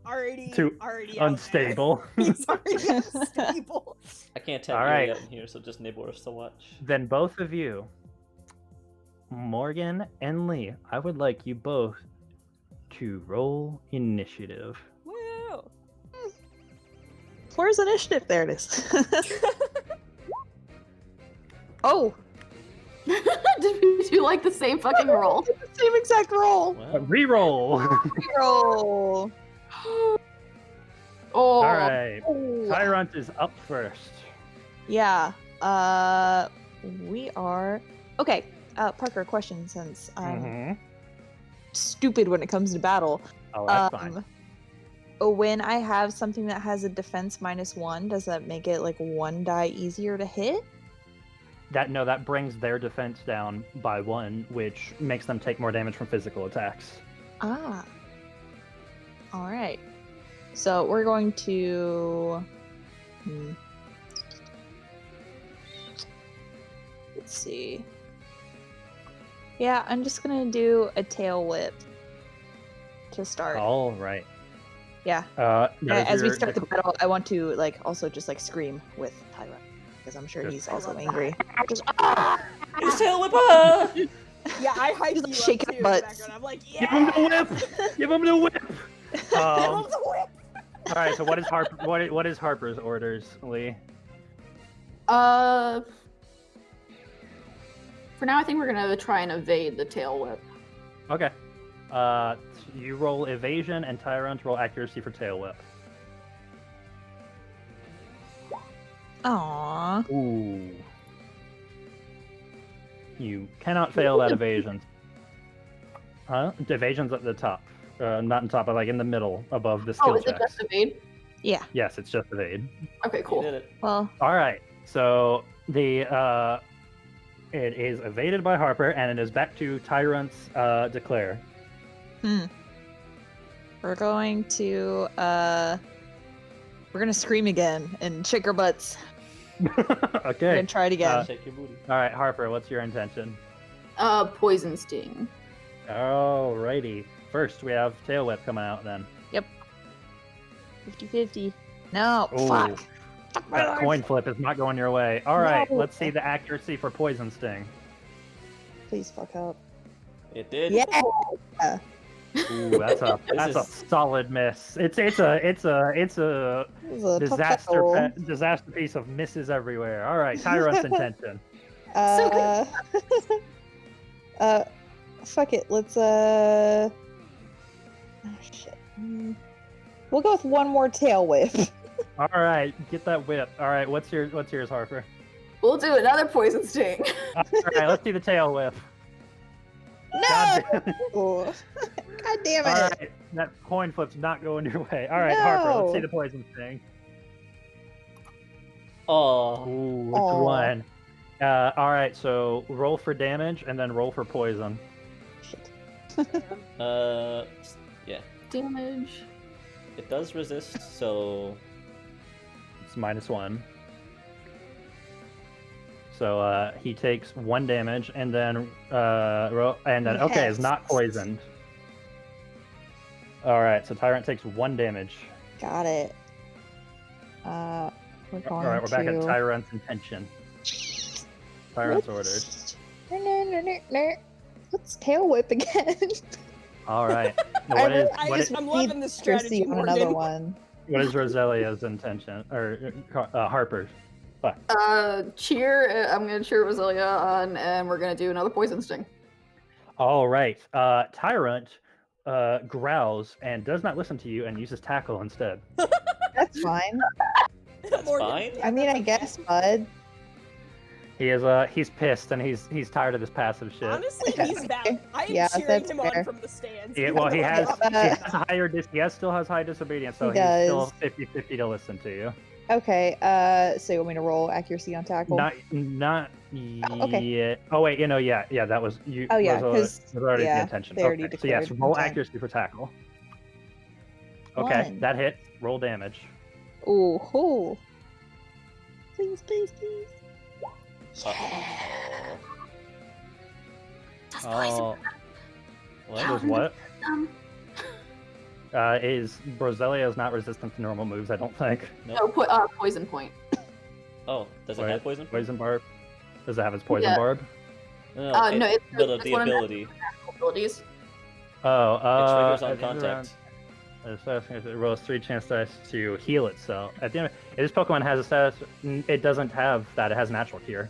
already Too already out Unstable. there. He's already unstable. I can't tap All Yuri right. out in here, so just Neighbors to watch. Then both of you, Morgan and Lee, I would like you both to roll initiative. Woo! Where's initiative? There it is. Oh, Did we do like the same fucking roll? same exact roll. Well, Reroll. Roll. Oh. All right, Oh. Tyrant is up first. Yeah. We are okay. Parker, question since I'm Mhm. stupid when it comes to battle. Oh, that's fine. When I have something that has a defense -1, does that make it like one die easier to hit? That brings their defense down by 1, which makes them take more damage from physical attacks. Ah. All right. So we're going to. Let's see. Yeah, I'm just gonna do a tail whip to start. All right. Yeah. That is As we your start the battle, I want to like also just like scream with Tyra because I'm sure Just- he's also angry. Just It's Tail Whip! Ah! Yeah, I hyped Just you shake up our too in the butts. background. I'm like, Give him yeah! the whip. Give him the whip. Give him the whip! All right. So what is what is Harper's orders, Lee? For now, I think we're gonna try and evade the tail whip. Okay. You roll evasion, and Tyrant roll accuracy for tail whip. Aww. Ooh. You cannot fail that evasion. Huh? The evasion's at the top. Not on top, but like in the middle above the skill Oh, is it checks. just evade? Yeah. Yes, it's just evade. Okay, You cool. did it. Well, All right. So the it is evaded by Harper, and it is back to Tyrant's declare. we're going to scream again and shake our butts. We're Okay. gonna try it again. Shake your booty. All right, Harper. What's your intention? Poison sting. Alrighty. First, we have tail whip coming out. Then 50-50. No, Ooh. fuck. Fuck my that life. coin flip is not going your way. All right. No. Let's see the accuracy for poison sting. Please fuck up. It did. Yeah. Ooh, that's a This is- solid miss. It's a It was a tough disaster roll. disaster piece of misses everywhere. All right, Tyrant's intention. Fuck it. Let's oh shit. We'll go with one more tail whip. All right, get that whip. All right, what's yours, Harper? We'll do another poison sting. All right, let's do the tail whip. No. God damn it. God damn it. All right, that coin flip's not going your way. All right, Harper, let's see No. the poison sting. Oh, Ooh, which Aw. one? All right, so roll for damage and then roll for poison. yeah, Damage. it does resist, so It's -1. So he takes 1 damage and then okay, is not poisoned. All right, so Tyrant takes 1 damage. Got it. We're All going right, we're back at to- Tyrant's intention. Tyrant's ordered. Let's tail whip again. All right. Now, I'm loving this strategy, on another Morgan. one. what is Roselia's intention or Harper's? Fuck. Cheer. I'm gonna cheer Roselia on, and we're gonna do another poison sting. All right. Tyrant growls and does not listen to you and uses tackle instead. That's fine. that's Morgan, fine. yeah, I mean, that's I okay. guess, bud. He's pissed and he's tired of this passive shit. Honestly, he's valid. I am Yeah, cheering that's him fair. on from the stands. Yeah, well, he has Uh, still has high disobedience, so He he's still does. 50-50 to listen to you. Okay, so you want me to roll accuracy on tackle? Not okay. yet. Oh wait, yeah, that was you. Oh, yeah, was 'cause- already yeah, the intention. they already Okay, so yes, declared roll intent. accuracy for tackle. Okay, 1. that hits. Roll damage. Ooh, hoo. Please, please, please. Uh-oh. Oh, What? was what? Um, Is Roselia is not resistant to normal moves? I don't think. no, put poison point. Oh, does it Wait, have poison? Poison barb. Does it have its poison Yeah. barb? No, No, it's the one of the ability. abilities. Oh, It triggers on at the end of the round, contact. it rolls 3 chance dice to heal itself. At the end, this Pokemon has a status. It doesn't have that. It has natural cure.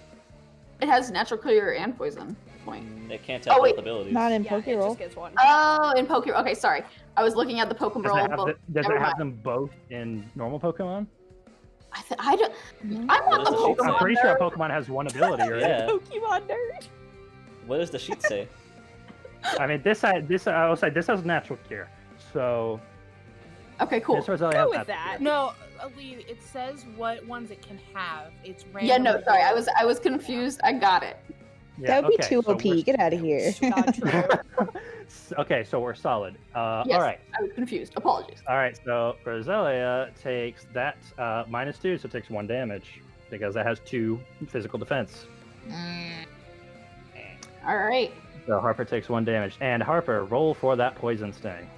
It has natural clear and poison point. It can't have Oh, wait. both abilities. Not in Yeah, it PokeRole. just gets one. Oh, in Pokemon. Okay, sorry. I was looking at the Does PokeRole. it have, but does it never have mind. them both in normal Pokemon? I don't. I What want the does the sheet say? Pokemon. I'm pretty sure a nerd. Pokemon has one ability, right? Yeah. Pokemon nerd. What does the sheet say? I mean, I will say this has natural cure. So Okay, cool. this Roselia Go has with natural that. cure. No, Ali, it says what ones it can have. It's random. Yeah, no, sorry. I was confused. I got it. Yeah, That would be okay, too so OP. we're- Get out of here. Not true. Okay, so we're solid. Yes, All right. I was confused. Apologies. All right, so Roselia takes that -2, so it takes 1 damage because it has 2 physical defense. All right. So Harper takes 1 damage, and Harper, roll for that poison sting.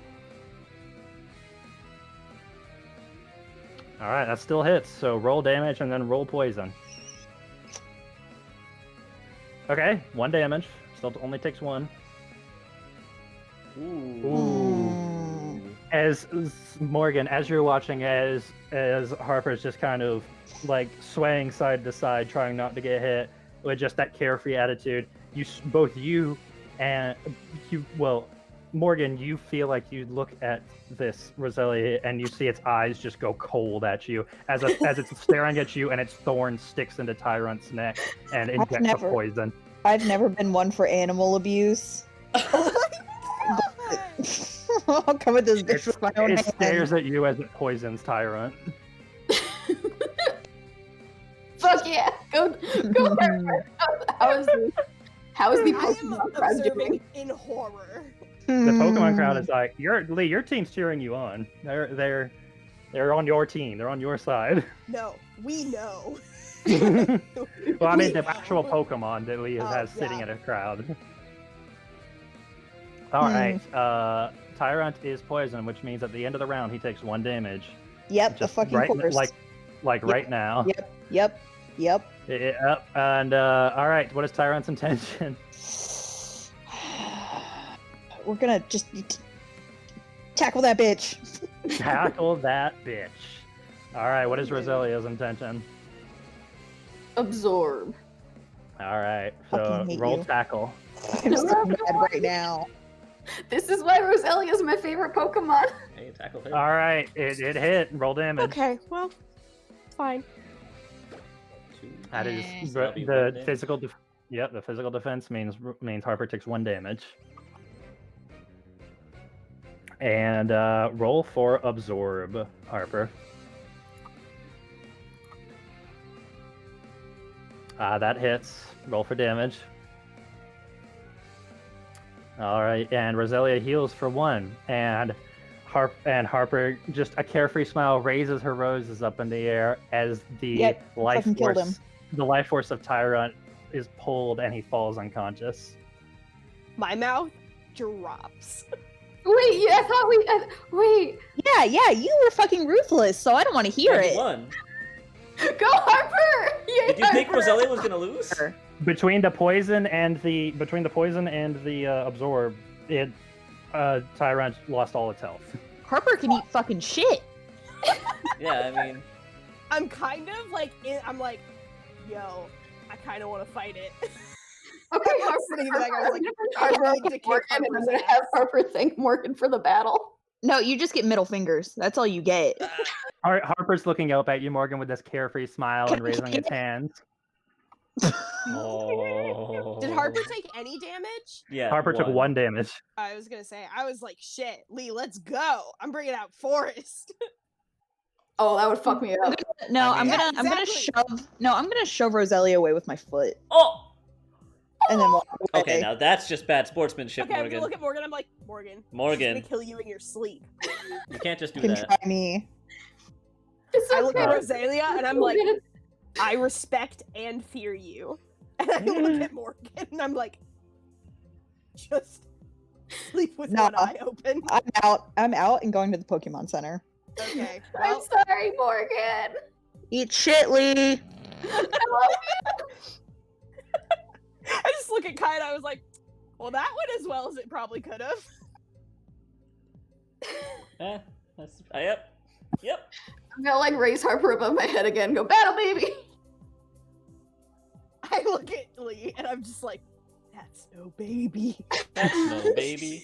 All right, that still hits. So roll damage and then roll poison. Okay, 1 damage. Still only takes 1. Ooh. As Morgan, as you're watching, as Harper's just kind of like swaying side to side, trying not to get hit with just that carefree attitude, both you and Morgan, you feel like you look at this Roselia and you see its eyes just go cold at you as it's staring at you, and its thorn sticks into Tyrant's neck and injects the never- poison. I've never been one for animal abuse. I'll come at this bitch with my own It hands. stares at you as it poisons Tyrant. Fuck yeah! Go Harper. How is the I am Pokemon crowd doing? observing in horror. The Pokemon crowd is like, Lee, your team's cheering you on. They're on your team. They're on your side. No, we know. Well, I mean the We actual know. Pokemon that Lee Oh, has sitting yeah. in a crowd. All right, Tyrant is poisoned, which means at the end of the round he takes 1 damage. Yep, Just of fucking right, course. like Yep. right now. Yep. And all right, what is Tyrant's intention? We're gonna just Tackle that bitch. Tackle that bitch. All right, what is Roselia's intention? Absorb. All right, Fucking so hate roll you. tackle. I'm so mad right now. This is why Roselia is my favorite Pokemon. Hey, tackle hit. All right, it hit. Roll damage. Okay, well, fine. That is So that'll be one the damage. physical. Yep, the physical defense means Harper takes 1 damage. And roll for absorb, Harper. That hits. Roll for damage. All right, and Roselia heals for 1, and Harper, just a carefree smile, raises her roses up in the air as the life fucking killed him. force, the life force of Tyrant is pulled, and he falls unconscious. My mouth drops. Wait, yeah, I thought wait. Yeah, you were fucking ruthless, so I don't want to hear Yeah, he it. won. Go Harper! Yay, Did you think Harper! Roselia was gonna lose? Between the poison and the absorb, Tyrant lost all its health. Harper can eat fucking shit. Yeah, I mean, I'm kind of like, I'm like, yo, I kind of want to fight it. Okay, I was Harper, sitting in the back, I was like, Harper, I need to kick Morgan, and I'm Harper's gonna ass. have Harper thank Morgan for the battle. No, you just get middle fingers. That's all you get. Harper's looking up at you, Morgan, with this carefree smile Can and I raising kick its it? hands. oh. Did Harper take any damage? Yeah. Harper took 1 damage. I was gonna say, I was like, shit, Lee, let's go. I'm bringing out Forest. Oh, that would fuck me up. No, I mean- I'm gonna shove Roselia away with my foot Oh. and then walk away. Okay, now that's just bad sportsmanship, Okay, I'm Morgan. gonna look at Morgan. I'm like, Morgan. Morgan. She's gonna kill you in your sleep. You can't just do You can that. try me. It's I look at okay. Roselia and I'm like, I respect and fear you. And I look at Morgan and I'm like, just sleep with Nah. one eye open. I'm out and going to the Pokemon Center. Okay. I'm Well, sorry, Morgan. Eat shit, Lee. I love I just look at Kai and I was like, well, that went as well as it probably could have. That's, yep. Yep. I'm gonna like raise Harper above my head again. Go battle, baby. I look at Lee and I'm just like, that's no baby. That's no baby.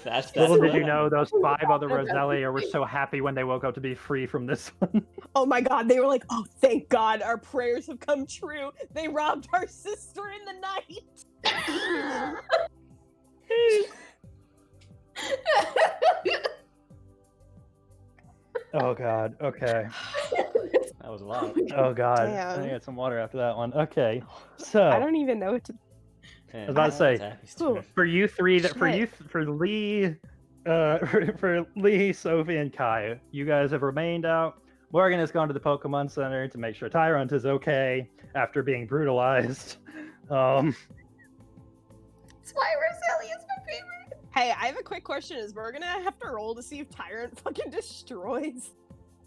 That's Little did what- you know, those 5 other Roselia were so happy when they woke up to be free from this one. Oh my god, they were like, oh, thank God, our prayers have come true. They robbed our sister in the night. Oh god. Okay. That was a lot. Oh god. Damn. I got some water after that one. Okay. So I don't even know what to. I was about to say, Ooh. for you three, Shit. for Lee, for Lee, Sophie, and Kai, you guys have remained out. Morgan has gone to the Pokemon Center to make sure Tyrant is okay after being brutalized. That's why Roselia's my favorite. Hey, I have a quick question. Is we're gonna have to roll to see if Tyrant fucking destroys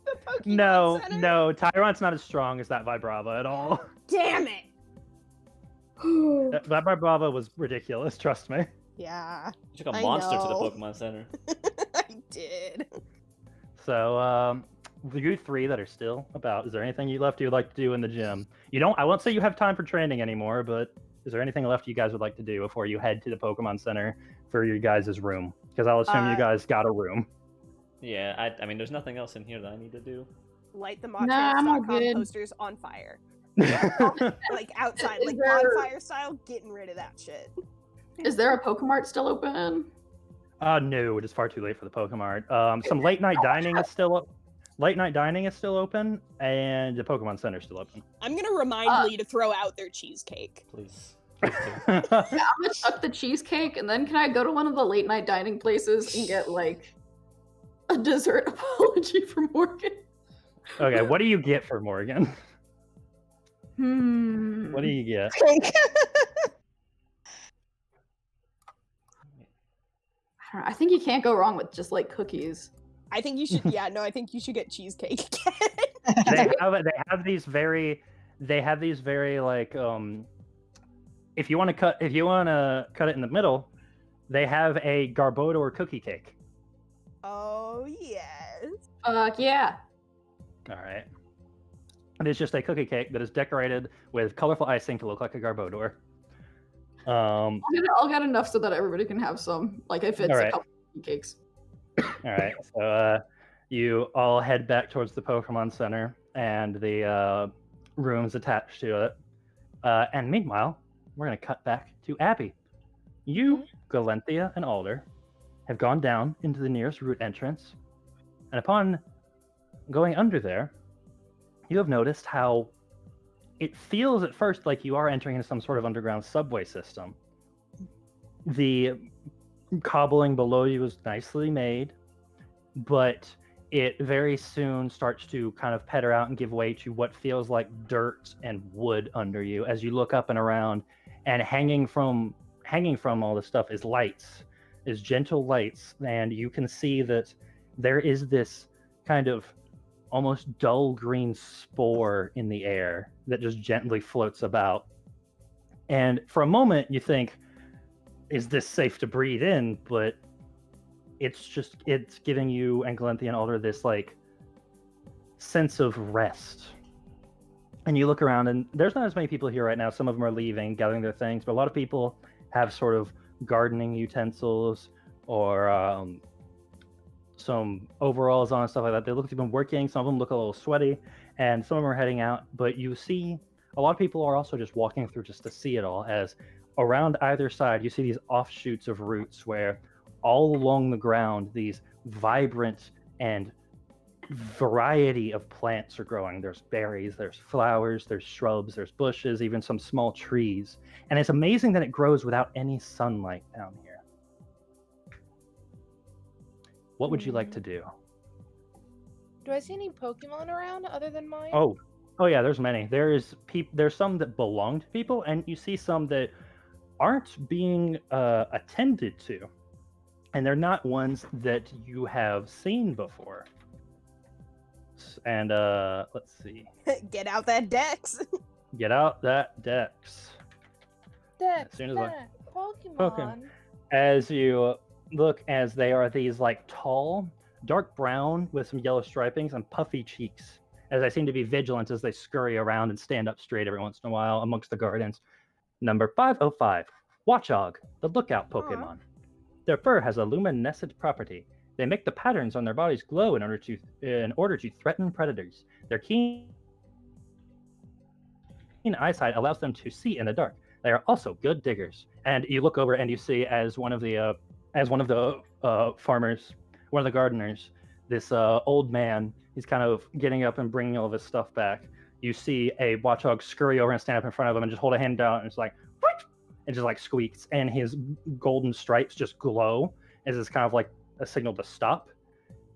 the Pokemon Center? No, Tyrant's not as strong as that Vibrava at all. Damn it! That Vibrava was ridiculous, trust me. Yeah, You took a I monster to the know. Pokemon Center. I did. So, you 3 that are still about, is there anything you'd like to do in the gym? I won't say you have time for training anymore, but is there anything left you guys would like to do before you head to the Pokemon Center for your guys' room? Because I'll assume you guys got a room. Yeah, I mean, there's nothing else in here that I need to do. Light the Nah, I'm all Montreal.com good. posters on fire. Like outside, Is like there- bonfire style, getting rid of that shit. Is there a Pokemart still open? No, it is far too late for the Pokemart. Some late night dining is still up. Late night dining is still open, and the Pokemon Center is still open. I'm gonna remind Lee to throw out their cheesecake. Please. Yeah, I'm gonna chuck the cheesecake, and then can I go to one of the late night dining places and get like a dessert apology for Morgan? Okay, what do you get for Morgan? What do you get? I don't know, I think you can't go wrong with just like cookies. I think you should. Yeah, no, I think you should get cheesecake. They have these very like if you want to cut it in the middle, They have a Garbodor cookie cake. Oh yes. Fuck yeah. All right. And it's just a cookie cake that is decorated with colorful icing to look like a Garbodor. I'll get enough so that everybody can have some. Like if it's All a right. couple of cakes. All right. So you all head back towards the Pokemon Center and the rooms attached to it. And meanwhile, we're going to cut back to Abby. You, Galenthia, and Alder have gone down into the nearest route entrance. And upon going under there, you have noticed how it feels at first like you are entering into some sort of underground subway system. The cobbling below you is nicely made, but it very soon starts to kind of petter out and give way to what feels like dirt and wood under you as you look up and around, and hanging from all this stuff is lights, is gentle lights, and you can see that there is this kind of almost dull green spore in the air that just gently floats about. And for a moment you think, is this safe to breathe in? But it's giving you and Galenthia and Alder this like sense of rest. And you look around and there's not as many people here right now. Some of them are leaving, gathering their things, but a lot of people have sort of gardening utensils or some overalls on and stuff like that. They look like they've been working. Some of them look a little sweaty, and some of them are heading out. But you see a lot of people are also just walking through just to see it all, as around either side you see these offshoots of roots where all along the ground these vibrant and variety of plants are growing. There's berries, there's flowers, there's shrubs, there's bushes, even some small trees. And it's amazing that it grows without any sunlight down here. What would you like to do? Do I see any Pokemon around other than mine? Oh yeah, there's many. There's some that belong to people, and you see some that aren't being attended to. And they're not ones that you have seen before. And let's see. Get out that Dex. Get out that Dex. Dex, as soon as Pokemon. As you look, as they are these like tall, dark brown with some yellow stripings and puffy cheeks, as they seem to be vigilant as they scurry around and stand up straight every once in a while amongst the gardens. Number 505, Watchog, the lookout Pokemon. Their fur has a luminescent property. They make the patterns on their bodies glow in order to threaten predators. Their keen eyesight allows them to see in the dark. They are also good diggers. And you look over and you see as one of the farmers, one of the gardeners, this old man, he's kind of getting up and bringing all of his stuff back. You see a Watchog scurry over and stand up in front of him and just hold a hand down, and it's like, what? And just like squeaks, and his golden stripes just glow as it's kind of like a signal to stop.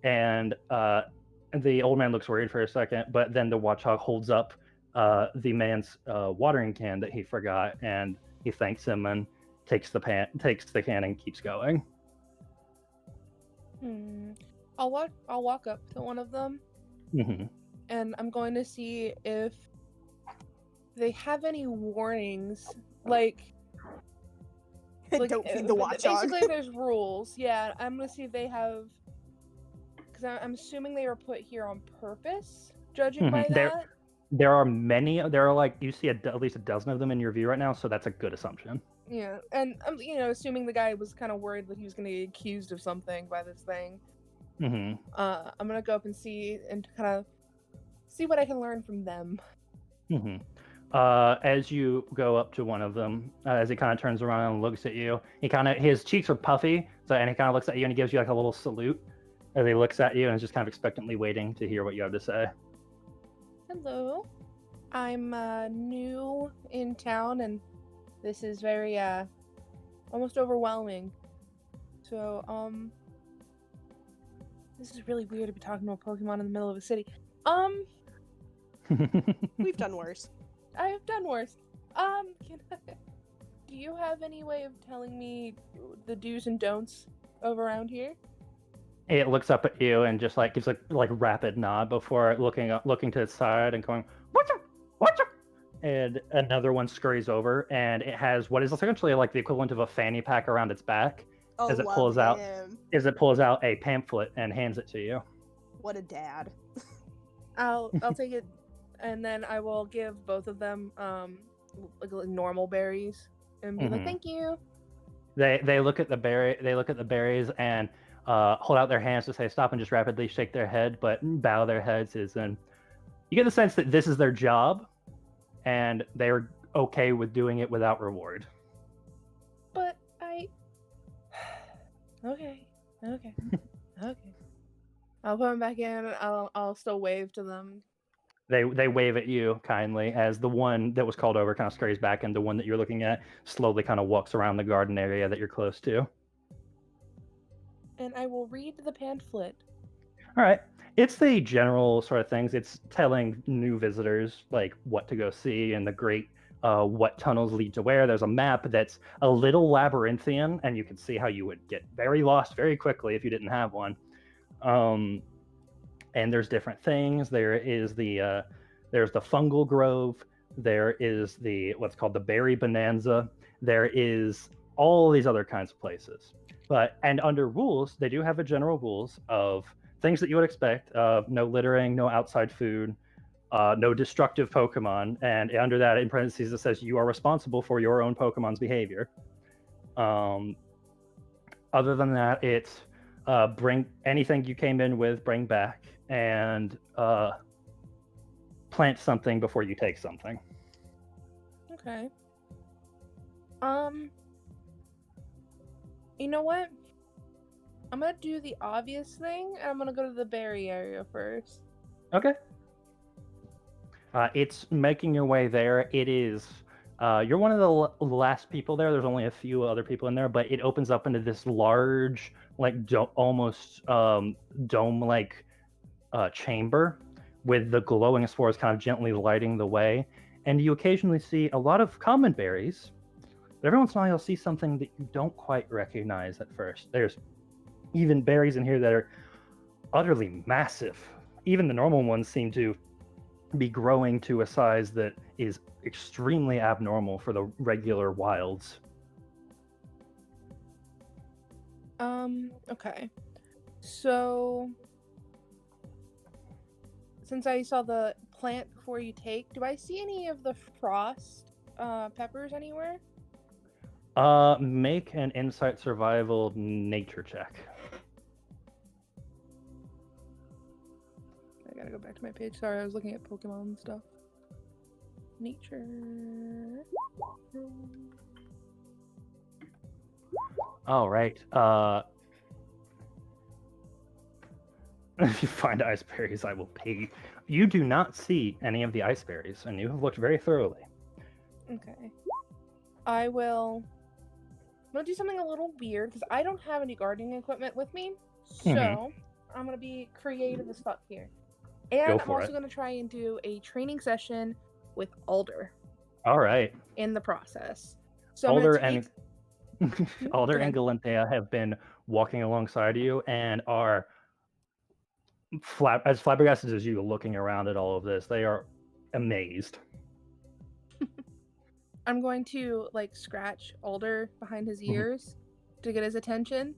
And the old man looks worried for a second, but then the Watchog holds up the man's watering can that he forgot, and he thanks him and takes the can and keeps going. I'll walk up to one of them, and I'm going to see if they have any warnings, like don't feed the Watchog. Basically, there's rules. Yeah, I'm gonna see if they have, because I'm assuming they were put here on purpose, judging by that. There are many. There are like, you see at least a dozen of them in your view right now, so that's a good assumption. Yeah, and I'm assuming the guy was kind of worried that he was gonna get accused of something by this thing. I'm gonna go up and see and kind of see what I can learn from them. As you go up to one of them, as he kind of turns around and looks at you, his cheeks are puffy, and he kind of looks at you and he gives you like a little salute as he looks at you and is just kind of expectantly waiting to hear what you have to say. Hello, I'm new in town, and this is very almost overwhelming. So this is really weird to be talking to a Pokemon in the middle of a city. We've done worse. I have done worse. Do you have any way of telling me the do's and don'ts of around here? It looks up at you and just like gives a like rapid nod before looking to its side and going, "Watcha!" And another one scurries over, and it has what is essentially like the equivalent of a fanny pack around its back, Oh, as it love pulls out him. a pamphlet and hands it to you. What a dad. I'll take it, and then I will give both of them like normal berries and be like, Mhm. "Thank you." They look at the berries and hold out their hands to say stop and just rapidly shake their head, but bow their heads and you get the sense that this is their job and they're okay with doing it without reward. But I. Okay. Okay. I'll put them back in. I'll still wave to them. They wave at you kindly as the one that was called over kind of scurries back, and the one that you're looking at slowly kind of walks around the garden area that you're close to. And I will read the pamphlet. All right. It's the general sort of things. It's telling new visitors like what to go see and the great what tunnels lead to where. There's a map that's a little labyrinthian, and you can see how you would get very lost very quickly if you didn't have one. And there's different things. There's the fungal grove. There is the what's called the berry bonanza. There is all these other kinds of places. And under rules, they do have a general rules of things that you would expect: no littering, no outside food, no destructive Pokemon, and under that, in parentheses, it says you are responsible for your own Pokemon's behavior. Other than that, it's bring anything you came in with, bring back, and plant something before you take something. Okay. You know what? I'm gonna do the obvious thing, and I'm gonna go to the berry area first. Okay. It's making your way there. It is. You're one of the last people there. There's only a few other people in there, but it opens up into this large, like almost dome-like chamber with the glowing spores kind of gently lighting the way. And you occasionally see a lot of common berries, but every once in a while you'll see something that you don't quite recognize at first. There's even berries in here that are utterly massive. Even the normal ones seem to be growing to a size that is extremely abnormal for the regular wilds. Okay. So, since I saw the plant before you take, do I see any of the frost peppers anywhere? Make an insight survival nature check. I gotta go back to my page. Sorry, I was looking at Pokemon and stuff. Nature. All right. If you find ice berries, I will pay. You do not see any of the ice berries, and you have looked very thoroughly. Okay. I'm gonna do something a little weird because I don't have any gardening equipment with me. So I'm gonna be creative as fuck here. And I'm also gonna try and do a training session with Alder. All right. In the process. So Alder and Galantea have been walking alongside you and are as flabbergasted as you, looking around at all of this. They are amazed. I'm going to scratch Alder behind his ears to get his attention,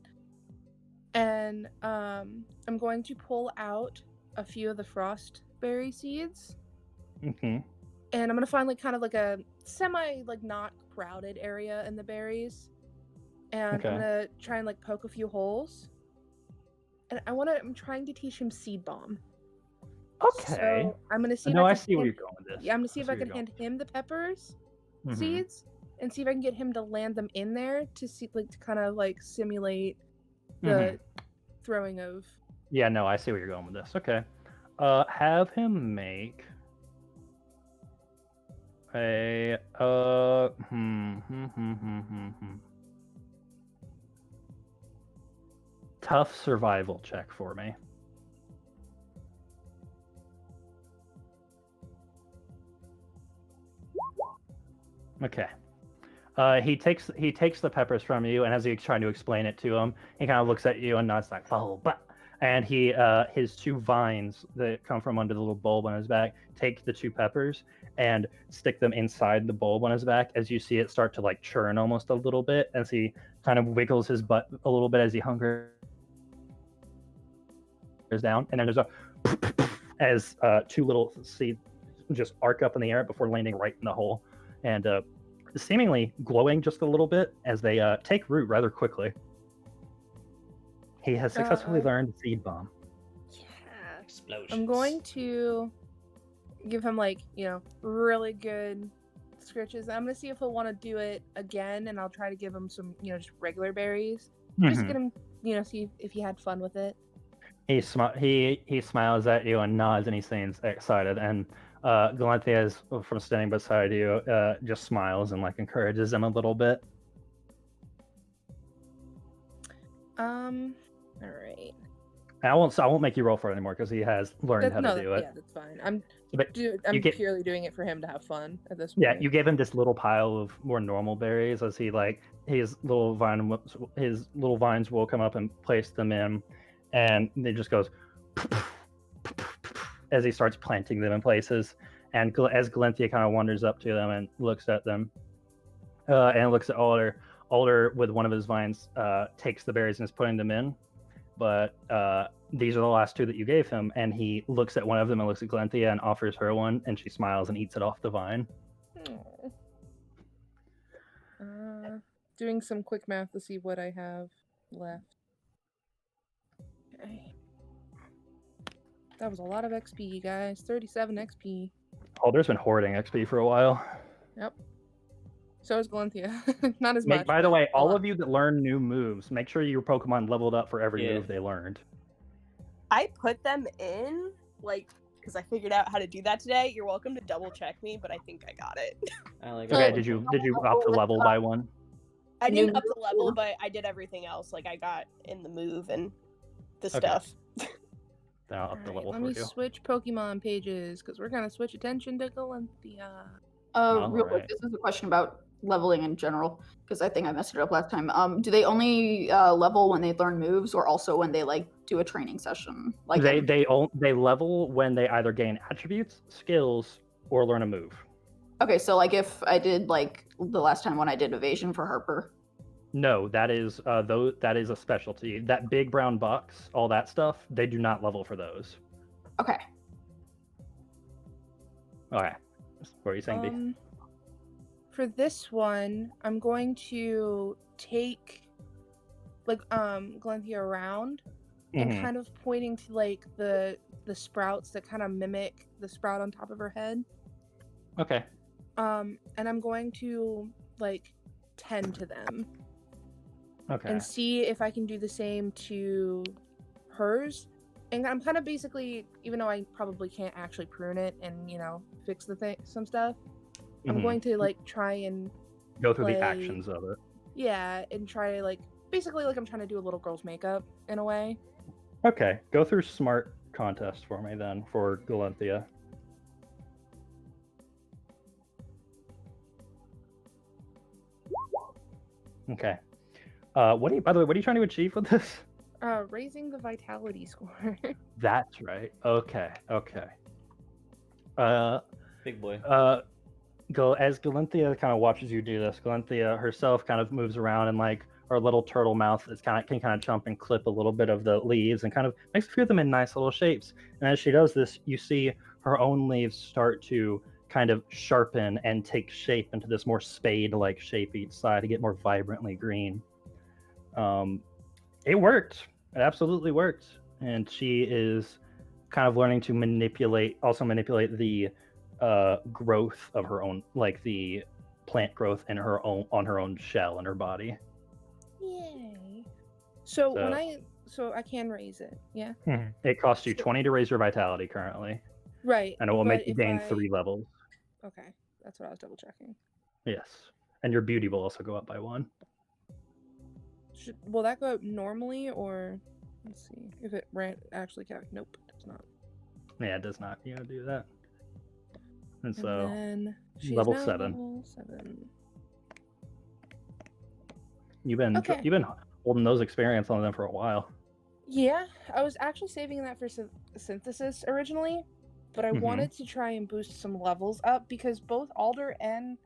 and I'm going to pull out a few of the frost berry seeds, and I'm gonna find kind of a semi not crowded area in the berries, and I'm gonna try and poke a few holes, and I'm trying to teach him seed bomb. Okay. So I'm gonna see. I see where you're going with this. Yeah, I'm gonna see if I can hand him the peppers. Seeds and see if I can get him to land them in there to see to kind of simulate the throwing of. Yeah, no, I see where you're going with this. Okay. Have him make a tough survival check for me. Okay. He takes the peppers from you, and as he's trying to explain it to him, he kind of looks at you and nods like, "Oh, but And he his 2 vines that come from under the little bulb on his back take the 2 peppers and stick them inside the bulb on his back as you see it start to like churn almost a little bit as he kind of wiggles his butt a little bit as he hunkers down, and then there's a as 2 little seeds just arc up in the air before landing right in the hole, and seemingly glowing just a little bit as they take root rather quickly. He has successfully learned Seed Bomb. Yeah, explosions. I'm going to give him like, really good scritches. I'm gonna see if he'll want to do it again, and I'll try to give him some, just regular berries. Just get him, see if he had fun with it. He smiles at you and nods, and he seems excited. And Galanthea, from standing beside you, just smiles and like encourages him a little bit. All right. And I won't make you roll for it anymore because he has learned how to do it. Yeah, that's fine. I'm But purely doing it for him to have fun at this point. Yeah, you gave him this little pile of more normal berries as he like his little vines will come up and place them in, and it just goes as he starts planting them in places. And as Galanthea kind of wanders up to them and looks at them, and looks at Alder with one of his vines, takes the berries and is putting them in. But these are the last 2 that you gave him, and he looks at one of them and looks at Galanthea and offers her one, and she smiles and eats it off the vine. Doing some quick math to see what I have left. Okay. That was a lot of XP, you guys. 37 XP. Alder's been hoarding XP for a while. Yep. So is Galanthea. Not as much. By the way, all of you that learn new moves, make sure your Pokemon leveled up for every move they learned. I put them in, because I figured out how to do that today. You're welcome to double check me, but I think I got it. Okay, did you up the level by 1? I didn't up the level, but I did everything else. Like, I got in the move and the stuff. Then I'll up the level let for me you. switch Pokemon pages, because we're going to switch attention to Galanthea. Real quick, this is a question about leveling in general, because I think I messed it up last time. Do they only level when they learn moves, or also when they do a training session? Like they level when they either gain attributes, skills, or learn a move. Okay, so if I did the last time when I did evasion for Harper. No, that is that is a specialty. That big brown box, all that stuff, they do not level for those. Okay. All right. What are you saying, B? For this one, I'm going to take Galanthea around and kind of pointing to the sprouts that kind of mimic the sprout on top of her head. Okay. And I'm going to tend to them. Okay. And see if I can do the same to hers. And I'm kind of basically, even though I probably can't actually prune it and fix some stuff, I'm going to try and go through the actions of it. Yeah, and try basically I'm trying to do a little girl's makeup in a way. Okay, go through smart contest for me then for Galanthea. Okay. By the way, what are you trying to achieve with this? Raising the vitality score. That's right. Okay. Big boy. As Galanthea kind of watches you do this, Galanthea herself kind of moves around and her little turtle mouth can kind of jump and clip a little bit of the leaves and kind of makes a few of them in nice little shapes. And as she does this, you see her own leaves start to kind of sharpen and take shape into this more spade-like shape each side to get more vibrantly green. It worked. It absolutely worked. And she is kind of learning to manipulate the growth of her own, the plant growth in her own on her own shell in her body. Yay! So I can raise it, yeah. It costs you 20 to raise your vitality currently. Right. And it will make you gain 3 levels. Okay, that's what I was double checking. Yes, and your beauty will also go up by 1. Will that go up normally, or let's see if it actually counts? Nope, it does not. Yeah, it does not. You gotta do that. And so then level 7. Level 7. You've been holding those experience on them for a while. Yeah, I was actually saving that for synthesis originally, but I wanted to try and boost some levels up because both Alder and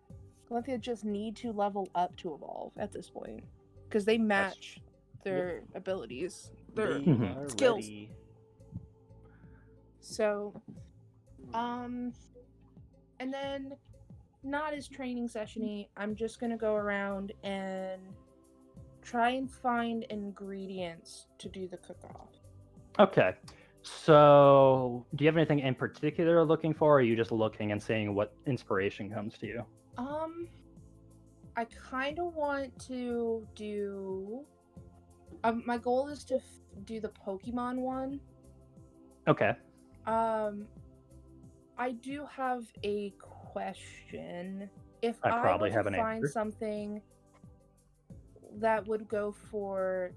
Galanthea just need to level up to evolve at this point because they match their abilities, their They are skills. ready. So, and then not as training sessiony, I'm just gonna go around and try and find ingredients to do the cook-off. Okay. So, do you have anything in particular you're looking for, or are you just looking and seeing what inspiration comes to you? I kind of want to do. My goal is to do the Pokemon one. Okay. I do have a question. If I I probably were have to an find answer. something that would go for,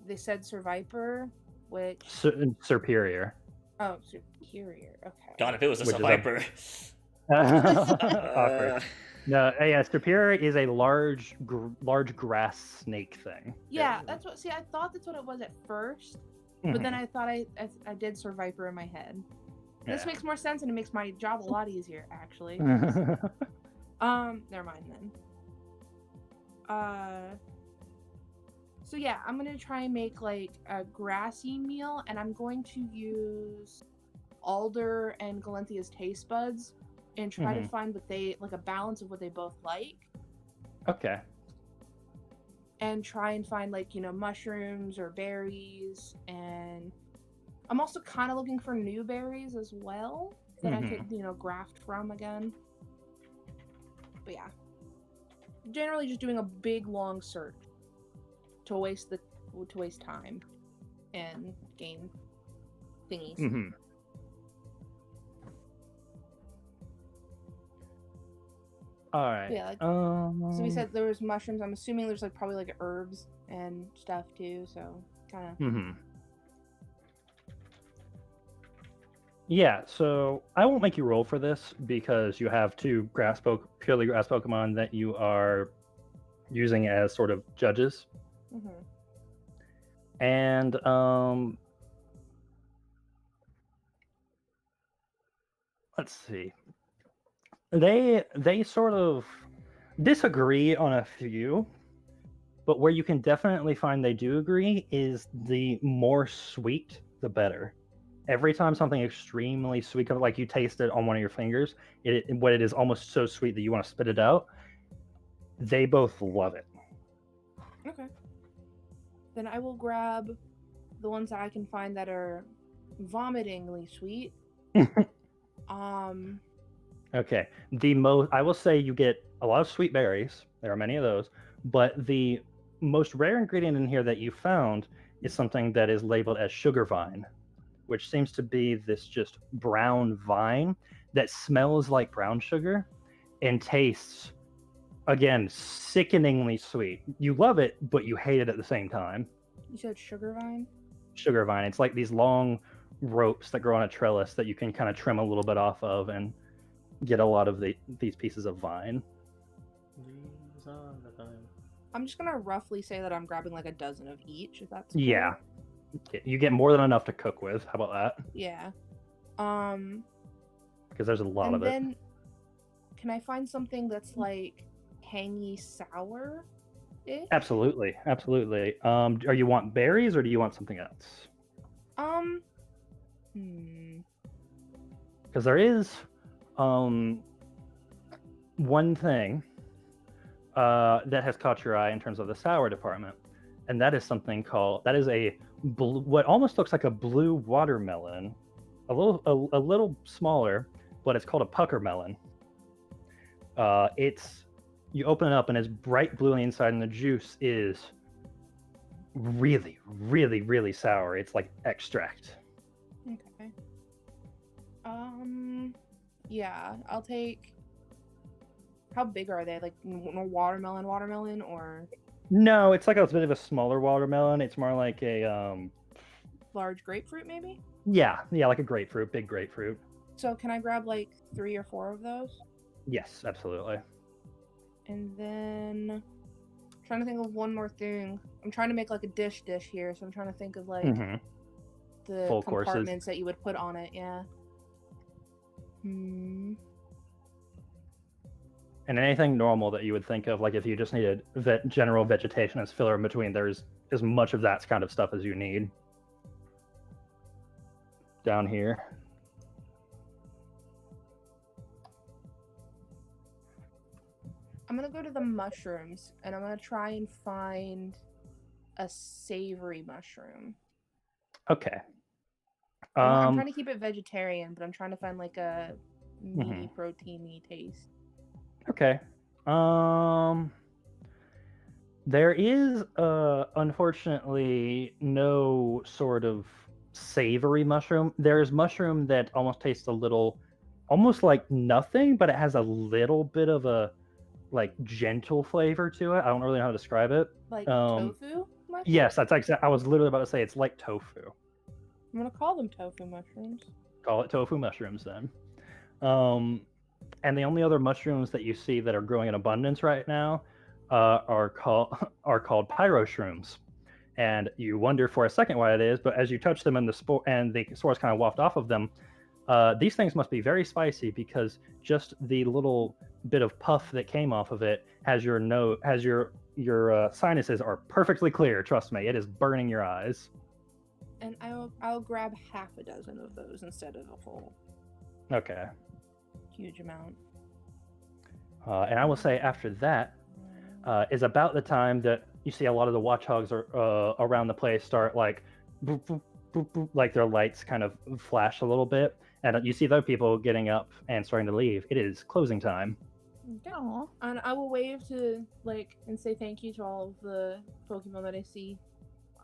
they said Survivor, which Superior. oh, Superior. Okay. God, if it was a Which is a- Survivor. Awkward. No, yeah, Superior is a large grass snake thing. Yeah, that's what. See, I thought that's what it was at first, but then I thought I did Survivor in my head. This makes more sense and it makes my job a lot easier, actually. Never mind then. So yeah, I'm gonna try and make like a grassy meal, and I'm going to use Alder and Galanthea's taste buds and try to find what they like, a balance of what they both like. Okay. And try and find like, mushrooms or berries, and I'm also kind of looking for new berries as well that I could, graft from again. But yeah, generally just doing a big long search to waste time and gain thingies. All right. Yeah. So we said there was mushrooms. I'm assuming there's like probably like herbs and stuff too. So kind of. Yeah, so I won't make you roll for this because you have two purely grass Pokemon that you are using as sort of judges. And let's see. They sort of disagree on a few, but where you can definitely find they do agree is the more sweet, the better. Every time something extremely sweet, like you taste it on one of your fingers, when it is almost so sweet that you want to spit it out, they both love it. Okay. Then I will grab the ones that I can find that are vomitingly sweet. Okay. I will say you get a lot of sweet berries. There are many of those, but the most rare ingredient in here that you found is something that is labeled as sugar vine, which seems to be this just brown vine that smells like brown sugar and tastes, again, sickeningly sweet. You love it, but you hate it at the same time. You said sugar vine? Sugar vine. It's like these long ropes that grow on a trellis that you can kind of trim a little bit off of and get a lot of these pieces of vine. I'm just gonna roughly say that I'm grabbing like a dozen of each, if that's Yeah. You get more than enough to cook with. How about that? Yeah. Because there's a lot of it. And then, can I find something that's like tangy sour? Absolutely. Are you want berries or do you want something else? Because there is one thing that has caught your eye in terms of the sour department, and that is something called, that is a what almost looks like a blue watermelon, a little smaller, but it's called a PokeRole. You open it up and it's bright blue on the inside, and the juice is really, really, really sour. It's like extract. Okay. Yeah, I'll take. How big are they? Like watermelon, or? No, it's like a bit of a smaller watermelon. It's more like a large grapefruit, maybe? Yeah, like a grapefruit, big grapefruit. So can I grab like 3 or 4 of those? Yes, absolutely. And then trying to think of one more thing. I'm trying to make like a dish here, so I'm trying to think of like the Full courses. compartments that you would put on it. Yeah. And anything normal that you would think of, like if you just needed general vegetation as filler in between, there's as much of that kind of stuff as you need down here. I'm gonna go to the mushrooms, and I'm gonna try and find a savory mushroom. Okay. I'm trying to keep it vegetarian, but I'm trying to find like a meaty, proteiny taste. Okay. There is unfortunately no sort of savory mushroom. There's mushroom that almost tastes a little, almost like nothing, but it has a little bit of a like gentle flavor to it. I don't really know how to describe it. Like tofu mushroom? Yes, that's exactly. I was literally about to say it's like tofu. I'm gonna call them tofu mushrooms. Call it tofu mushrooms then. And the only other mushrooms that you see that are growing in abundance right now are called pyro shrooms. And you wonder for a second why it is, but as you touch them and the spores kind of waft off of them, these things must be very spicy because just the little bit of puff that came off of it has your sinuses are perfectly clear. Trust me, it is burning your eyes. And I'll grab half a dozen of those instead of a whole Okay. huge amount. And I will say after that is about the time that you see a lot of the watchhogs around the place start like boop, boop, boop, boop, like their lights kind of flash a little bit, and you see other people getting up and starting to leave. It is closing time. Aww. And I will wave to and say thank you to all of the Pokemon that I see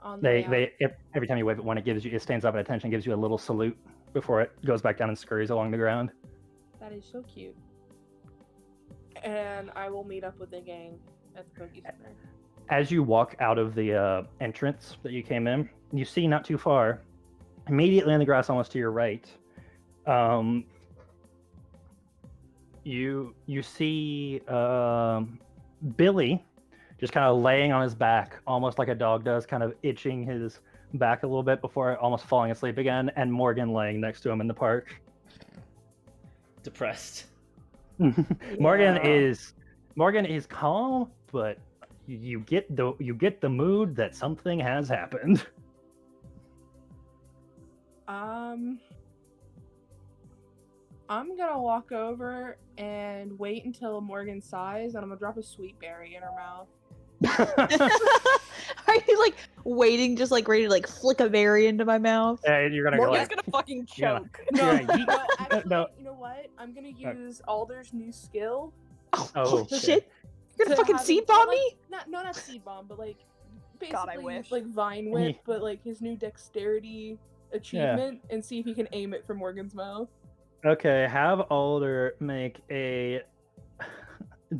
on the way out. Every time you wave at one, it stands up at attention, gives you a little salute before it goes back down and scurries along the ground. That is so cute. And I will meet up with the gang at the Poke Center. As you walk out of the entrance that you came in, you see not too far, immediately in the grass almost to your right, you see Billy just kind of laying on his back, almost like a dog does, kind of itching his back a little bit before almost falling asleep again, and Morgan laying next to him in the park. Depressed. Morgan is calm, but you get the mood that something has happened. I'm gonna walk over and wait until Morgan sighs, and I'm gonna drop a sweet berry in her mouth. Are you waiting, just ready to flick a berry into my mouth? Yeah, you're gonna Morgan's gonna fucking choke. No, actually, no. You know what? I'm gonna use Alder's new skill. Oh shit! You're gonna to fucking have seed it- bomb like, me? Not seed bomb, but basically God, I wish. Vine Whip, but his new dexterity achievement, and see if he can aim it for Morgan's mouth. Okay, have Alder make a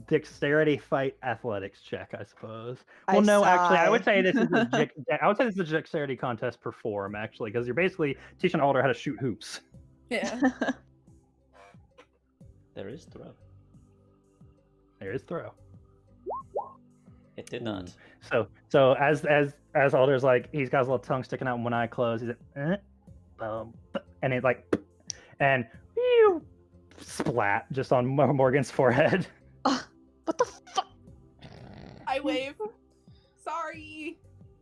dexterity fight athletics check, I suppose. Well, actually, I would say this is a dexterity contest perform, actually, because you're basically teaching Alder how to shoot hoops. Yeah. There is throw. There is throw. It did not. So as Alder's he's got his little tongue sticking out and one eye closed. He's and he's and whew, splat just on Morgan's forehead. What the fuck? I wave. Sorry.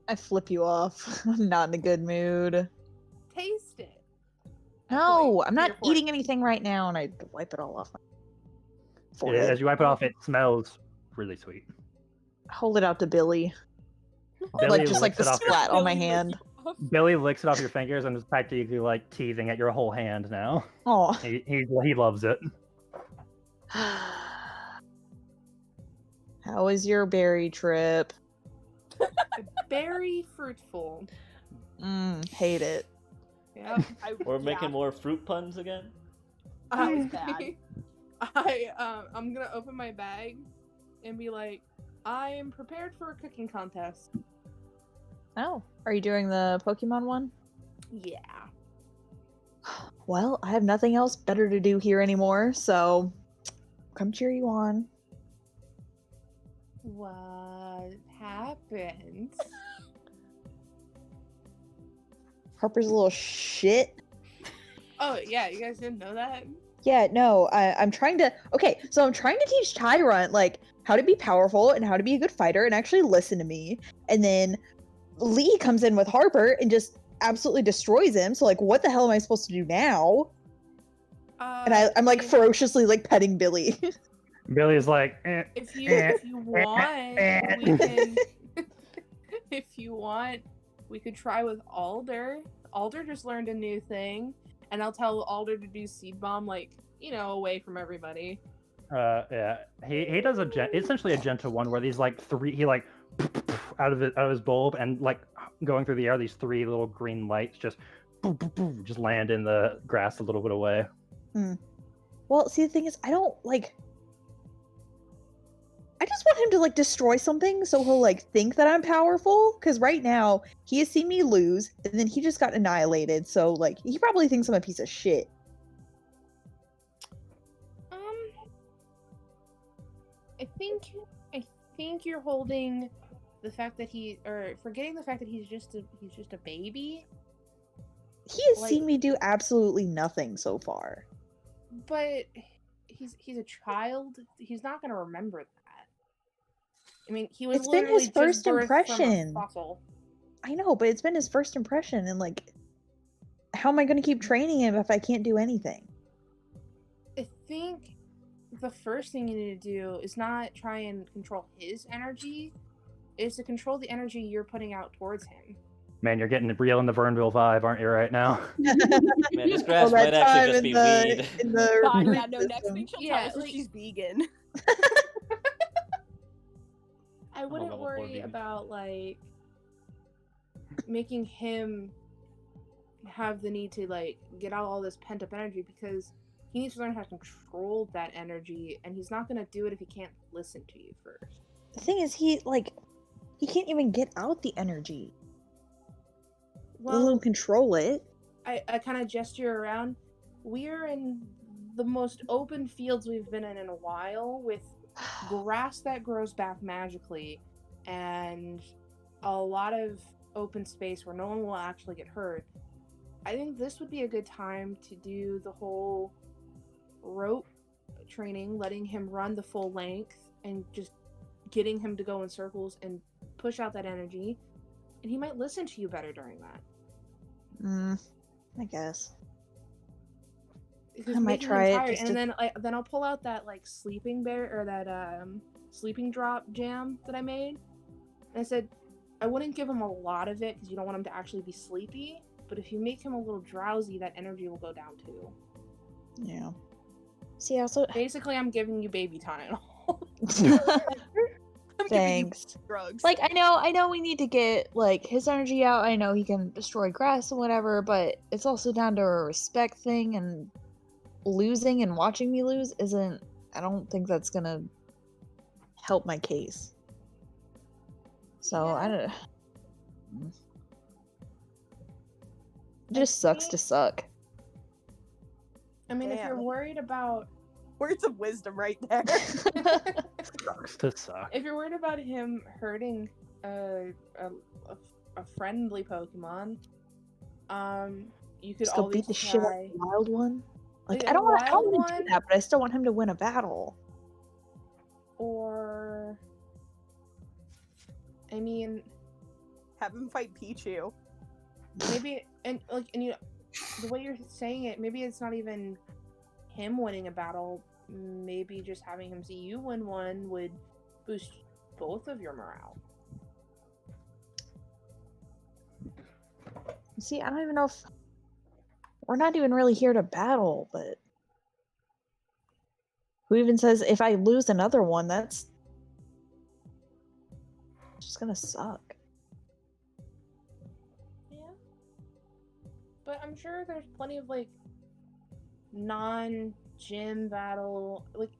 I flip you off. I'm not in a good mood. Taste it. No, Wait, I'm not your fork. eating anything right now, and I wipe it all off my forehead. As you wipe it off, it smells really sweet. Hold it out to Billy. Billy Just licks the it off splat on my hand. Billy licks it off your fingers and is practically teething at your whole hand now. Oh. He loves it. How was your berry trip? Very fruitful. Hate it. Yeah. We're making more fruit puns again. That was bad. I'm gonna open my bag and be like, I am prepared for a cooking contest. Oh, are you doing the Pokemon one? Yeah. Well, I have nothing else better to do here anymore, so come cheer you on. What? happened. Harper's a little shit. Oh yeah, you guys didn't know that? Yeah, no, I'm trying to. Okay, so I'm trying to teach Tyrant like how to be powerful and how to be a good fighter and actually listen to me. And then Lee comes in with Harper and just absolutely destroys him. So like, what the hell am I supposed to do now? And I'm like ferociously like petting Billy. Billy is like, if you want, we can. If you want, we could try with Alder. Alder just learned a new thing, and I'll tell Alder to do seed bomb, like, away from everybody. Yeah, he does essentially a gentle one where these like he like out of his bulb and like going through the air, these 3 little green lights just land in the grass a little bit away. Well, see, the thing is, I don't like. I just want him to like destroy something so he'll like think that I'm powerful. Because right now he has seen me lose, and then he just got annihilated. So like he probably thinks I'm a piece of shit. I think you're holding the fact that forgetting the fact that he's just a baby. He has seen me do absolutely nothing so far. But he's a child. He's not going to remember that. I mean, he was. It's been his first impression. From a fossil. I know, but it's been his first impression, and like, how am I going to keep training him if I can't do anything? I think the first thing you need to do is not try and control his energy. Is to control the energy you're putting out towards him. Man, you're getting real in the Vernville vibe, aren't you, right now? Man, this grass might actually just be weed. Yeah, no, next thing she'll tell us that she's vegan. I wouldn't worry about, like, making him have the need to, like, get out all this pent-up energy, because he needs to learn how to control that energy, and he's not going to do it if he can't listen to you first. The thing is, he can't even get out the energy. Let alone control it. I kind of gesture around. We're in the most open fields we've been in a while, with grass that grows back magically, and a lot of open space where no one will actually get hurt. I think this would be a good time to do the whole rope training, letting him run the full length and just getting him to go in circles and push out that energy, and he might listen to you better during that. I guess. Because I might try it. And then I'll pull out that like sleeping bear or that sleeping drop jam that I made. And I said I wouldn't give him a lot of it because you don't want him to actually be sleepy. But if you make him a little drowsy, that energy will go down too. Yeah. See, also basically, I'm giving you baby Tylenol. Thanks. Drugs. Like, I know we need to get like his energy out. I know he can destroy grass and whatever, but it's also down to a respect thing, and losing and watching me lose isn't. I don't think that's gonna help my case. So I don't. It just sucks to suck. I mean, if you're worried about words of wisdom right there. Sucks to suck. If you're worried about him hurting a friendly Pokemon, you could just go always beat the shit out of the wild one. Like, I don't want to do that, but I still want him to win a battle. Or, I mean, have him fight Pichu. Maybe, and the way you're saying it, maybe it's not even him winning a battle. Maybe just having him see you win one would boost both of your morale. See, I don't even know if we're not even really here to battle, but who even says if I lose another one, that's just gonna suck. Yeah. But I'm sure there's plenty of like non-gym battle, like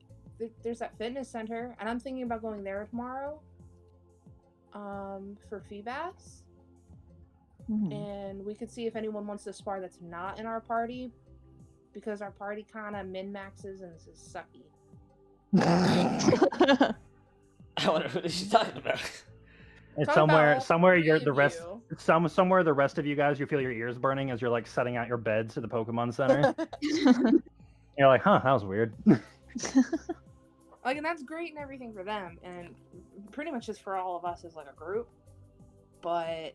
there's that fitness center, and I'm thinking about going there tomorrow for Feebas. And we could see if anyone wants to spar that's not in our party, because our party kind of min-maxes and this is sucky. I wonder who she's talking about. And Talk about all somewhere three you're of the rest you. somewhere the rest of you guys, you feel your ears burning as you're like setting out your beds to the Pokemon Center. You're like, huh, that was weird. Like, and that's great and everything for them, and pretty much just for all of us as like a group. But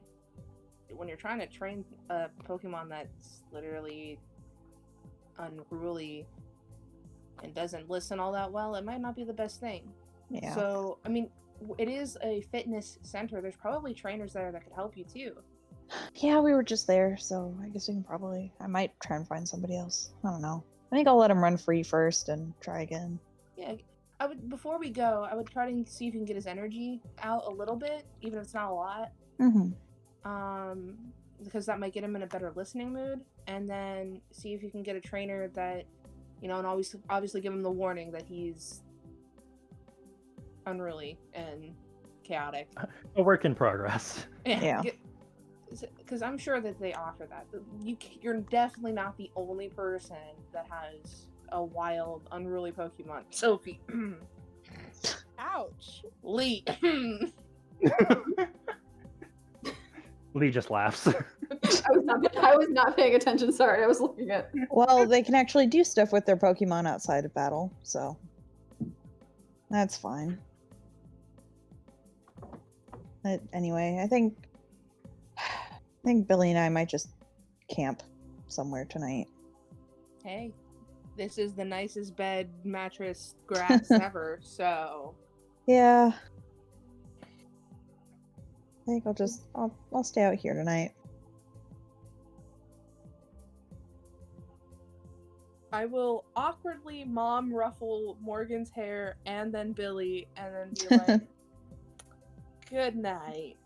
when you're trying to train a Pokemon that's literally unruly and doesn't listen all that well, it might not be the best thing. Yeah. So, I mean, it is a fitness center. There's probably trainers there that could help you too. Yeah, we were just there, so I guess we can probably. I might try and find somebody else. I don't know. I think I'll let him run free first and try again. Yeah, I would. Before we go, I would try to see if you can get his energy out a little bit, even if it's not a lot. Mm-hmm. Because that might get him in a better listening mood, and then see if you can get a trainer that, and obviously give him the warning that he's unruly and chaotic. A work in progress. Yeah. Because I'm sure that they offer that. You're definitely not the only person that has a wild, unruly Pokemon. Sophie. Ouch. Lee. Lee just laughs. I was not paying attention. Sorry, I was looking at. Well, they can actually do stuff with their Pokemon outside of battle, so that's fine. But anyway, I think Billy and I might just camp somewhere tonight. Hey, this is the nicest bed, mattress, grass ever, so... Yeah. I think I'll stay out here tonight. I will awkwardly mom ruffle Morgan's hair and then Billy and then be like, good night.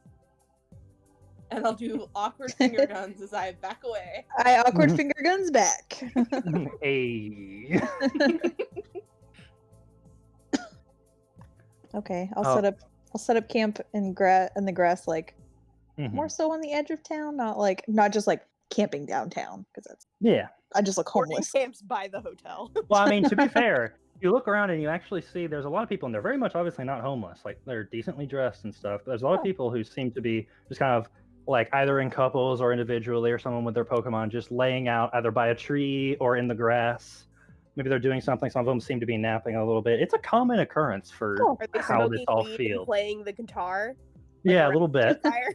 And I'll do awkward finger guns as I back away. I awkward finger guns back. Hey. Okay, I'll set up camp in the grass, like more so on the edge of town, not just like camping downtown, because that's I just look homeless. Camps by the hotel. Well, I mean, to be fair, you look around and you actually see there's a lot of people, and they're very much obviously not homeless. Like, they're decently dressed and stuff. There's a lot of people who seem to be just kind of like either in couples or individually, or someone with their Pokemon just laying out either by a tree or in the grass. Maybe they're doing something. Some of them seem to be napping a little bit. It's a common occurrence for Are they how this smoking all weed and feels. playing the guitar? Yeah, a little bit. Fire?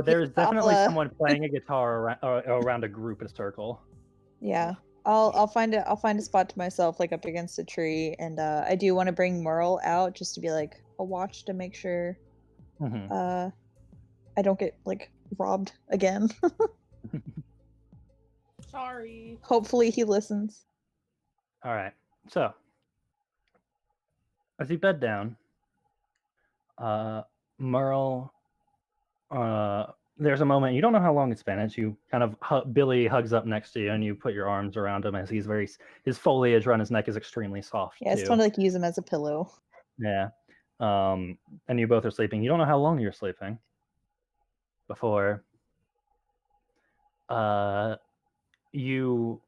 There's definitely I'll, someone playing a guitar around a group in a circle. Yeah, I'll find a spot to myself, like up against a tree, and I do want to bring Merle out just to be like a watch to make sure I don't get like robbed again. Sorry. Hopefully he listens. All right. So, as you bed down, Merle, there's a moment, you don't know how long it's been, as you kind of, Billy hugs up next to you and you put your arms around him as his foliage around his neck is extremely soft. Yeah, I just want to like use him as a pillow. Yeah. And you both are sleeping. You don't know how long you're sleeping before you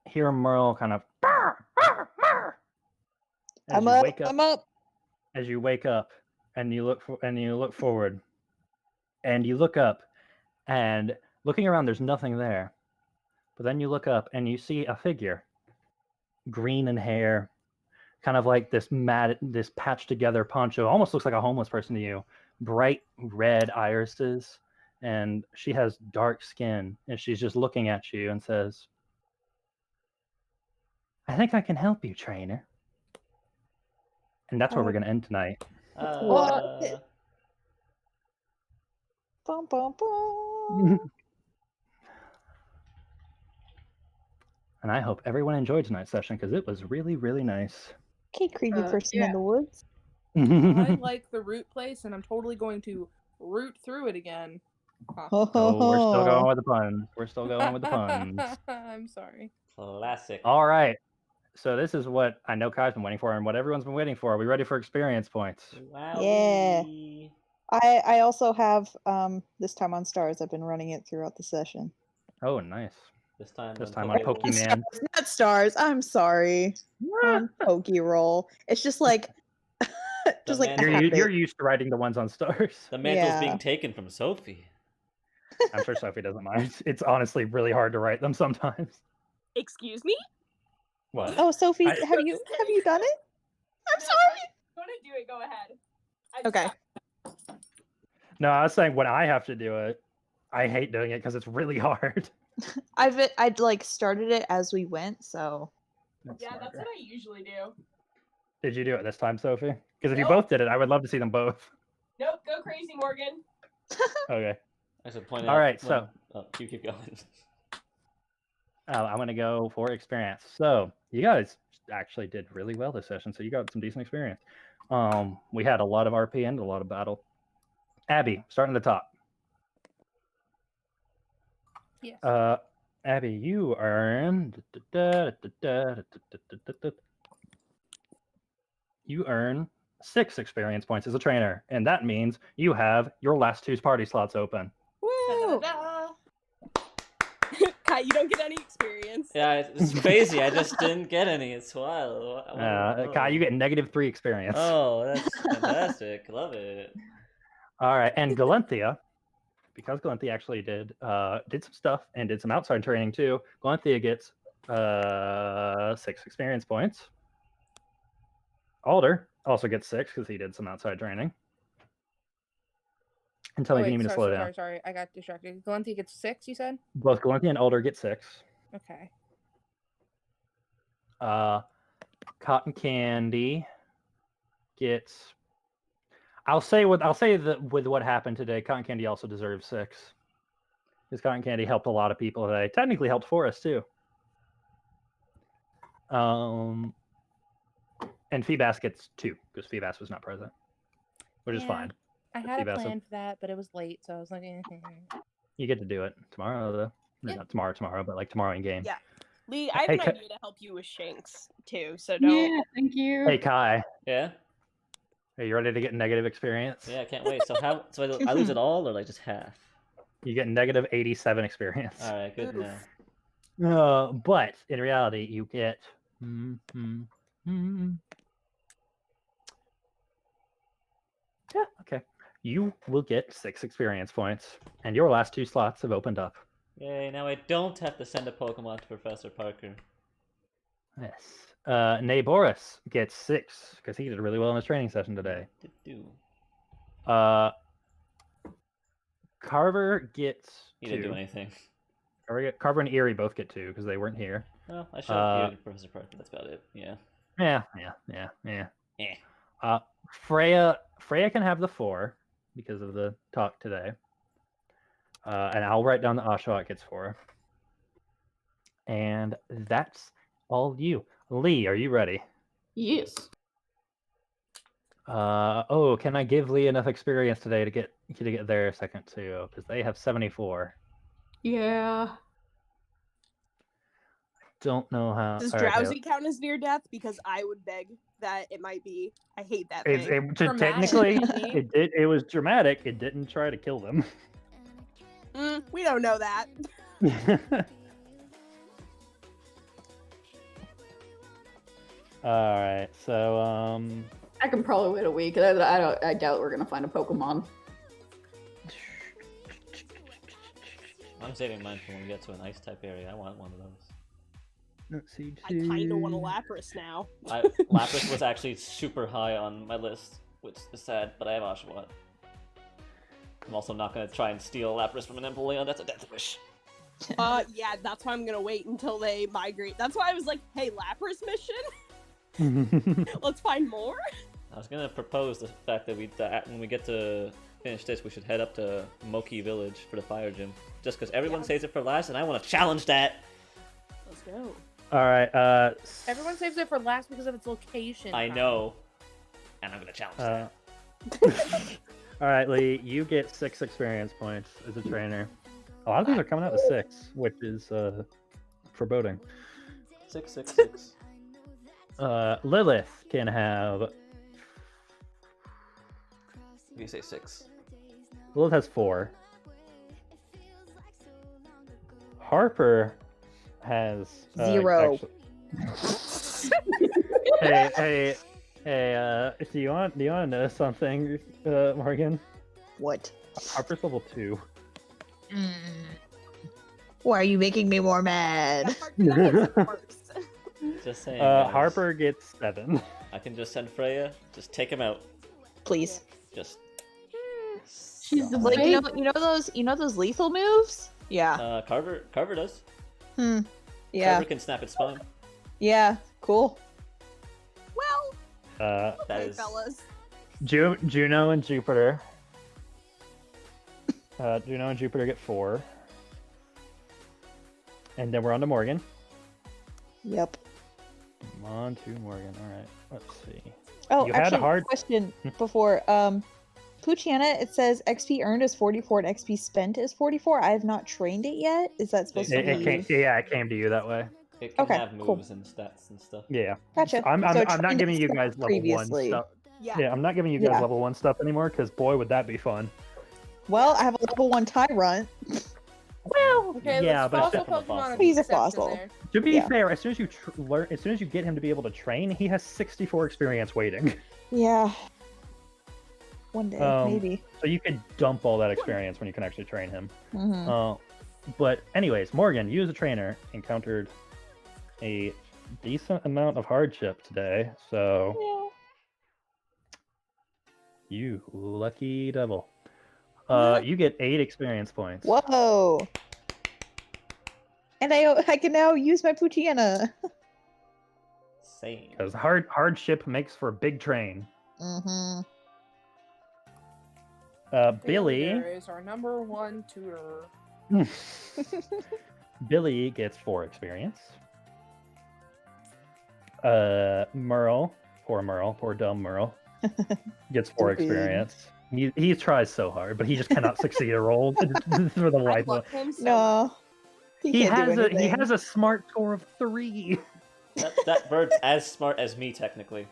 hear Merle kind of I'm up. As you wake up and you look forward and you look up, and looking around there's nothing there. But then you look up and you see a figure, green in hair, kind of like this patched together poncho, almost looks like a homeless person to you, bright red irises, and she has dark skin, and she's just looking at you and says, I think I can help you, trainer. And that's where we're going to end tonight. Bum, bum, bum. And I hope everyone enjoyed tonight's session, because it was really, really nice. Okay, creepy person in the woods. I like the root place, and I'm totally going to root through it again. Oh, we're still going with the puns. I'm sorry. Classic. All right. So this is what I know Kai's been waiting for, and what everyone's been waiting for. Are we ready for experience points? Wow. Yeah. I also have this time on Stars. I've been running it throughout the session. Oh, nice. This time on Pokemon. Not Stars. I'm sorry. On PokeRole. It's just like Just like mantle- I have You're it. used to writing the ones on stars. The mantle's Yeah. being taken from Sophie. I'm sure Sophie doesn't mind. It's honestly really hard to write them sometimes. Excuse me? What? Oh, Sophie, I- have you done it? I'm sorry. You want to do it? Go ahead. Okay. No, I was saying when I have to do it, I hate doing it because it's really hard. I'd like started it as we went, so Yeah, that's smarter. what I usually do. Did you do it this time, Sophie? Because if you Nope. both did it, I would love to see them both. Nope, go crazy, Morgan. Okay. I should point All out. right, when- so- Oh, you keep going. I'm going to go for experience. So you guys actually did really well this session, so you got some decent experience. We had a lot of RP and a lot of battle. Abby, starting at the top. Yes. Abby, you earn. You earn 6 experience points as a trainer, and that means you have your last 2 party slots open. Woo! Da-da-da. Kai, you don't get any experience. Yeah, it's crazy. I just didn't get any. It's wild. Kai, you get -3 experience. Oh, that's fantastic. Love it. All right, and Galenthea, because Galenthea actually did some stuff and did some outside training too. Galenthea gets 6 experience points. Alder also gets 6 because he did some outside training. And tell me if you need me to slow down. Sorry, I got distracted. Galenthea gets 6, you said? Both Galenthea and Alder get 6. Okay. Cotton Candy gets. I'll say that with what happened today, Cotton Candy also deserves 6. Because Cotton Candy helped a lot of people today. Technically helped Forrest too. And Feebas gets 2 because Feebas was not present, which is Yeah. fine. I Let's had see, a Bassett. plan for that, but it was late, so I was like, You get to do it tomorrow though. Yeah. Not tomorrow, but like tomorrow in game. Yeah. Lee, I have Hey, an Ka- idea to help you with Shanks too, so don't. Yeah, thank you. Hey Kai, Yeah. are you ready to get negative experience? Yeah, I can't wait. So how? So I lose it all, or like just half? You get -87 experience. All right, good Oof. now. But in reality, you get. Yeah, okay. You will get 6 experience points, and your last 2 slots have opened up. Yay! Now I don't have to send a Pokemon to Professor Parker. Yes. Boris gets 6 because he did really well in his training session today. Did do. Carver gets He 2. didn't do anything. Carver and Erie both get 2 because they weren't here. Well, I showed you to Professor Parker. That's about it. Yeah. Yeah. Eh. Freya can have the 4 because of the talk today. And I'll write down the Oshawott gets 4. And that's all you. Lee, are you ready? Yes. Can I give Lee enough experience today to get their second too? Because they have 74. Yeah. Don't know how. Does all right, drowsy count as near death? Because I would beg that it might be. I hate that It, thing. technically, maybe. it was dramatic. It didn't try to kill them. We don't know that. All right, so I can probably wait a week. I doubt we're gonna find a Pokemon. I'm saving mine for when we get to an ice type area. I want one of those. let's see. I kind of want a Lapras now. Lapras was actually super high on my list, which is sad, but I have Oshawott. I'm also not going to try and steal Lapras from an Empoleon. That's a death wish. Yeah, that's why I'm gonna wait until they migrate. That's why I was like, hey, Lapras mission? Let's find more? I was going to propose the fact that when we get to finish this, we should head up to Moki Village for the fire gym. Just because everyone saves it for last, and I want to challenge that. Let's go. All right. Everyone saves it for last because of its location. I know. And I'm going to challenge that. All right, Lee, you get 6 experience points as a trainer. A lot of these are coming out to 6, which is foreboding. 6, 6, 6. Lilith can have. You say 6. Lilith has 4. Harper has 0. Hey, Hey, do you want to know something, Morgan? What? Harper's level 2. Why are you making me more mad? Just saying. Guys. Harper gets 7. I can just send Freya. Just take him out. Please. Just. She's the Like brave. you know those lethal moves? Yeah. Carver does. Yeah. Carver can snap its spine. Yeah. Cool. Well, That okay, is. fellas. Juno and Jupiter. Juno and Jupiter get 4. And then we're on to Morgan. Yep. I'm on to Morgan. All right. Let's see. Oh, You had a actually, hard- question before. Poochiana, it says XP earned is 44 and XP spent is 44. I have not trained it yet. Is that supposed to It be? came to you that way. It can Okay, have cool. moves and stats and stuff. Yeah. Gotcha. I'm So not trained giving is you guys level 1 previously. stuff. Yeah. Yeah, I'm not giving you guys Yeah. level 1 stuff anymore because boy would that be fun. Well, I have a level 1 Tyrant. Well, Okay, yeah, let's but fossil except for the Pokemon. fossil. and He's a exception fossil. there. to be Yeah. fair, as soon as you get him to be able to train, he has 64 experience waiting. Yeah. One day, Um, maybe. So you could dump all that experience when you can actually train him. Hmm. But anyways, Morgan, you as a trainer encountered a decent amount of hardship today, so Yeah. you lucky devil. Yeah. You get 8 experience points. Whoa. And I can now use my Poochiana. Same. Because hardship makes for a big train. Mm-hmm. Billy. There is our number 1 tutor. Billy gets 4 experience. Merle, poor dumb Merle, gets 4 Stupid. experience. He tries so hard, but he just cannot succeed a roll for the I life of love him so much. No. He can't do anything. he has a smart score of 3. That bird's as smart as me, technically.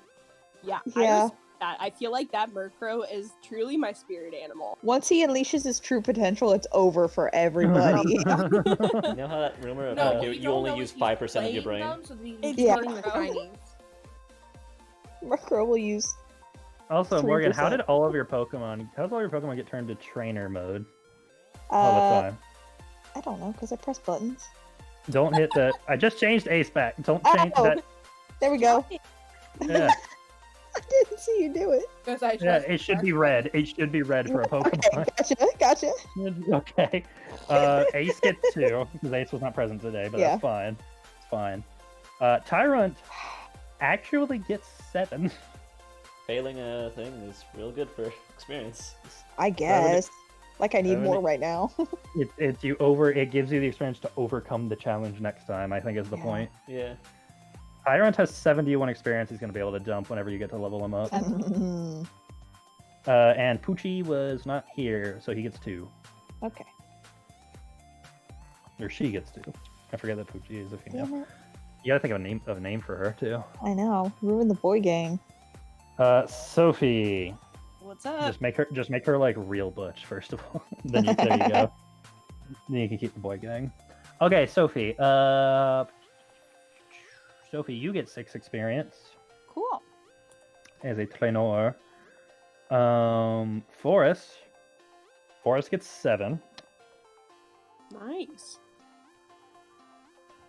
Yeah. Yeah. I feel like that Murkrow is truly my spirit animal. Once he unleashes his true potential, it's over for everybody. You know how that rumor of No, you only use 5% of your brain? So he's Yeah. getting the tinies. Murkrow will use. Also, Morgan, how 3%. did all of your Pokemon get turned to trainer mode all the time? I don't know, because I press buttons. Don't hit the. I just changed Ace back. Don't change Oh, that. there we go. Yeah, I didn't see you do it. Because I yeah. trust It should be Mark. red. It should be red for a Okay, Pokemon. gotcha. Okay. Ace gets 2 because Ace was not present today, but Yeah. that's fine. It's fine. Tyrant actually gets 7. Failing a thing is real good for experience. I guess. Like I need would- more right now. It gives you the experience to overcome the challenge next time. I think is the Yeah. point. Yeah. Tyrant has 71 experience. He's going to be able to dump whenever you get to level him up. Mhm. And Poochie was not here, so he gets 2. Okay. Or she gets 2. I forget that Poochie is a female. Damn it. You gotta think of a name for her too. I know. Ruin the boy gang. Sophie. What's up? Just make her like real butch first of all. There you go. Then you can keep the boy gang. Okay, Sophie. Sophie, you get 6 experience Cool. as a trainer. Forrest gets 7. Nice.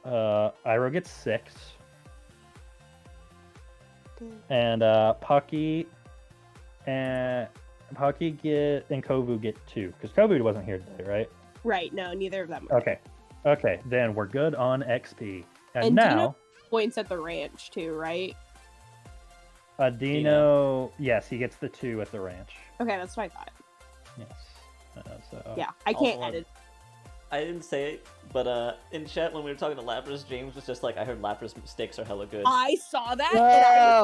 Iroh gets 6. Good. And Pucky and Kovu get 2 because Kovu wasn't here today, right? Right. No, neither of them. Are. Okay, then we're good on XP. And And now Dino points at the ranch too, right? Dino, yes, he gets the 2 at the ranch. Okay, that's what I thought. Yes. So Yeah, I can't Also, edit. I didn't say it, but in chat when we were talking to Lapras, James was just like, I heard Lapras steaks are hella good. I saw that. And I,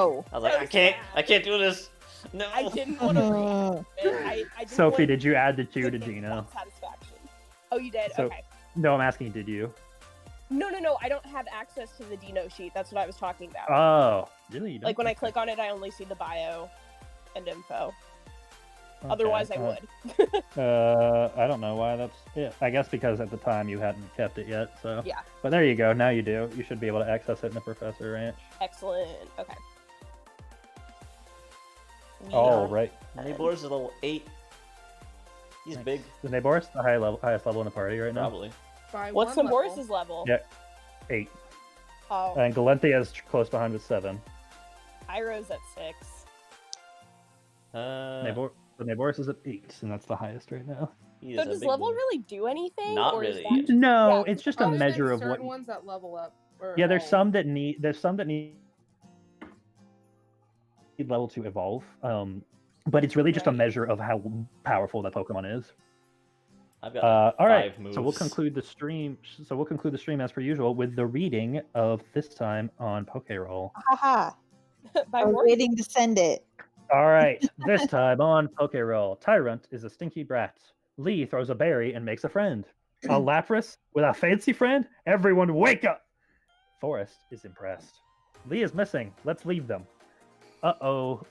was, Whoa. I was like, so I sad. can't do this. No. I didn't want to read. Uh, it. I didn't Sophie, want did you add the 2 to give him Dino? that satisfaction. Oh, you did. So- Okay. No, I'm asking, did you? No. I don't have access to the Dino sheet. That's what I was talking about. Oh, really? You don't? Like when I Okay. click on it, I only see the bio and info. Okay, Otherwise, I would. I don't know why that's it. I guess because at the time you hadn't kept it yet, so. Yeah. But there you go. Now you do. You should be able to access it in the Professor Ranch. Excellent. Okay. Oh, right. Nabor's is level 8. He's big, Is Naboris the highest level in the party right now? probably. By What's one level. Naboris' level? Yeah. 8. Oh, And Galentia is close behind with 7. Iroh's at 6. Naboris is at 8, and that's the highest right now. He So is a does big level boy. really do anything? Not or really. Is that... No, Yeah, it's just a Other than measure of what. certain ones that level up. Or Yeah, there's evolve. some that need level to evolve. But it's really just a Right. measure of how powerful that Pokemon is. I've got like All right, 5 moves. so we'll conclude the stream. So we'll conclude the stream as per usual with the reading of this time on PokeRole. Haha. By I was Morgan. waiting to send it. All right, this time on PokeRole, Tyrant is a stinky brat. Lee throws a berry and makes a friend. A Lapras with a fancy friend? Everyone wake up! Forrest is impressed. Lee is missing. Let's leave them. Uh-oh.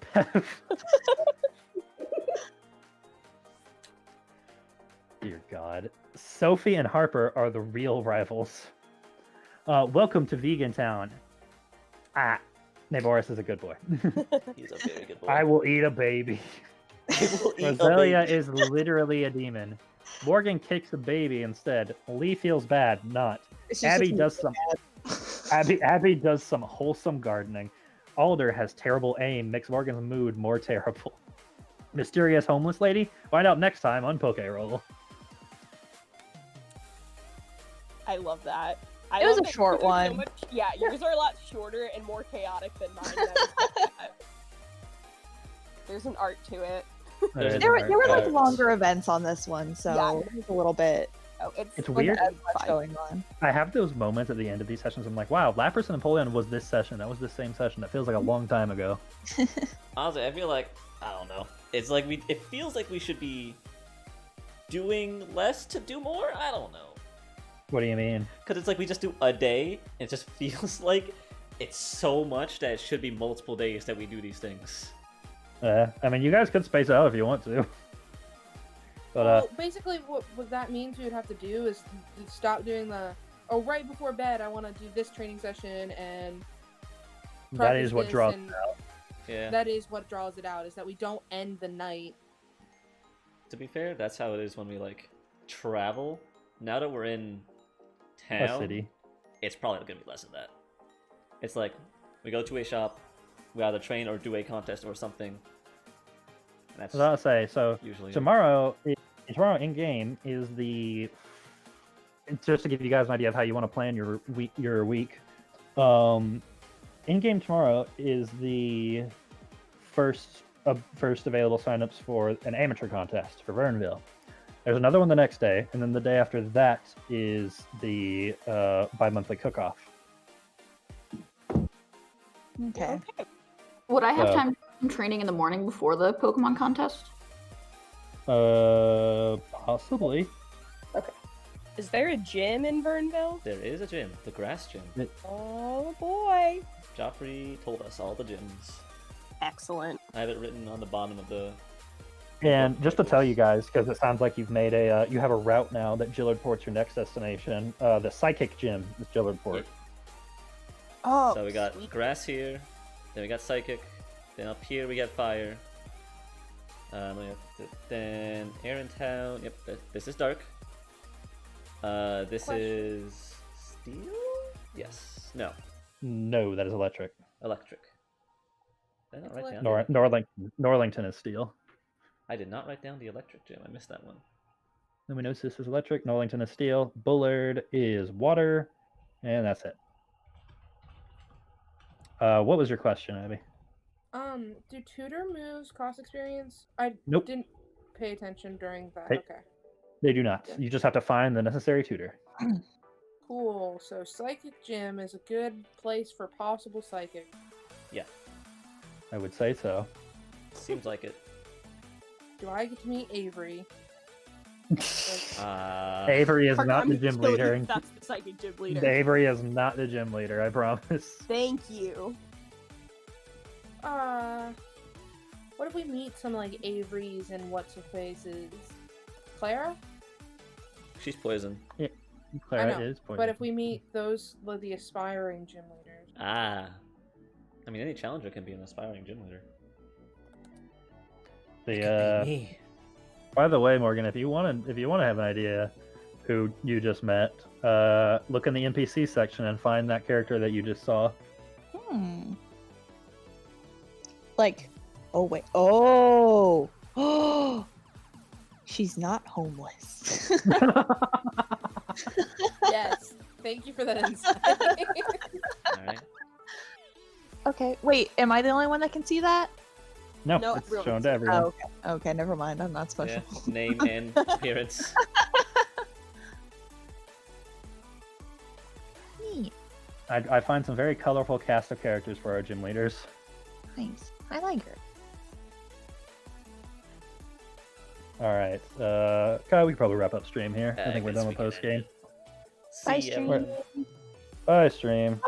Dear God. Sophie and Harper are the real rivals. Welcome to Vegan Town. Naboris is a good boy. He's a very good boy. I will eat a baby. I will eat a Roselia baby. is literally a demon. Morgan kicks a baby instead. Lee feels bad, not. It's just Abby like- does some Abby does some wholesome gardening. Alder has terrible aim, makes Morgan's mood more terrible. Mysterious homeless lady? Find out next time on PokeRole. I love that. It was love a that short yours are so one. much- yeah, yours are a lot shorter and more chaotic than mine. and I respect that. There's an art to it. There were like Right. longer events on this one, so Yeah. it was a little bit Oh, It's like weird. as much fine. going on. I have those moments at the end of these sessions. I'm like, wow, Lapras and Napoleon was this session. That was the same session. That feels like a long time ago. Honestly, I feel like I don't know. It's like it feels like we should be doing less to do more. I don't know. What do you mean? Because it's like we just do a day. And it just feels like it's so much that it should be multiple days that we do these things. I mean, you guys could space it out if you want to. But Well, basically, what that means we would have to do is stop doing right before bed, I want to do this training session and that is what practice draws this, it out. Yeah. That is what draws it out, is that we don't end the night. To be fair, that's how it is when we like travel. Now that we're in A town, city. it's probably gonna be less than that. It's like we go to a shop, we either train or do a contest or something. And that's I was about to say, so usually tomorrow in game is the. Just to give you guys an idea of how you want to plan your week. In game tomorrow is the first available signups for an amateur contest for Vernville. There's another one the next day, and then the day after that is the bi-monthly cook-off. Okay. Would I have So- time to do some training in the morning before the Pokemon contest? Possibly. Is there a gym in Vernville? there is a gym, the grass gym. Oh boy. Joffrey told us all the gyms. Excellent. I have it written on the bottom of the. And just to tell you guys, because it sounds like you've made you have a route now that Gillardport's your next destination. The Psychic Gym is Gillardport. Oh, So we got sweet. grass here, then we got psychic, then up here we got fire. Then air in town. Yep, this is dark. This Question. is steel. Yes. No. No, that is electric. Electric. Did I not It's write down? electric. Norlington is steel. I did not write down the electric gym. I missed that one. Luminosis is electric. Norlington is steel. Bullard is water, and that's it. What was your question, Abby? Do tutor moves cost experience? I Nope. didn't pay attention during that. Hey. Okay. They do not. Yeah. You just have to find the necessary tutor. Cool. So Psychic Gym is a good place for possible psychic. Yeah. I would say so. Seems like it. Do I get to meet Avery? Avery is Parker, not I'm the gonna gym kill you leader. if That's the psychic gym leader. Avery is not the gym leader. I promise. Thank you. What if we meet some like Avery's and what's her faces? Clara? She's poison. Clara know, is poison. But if we meet those the aspiring gym leaders. I mean, any challenger can be an aspiring gym leader. The Me. by the way, Morgan, if you want to have an idea who you just met, look in the NPC section and find that character that you just saw. Like, oh wait, oh, she's not homeless. Yes. Thank you for that insight. All right. Okay, wait, am I the only one that can see that? No, No, it's everyone shown can to see it. everyone. Oh, okay. Okay, never mind. I'm not special. Yeah. Name and appearance. Neat. I find some very colorful cast of characters for our gym leaders. Nice. I like her. All right, Kyle, we can probably wrap up stream here. I think we're guess done we with can post game. end it. Bye, See ya. stream. Bye, stream.